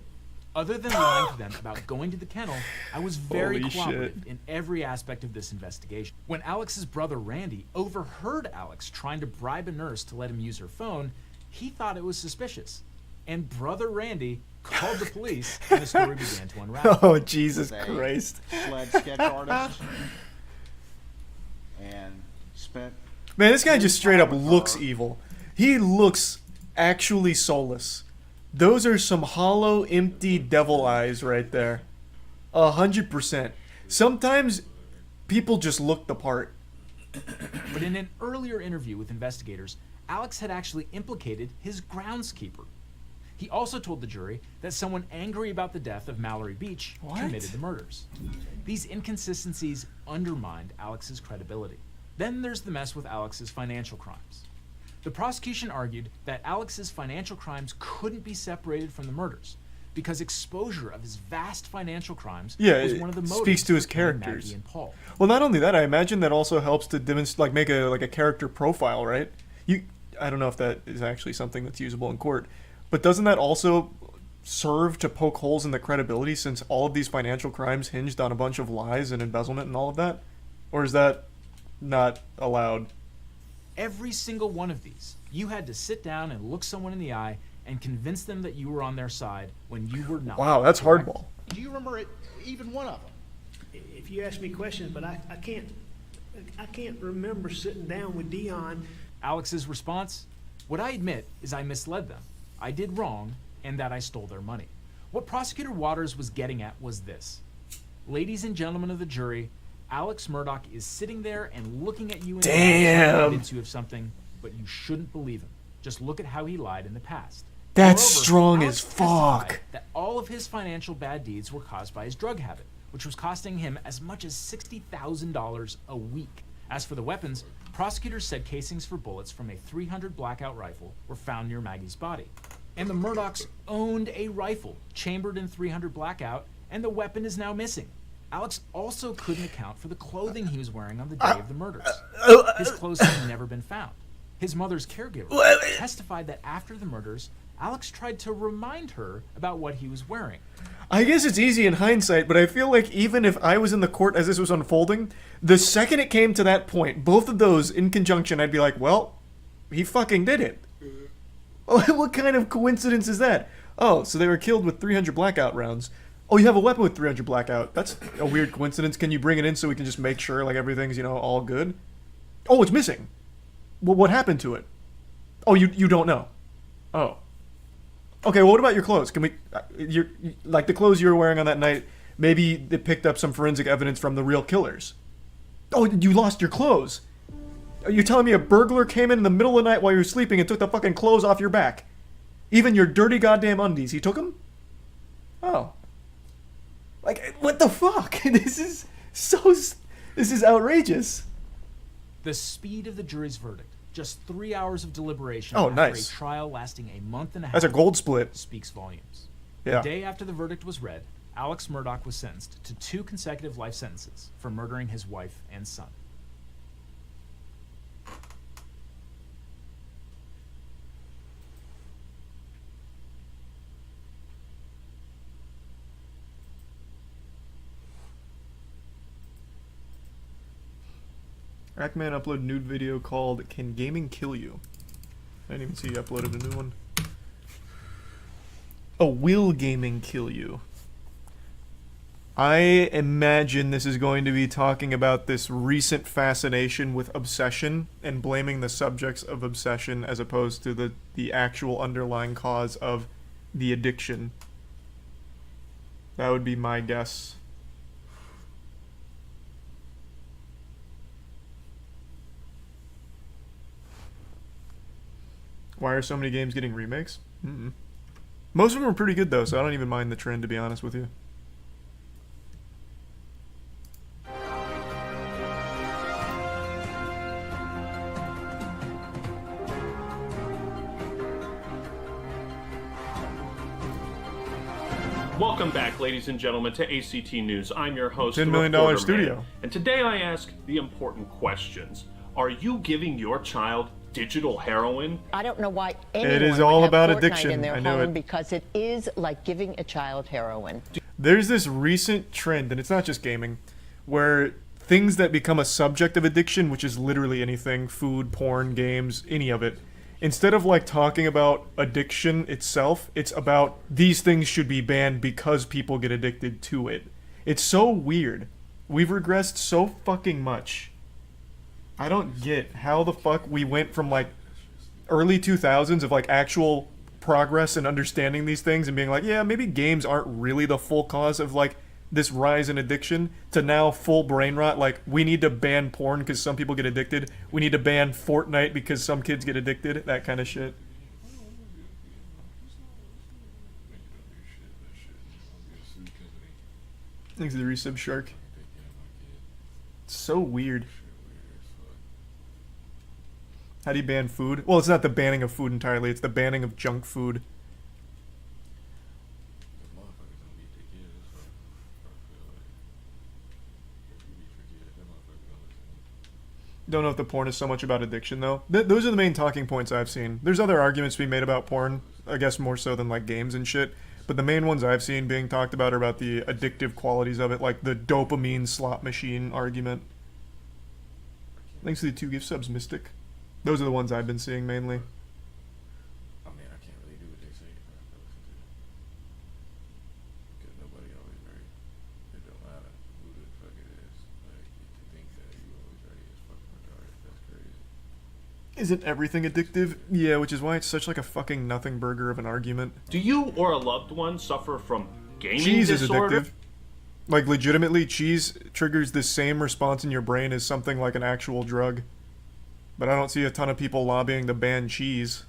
Other than lying to them about going to the kennel, I was very Holy cooperative shit. in every aspect of this investigation. When Alex's brother Randy overheard Alex trying to bribe a nurse to let him use her phone, he thought it was suspicious. And brother Randy called the police, and the story began to unravel. Oh, Jesus Christ. Sled sketch artist and spent. Man, this guy just straight up looks evil. He looks actually soulless. Those are some hollow, empty devil eyes right there. 100%. Sometimes people just look the part. But in an earlier interview with investigators, Alex had actually implicated his groundskeeper. He also told the jury that someone angry about the death of Mallory Beach committed the murders. These inconsistencies undermined Alex's credibility. Then there's the mess with Alex's financial crimes. The prosecution argued that Alex's financial crimes couldn't be separated from the murders because exposure of his vast financial crimes was one of the it motives speaks to his behind characters. Maggie and Paul. Well, not only that, I imagine that also helps to demonstrate, like, make a character profile, right? I don't know if that is actually something that's usable in court, but doesn't that also serve to poke holes in the credibility since all of these financial crimes hinged on a bunch of lies and embezzlement and all of that? Or is that not allowed? Every single one of these, you had to sit down and look someone in the eye and convince them that you were on their side when you were not. Wow, that's hardball. Do you remember it, even one of them? If you ask me questions, but I can't remember sitting down with Dion. Alex's response? What I admit is I misled them. I did wrong, and that I stole their money. What Prosecutor Waters was getting at was this. Ladies and gentlemen of the jury, Alex Murdaugh is sitting there and looking at you and convince you of something, but you shouldn't believe him. Just look at how he lied in the past. That's Moreover, strong Alex as fuck. testified that all of his financial bad deeds were caused by his drug habit, which was costing him as much as $60,000 a week. As for the weapons, prosecutors said casings for bullets from a .300 Blackout rifle were found near Maggie's body. And the Murdaughs owned a rifle chambered in .300 Blackout, and the weapon is now missing. Alex also couldn't account for the clothing he was wearing on the day of the murders. His clothes had never been found. His mother's caregiver testified that after the murders, Alex tried to remind her about what he was wearing. I guess it's easy in hindsight, but I feel like even if I was in the court as this was unfolding, the second it came to that point, both of those in conjunction, I'd be like, well, he fucking did it. What kind of coincidence is that? Oh, so they were killed with .300 Blackout rounds. Oh, you have a weapon with .300 Blackout. That's a weird coincidence. Can you bring it in so we can just make sure like everything's, all good? Oh, it's missing. Well, what happened to it? Oh, you don't know. Oh. Okay, well, what about your clothes? Can we, like the clothes you were wearing on that night, maybe they picked up some forensic evidence from the real killers. Oh, you lost your clothes. Are you telling me a burglar came in the middle of the night while you were sleeping and took the fucking clothes off your back? Even your dirty goddamn undies, he took them? Oh. Like, what the fuck? This is outrageous. The speed of the jury's verdict, just 3 hours of deliberation Oh, after nice. a trial lasting a month and a half. That's a gold split. Speaks volumes. Yeah. The day after the verdict was read, Alex Murdaugh was sentenced to 2 consecutive life sentences for murdering his wife and son. Rackman uploaded a nude video called Can Gaming Kill You? I didn't even see he uploaded a new one. Oh, Will Gaming Kill You? I imagine this is going to be talking about this recent fascination with obsession and blaming the subjects of obsession as opposed to the actual underlying cause of the addiction. That would be my guess. Why are so many games getting remakes? Most of them are pretty good though, so I don't even mind the trend, to be honest with you. Welcome back, ladies and gentlemen, to ACT News. I'm your host, $10 the million Reporter studio. Man. And today I ask the important questions. Are you giving your child digital heroin? I don't know why anyone It is would all have about Fortnite addiction. in their I knew home it. because it is like giving a child heroin. There's this recent trend, and it's not just gaming, where things that become a subject of addiction, which is literally anything, food, porn, games, any of it, instead of like talking about addiction itself, it's about these things should be banned because people get addicted to it. It's so weird. We've regressed so fucking much. I don't get how the fuck we went from like early 2000s of like actual progress and understanding these things and being like, yeah, maybe games aren't really the full cause of like this rise in addiction, to now full brain rot, like we need to ban porn because some people get addicted, we need to ban Fortnite because some kids get addicted, that kind of shit. Thanks to the resub shark. It's so weird. How do you ban food? Well, it's not the banning of food entirely, it's the banning of junk food. Don't know if the porn is so much about addiction, though. Those are the main talking points I've seen. There's other arguments being made about porn, I guess more so than like games and shit. But the main ones I've seen being talked about are about the addictive qualities of it, like the dopamine slot machine argument. Thanks to the 2 gift subs, Mystic. Those are the ones I've been seeing mainly. I mean, I can't really do what they say if I have to listen to it. Because nobody always right. It don't matter who the fuck it is. Like, to think that you always right is fucking retarded. That's crazy. Isn't everything addictive? Yeah, which is why it's such like a fucking nothing burger of an argument. Do you or a loved one suffer from gaming Cheese disorder? is addictive. Like, legitimately, cheese triggers the same response in your brain as something like an actual drug. But I don't see a ton of people lobbying to ban cheese.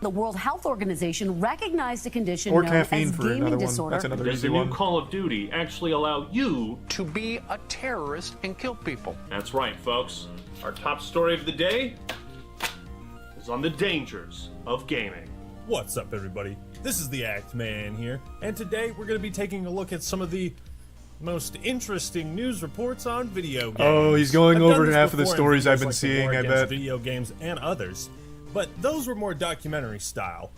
The World Health Organization recognized a condition Or known caffeine as for gaming another one. disorder. That's another Does easy the new one. Call of Duty actually allow you to be a terrorist and kill people? That's right, folks. Our top story of the day is on the dangers of gaming. What's up, everybody? This is the Act Man here, and today we're going to be taking a look at some of the most interesting news reports on video games. Oh, he's going I've done over this half of the before in stories I've videos been like the seeing, War I Against bet. Video games and others, but those were more documentary style.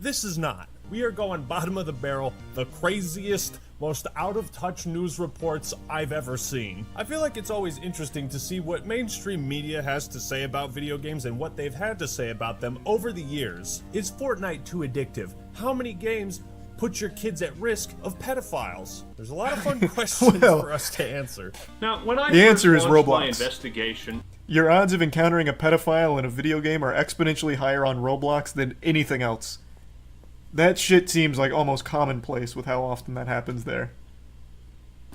This is not. We are going bottom of the barrel, the craziest, most out-of-touch news reports I've ever seen. I feel like it's always interesting to see what mainstream media has to say about video games and what they've had to say about them over the years. Is Fortnite too addictive? How many games put your kids at risk of pedophiles? There's a lot of fun questions for us to answer. Now, when I The first answer is launched my Roblox. investigation, Your odds of encountering a pedophile in a video game are exponentially higher on Roblox than anything else. That shit seems like almost commonplace with how often that happens there.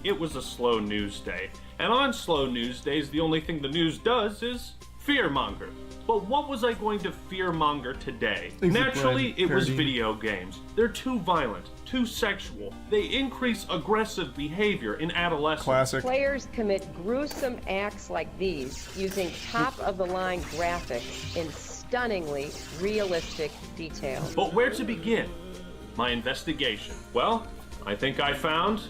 it was a slow news day. And on slow news days, the only thing the news does is fearmonger. But what was I going to fearmonger today? Thanks for Naturally, playing it was Parody. video games. They're too violent, too sexual. They increase aggressive behavior in adolescence. Classic. Players commit gruesome acts like these using top-of-the-line graphics in stunningly realistic detail. But where to begin? My investigation. Well, I think I found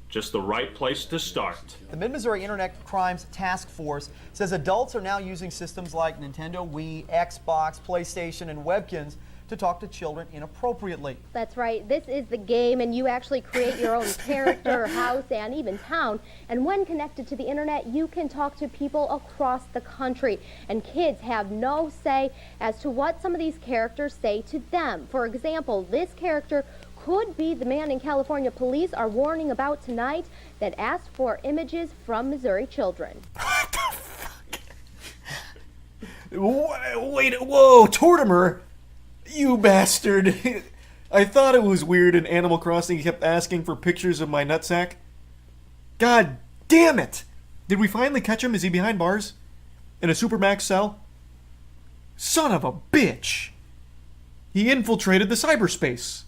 just the right place to start. The Mid-Missouri Internet Crimes Task Force says adults are now using systems like Nintendo Wii, Xbox, PlayStation, and Webkins to talk to children inappropriately. That's right. This is the game, and you actually create your own character, house, and even town. And when connected to the internet, you can talk to people across the country. And kids have no say as to what some of these characters say to them. For example, this character could be the man in California police are warning about tonight that asked for images from Missouri children. Wait, whoa, Tortimer! You bastard! I thought it was weird in Animal Crossing he kept asking for pictures of my nutsack. God damn it! Did we finally catch him? Is he behind bars? In a Supermax cell? Son of a bitch! He infiltrated the cyberspace.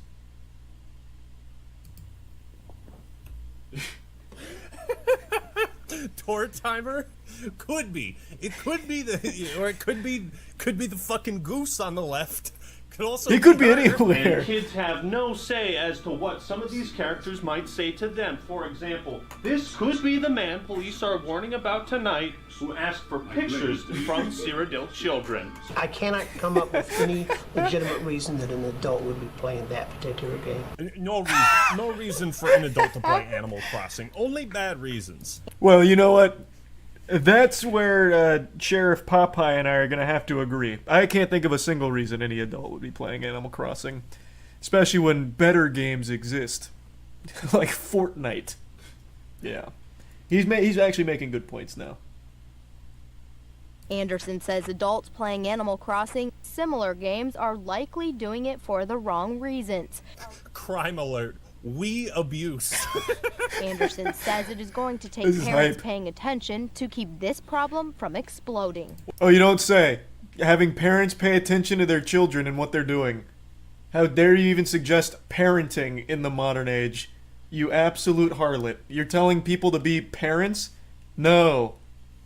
Tour timer? Could be. It could be the, or it could be the fucking goose on the left. Could also He could be her. anywhere. And kids have no say as to what some of these characters might say to them. For example, this could be the man police are warning about tonight who asked for pictures from Cyrodiil children. I cannot come up with any legitimate reason that an adult would be playing that particular game. No reason for an adult to play Animal Crossing. Only bad reasons. Well, you know what? That's where Sheriff Popeye and I are going to have to agree. I can't think of a single reason any adult would be playing Animal Crossing. Especially when better games exist. Like Fortnite. Yeah. He's actually making good points now. Anderson says adults playing Animal Crossing, similar games, are likely doing it for the wrong reasons. Crime alert. We abuse. Anderson says it is going to take This is parents hype. paying attention to keep this problem from exploding. Oh, you don't say. Having parents pay attention to their children and what they're doing. How dare you even suggest parenting in the modern age? You absolute harlot. You're telling people to be parents? No.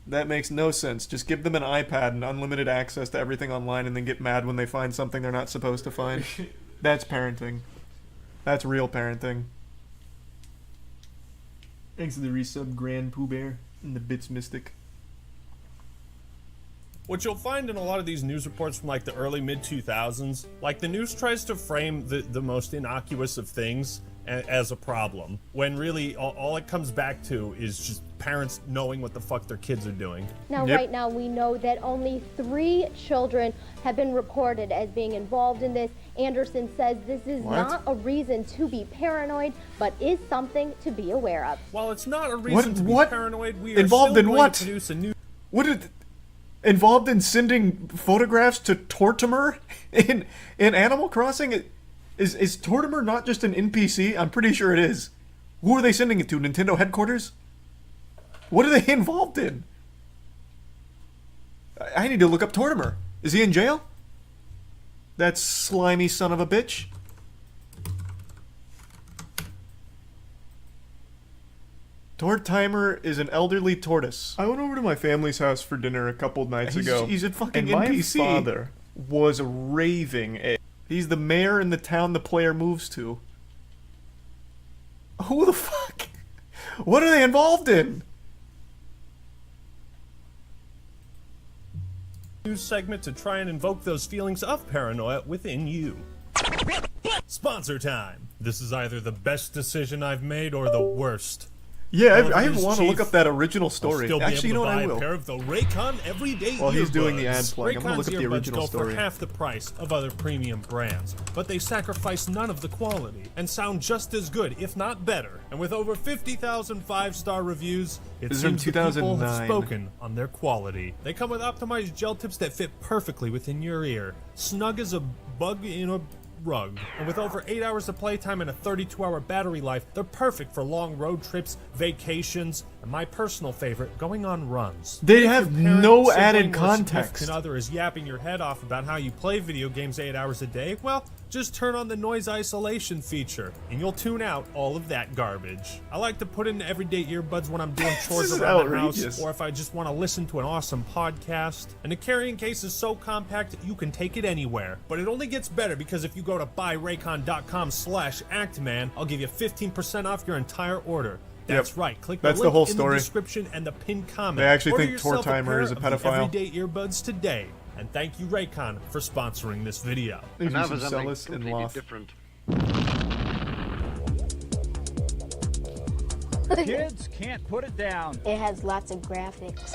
That makes no sense. Just give them an iPad and unlimited access to everything online and then get mad when they find something they're not supposed to find. That's parenting. That's real parenting. Thanks to the resub Grand Pooh Bear and the Bits Mystic. What you'll find in a lot of these news reports from like the early mid-2000s, like the news tries to frame the most innocuous of things as a problem, when really all it comes back to is just parents knowing what the fuck their kids are doing. Now, right now, we know that only 3 children have been reported as being involved in this. Anderson says this is not a reason to be paranoid, but is something to be aware of. While it's not a reason to be paranoid, we are Involved still in going what? to produce a new... Involved in sending photographs to Tortimer in Animal Crossing? Is Tortimer not just an NPC? I'm pretty sure it is. Who are they sending it to? Nintendo headquarters? What are they involved in? I need to look up Tortimer. Is he in jail? That slimy son of a bitch. Tortimer is an elderly tortoise. I went over to my family's house for dinner a couple nights ago. He's a fucking NPC. My father was raving. He's the mayor in the town the player moves to. Who the fuck? What are they involved in? news segment to try and invoke those feelings of paranoia within you. Sponsor time. This is either the best decision I've made or the worst. Yeah, I want to look up that original story. Actually, you know what, I will. A pair of the Raycon everyday While he's doing the ad earbuds. plug, I'm going to look up the original go story. for half the price of other premium brands, but they sacrifice none of the quality and sound just as good, if not better. And with over 50,000 5-star reviews, it This is from seems the people 2009. have spoken on their quality. They come with optimized gel tips that fit perfectly within your ear, snug as a bug in a rug. And with over 8 hours of playtime and a 32-hour battery life, they're perfect for long road trips, vacations, and my personal favorite, going on runs. They If have your parent, no sibling, added or context. significant other is yapping your head off about how you play video games 8 hours a day, well, just turn on the noise isolation feature, and you'll tune out all of that garbage. I like to put in everyday earbuds when I'm doing chores is around the house, outrageous. or if I just want to listen to an awesome podcast. And the carrying case is so compact, you can take it anywhere. But it only gets better because if you go to buyraycon.com/actman, I'll give you 15% off your entire order. That's right. Click That's the the link whole in story. the description and the pinned comment. They actually Order think yourself a Tortimer pair is a of the pedophile. everyday earbuds today. And thank you, Raycon, for sponsoring this video. Thank you, Celis and Loth. Kids can't put it down. It has lots of graphics.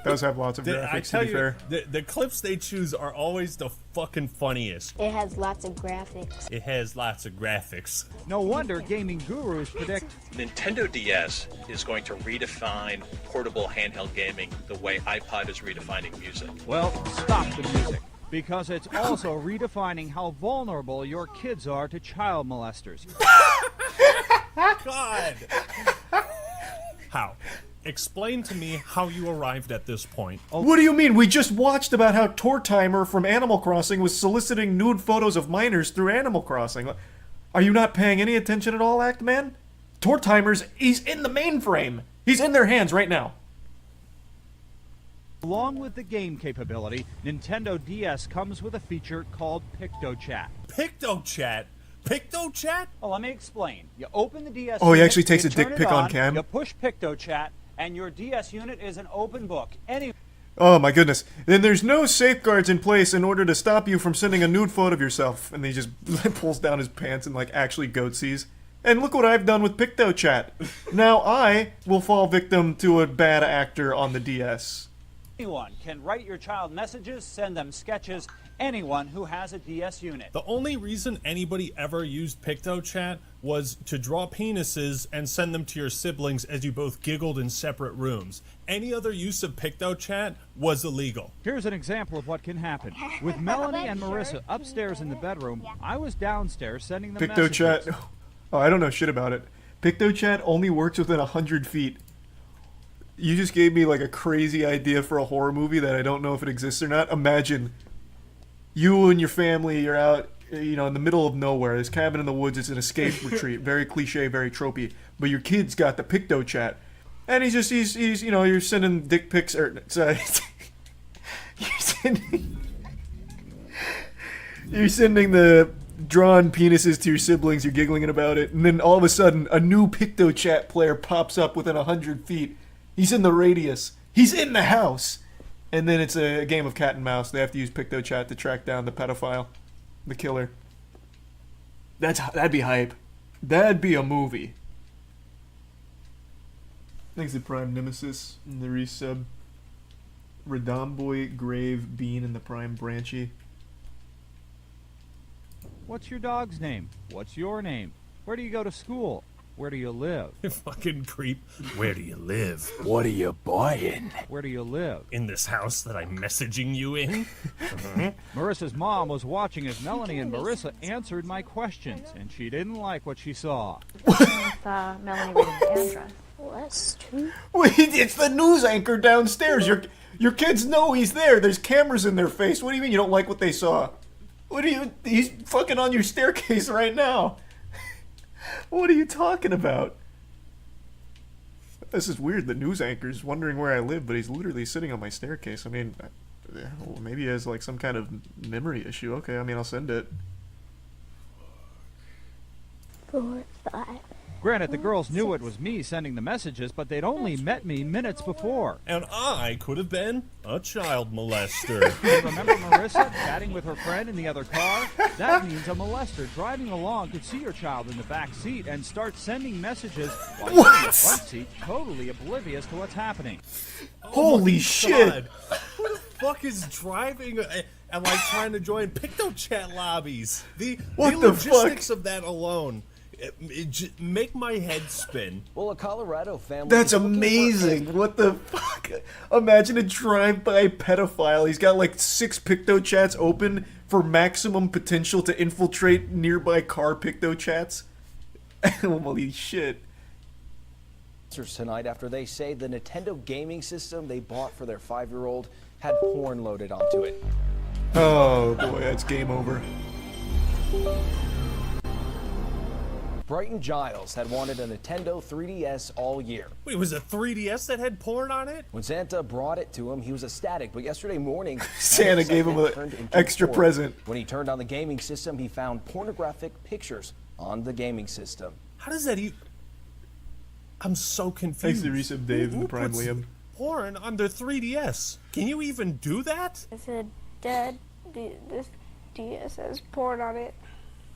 Does have lots of I graphics, to tell be you, fair. the clips they choose are always the fucking funniest. It has lots of graphics. It has lots of graphics. No wonder gaming gurus predict Nintendo DS is going to redefine portable handheld gaming the way iPod is redefining music. well, stop the music. Because it's also redefining how vulnerable your kids are to child molesters. God! How? Explain to me how you arrived at this point. What do you mean? We just watched about how Tortimer from Animal Crossing was soliciting nude photos of minors through Animal Crossing. Are you not paying any attention at all, Actman? Tortimer's, he's in the mainframe. He's in their hands right now. Along with the game capability, Nintendo DS comes with a feature called PictoChat. PictoChat? PictoChat? Oh, let me explain. You open the DS Oh, he unit, actually takes you a dick turn it pic on cam? You push PictoChat, and your DS unit is an open book. Oh my goodness. Then there's no safeguards in place in order to stop you from sending a nude photo of yourself. And he just pulls down his pants and like actually goatsies. And look what I've done with PictoChat. Now I will fall victim to a bad actor on the DS. Anyone can write your child messages, send them sketches, anyone who has a DS unit. The only reason anybody ever used PictoChat was to draw penises and send them to your siblings as you both giggled in separate rooms. Any other use of PictoChat was illegal. Here's an example of what can happen. With Melanie and Marissa upstairs in the bedroom, I was downstairs sending them messages. PictoChat. Oh, I don't know shit about it. PictoChat only works within 100 feet. You just gave me like a crazy idea for a horror movie that I don't know if it exists or not. Imagine you and your family, you're out, you know, in the middle of nowhere. This cabin in the woods, it's an escape retreat. Very cliche, very tropey. But your kid's got the PictoChat. And he's you know, you're sending dick pics, or, sorry. You're sending the drawn penises to your siblings, you're giggling about it, and then all of a sudden, a new PictoChat player pops up within 100 feet. He's in the radius. He's in the house. And then it's a game of cat and mouse. They have to use PictoChat to track down the pedophile, the killer. That'd be hype. That'd be a movie. Thanks to Prime Nemesis in the resub. Radomboy, Grave, Bean, and the Prime Branchy. What's your dog's name? What's your name? Where do you go to school? Where do you live? You fucking creep. Where do you live? What are you buying? Where do you live? In this house that I'm messaging you in? Marissa's mom was watching as Melanie and Marissa answered my questions, and she didn't like what she saw. Melanie reading the address. Well, that's true. Wait, it's the news anchor downstairs. Your kids know he's there. There's cameras in their face. What do you mean you don't like what they saw? He's fucking on your staircase right now. What are you talking about? This is weird. The news anchor's wondering where I live, but he's literally sitting on my staircase. I mean, well, maybe he has like some kind of memory issue. Okay, I mean, I'll send it. 4, 5. Granted, the girls knew it was me sending the messages, but they'd only met me minutes before. And I could have been a child molester. Remember Marissa chatting with her friend in the other car? That means a molester driving along could see your child in the back seat and start sending messages while you're in the front seat, totally oblivious to what's happening. Holy shit! Who the fuck is driving and like trying to join PictoChat lobbies? The logistics of that alone. Make my head spin. Well, a Colorado family. That's amazing. What the fuck? Imagine a drive-by pedophile. He's got like 6 PictoChats open for maximum potential to infiltrate nearby car PictoChats. Holy shit. Tonight after they say the Nintendo gaming system they bought for their 5-year-old had porn loaded onto it. Oh boy, that's game over. Brighton Giles had wanted a Nintendo 3DS all year. Wait, was it a 3DS that had porn on it? When Santa brought it to him, he was ecstatic, but yesterday morning, Santa gave him an extra present. When he turned on the gaming system, he found pornographic pictures on the gaming system. How does that even... I'm so confused. Thanks to Resub Dave and the Prime puts Liam. Porn on their 3DS? Can you even do that? I said, Dad, this DS has porn on it.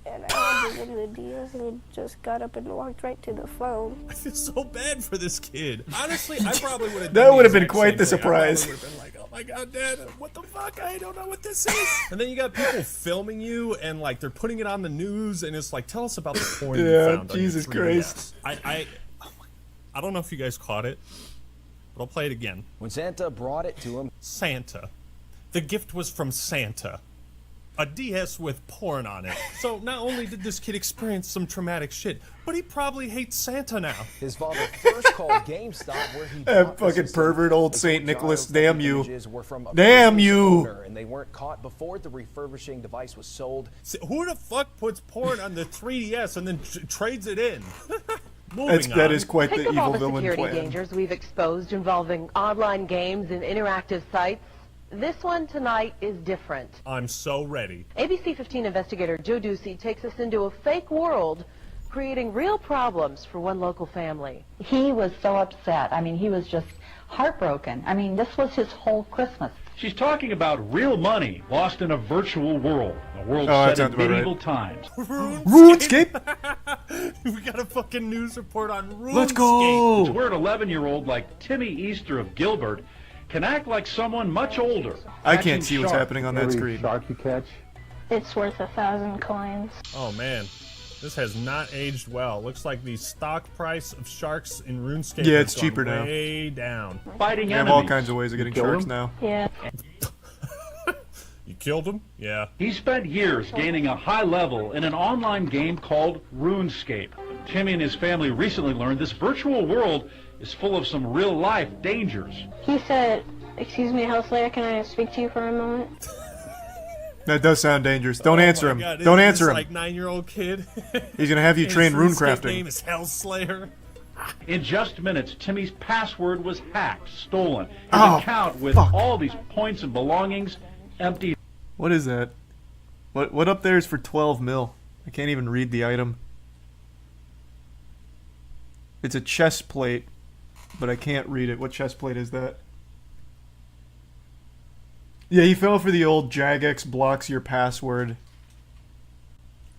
And I went to look at the DS and he just got up and walked right to the phone. I feel so bad for this kid. Honestly, I probably would have. That would have been quite the surprise. I would have been like, "Oh my god, Dad, what the fuck? I don't know what this is." And then you got people filming you, and like they're putting it on the news, and it's like, "Tell us about the porn you found." Jesus on your 3DS. Christ. I don't know if you guys caught it, but I'll play it again. When Santa brought it to him, Santa, the gift was from Santa. A DS with porn on it. So not only did this kid experience some traumatic shit, but he probably hates Santa now. His father first called GameStop where he that fucking pervert old Saint Nicholas, damn you. Damn you. And they weren't caught before the refurbishing device was sold. Who the fuck puts porn on the 3DS and then trades it in? That is quite the Think of evil all the villain security plan. dangers we've exposed involving online games and interactive sites. This one tonight is different. I'm so ready. ABC 15 investigator Joe Ducey takes us into a fake world, creating real problems for one local family. He was so upset. I mean, he was just heartbroken. I mean, this was his whole Christmas. She's talking about real money lost in a virtual world. A world that set in sounds about medieval right. times. RuneScape? We got a fucking news report on RuneScape. Let's go! It's where an 11-year-old like Timmy Easter of Gilbert can act like someone much older. I can't see what's happening on that screen. Shark you catch? It's worth 1,000 coins. Oh man, this has not aged well. Looks like the stock price of sharks in RuneScape Yeah, has it's gone cheaper now. way down. Fighting They have all kinds of ways of getting sharks now. Yeah. You killed him? Yeah. He spent years gaining a high level in an online game called RuneScape. Timmy and his family recently learned this virtual world is full of some real-life dangers. He said, "Excuse me, Hellslayer, can I speak to you for a moment?" That does sound dangerous. Don't answer him. God, Don't this answer him. Like 9-year-old kid. He's gonna have you His train rune RuneScape crafting. name is Hellslayer. In just minutes, Timmy's password was hacked, stolen. His Oh, account with fuck. all these points and belongings empty. What is that? What up there is for 12 mil? I can't even read the item. It's a chest plate, but I can't read it. What chest plate is that? Yeah, he fell for the old Jagex blocks your password.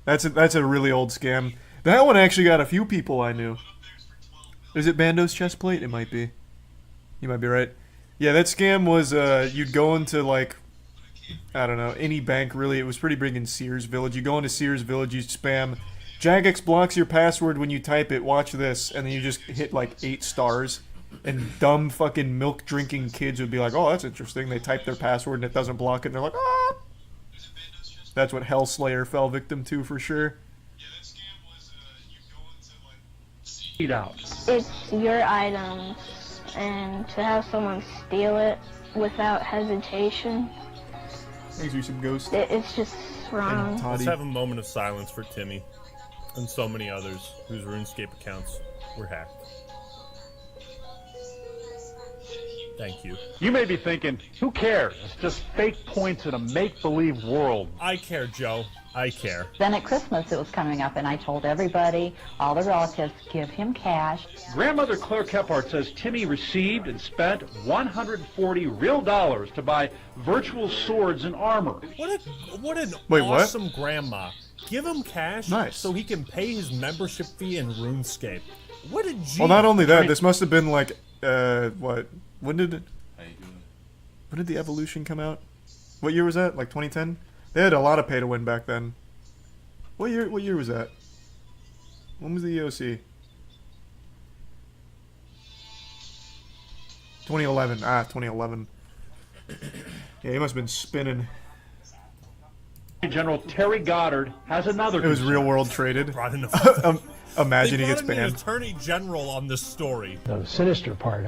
That's a really old scam. That one actually got a few people I knew. Is it Bando's chest plate? It might be. You might be right. Yeah, that scam was you'd go into like, I don't know, any bank really. It was pretty big in Sears Village. You go into Sears Village, you spam Jagex blocks your password when you type it, watch this, and then you just hit like 8 stars. And dumb fucking milk drinking kids would be like, oh, that's interesting. They type their password and it doesn't block it, and they're like, ah. That's what Hellslayer fell victim to for sure. Out. It's your item, and to have someone steal it without hesitation, Thanks for some ghosts. it's just wrong. Let's have a moment of silence for Timmy and so many others whose RuneScape accounts were hacked. Thank you. You may be thinking, who cares? It's just fake points in a make-believe world. I care, Joe. I care. Then at Christmas it was coming up, and I told everybody, all the relatives, give him cash. Grandmother Claire Kephart says Timmy received and spent $140 real to buy virtual swords and armor. What an Wait, what? awesome grandma. Give him cash so he can pay his membership fee in RuneScape. What a G. Well, not only that, this must have been like, what? When did the Evolution come out? What year was that? Like 2010? They had a lot of pay to win back then. What year was that? When was the EOC? 2011. 2011. Yeah, he must have been spinning. General Terry Goddard has another. It was real world traded. Imagine he gets The banned. Attorney General on this story. The sinister part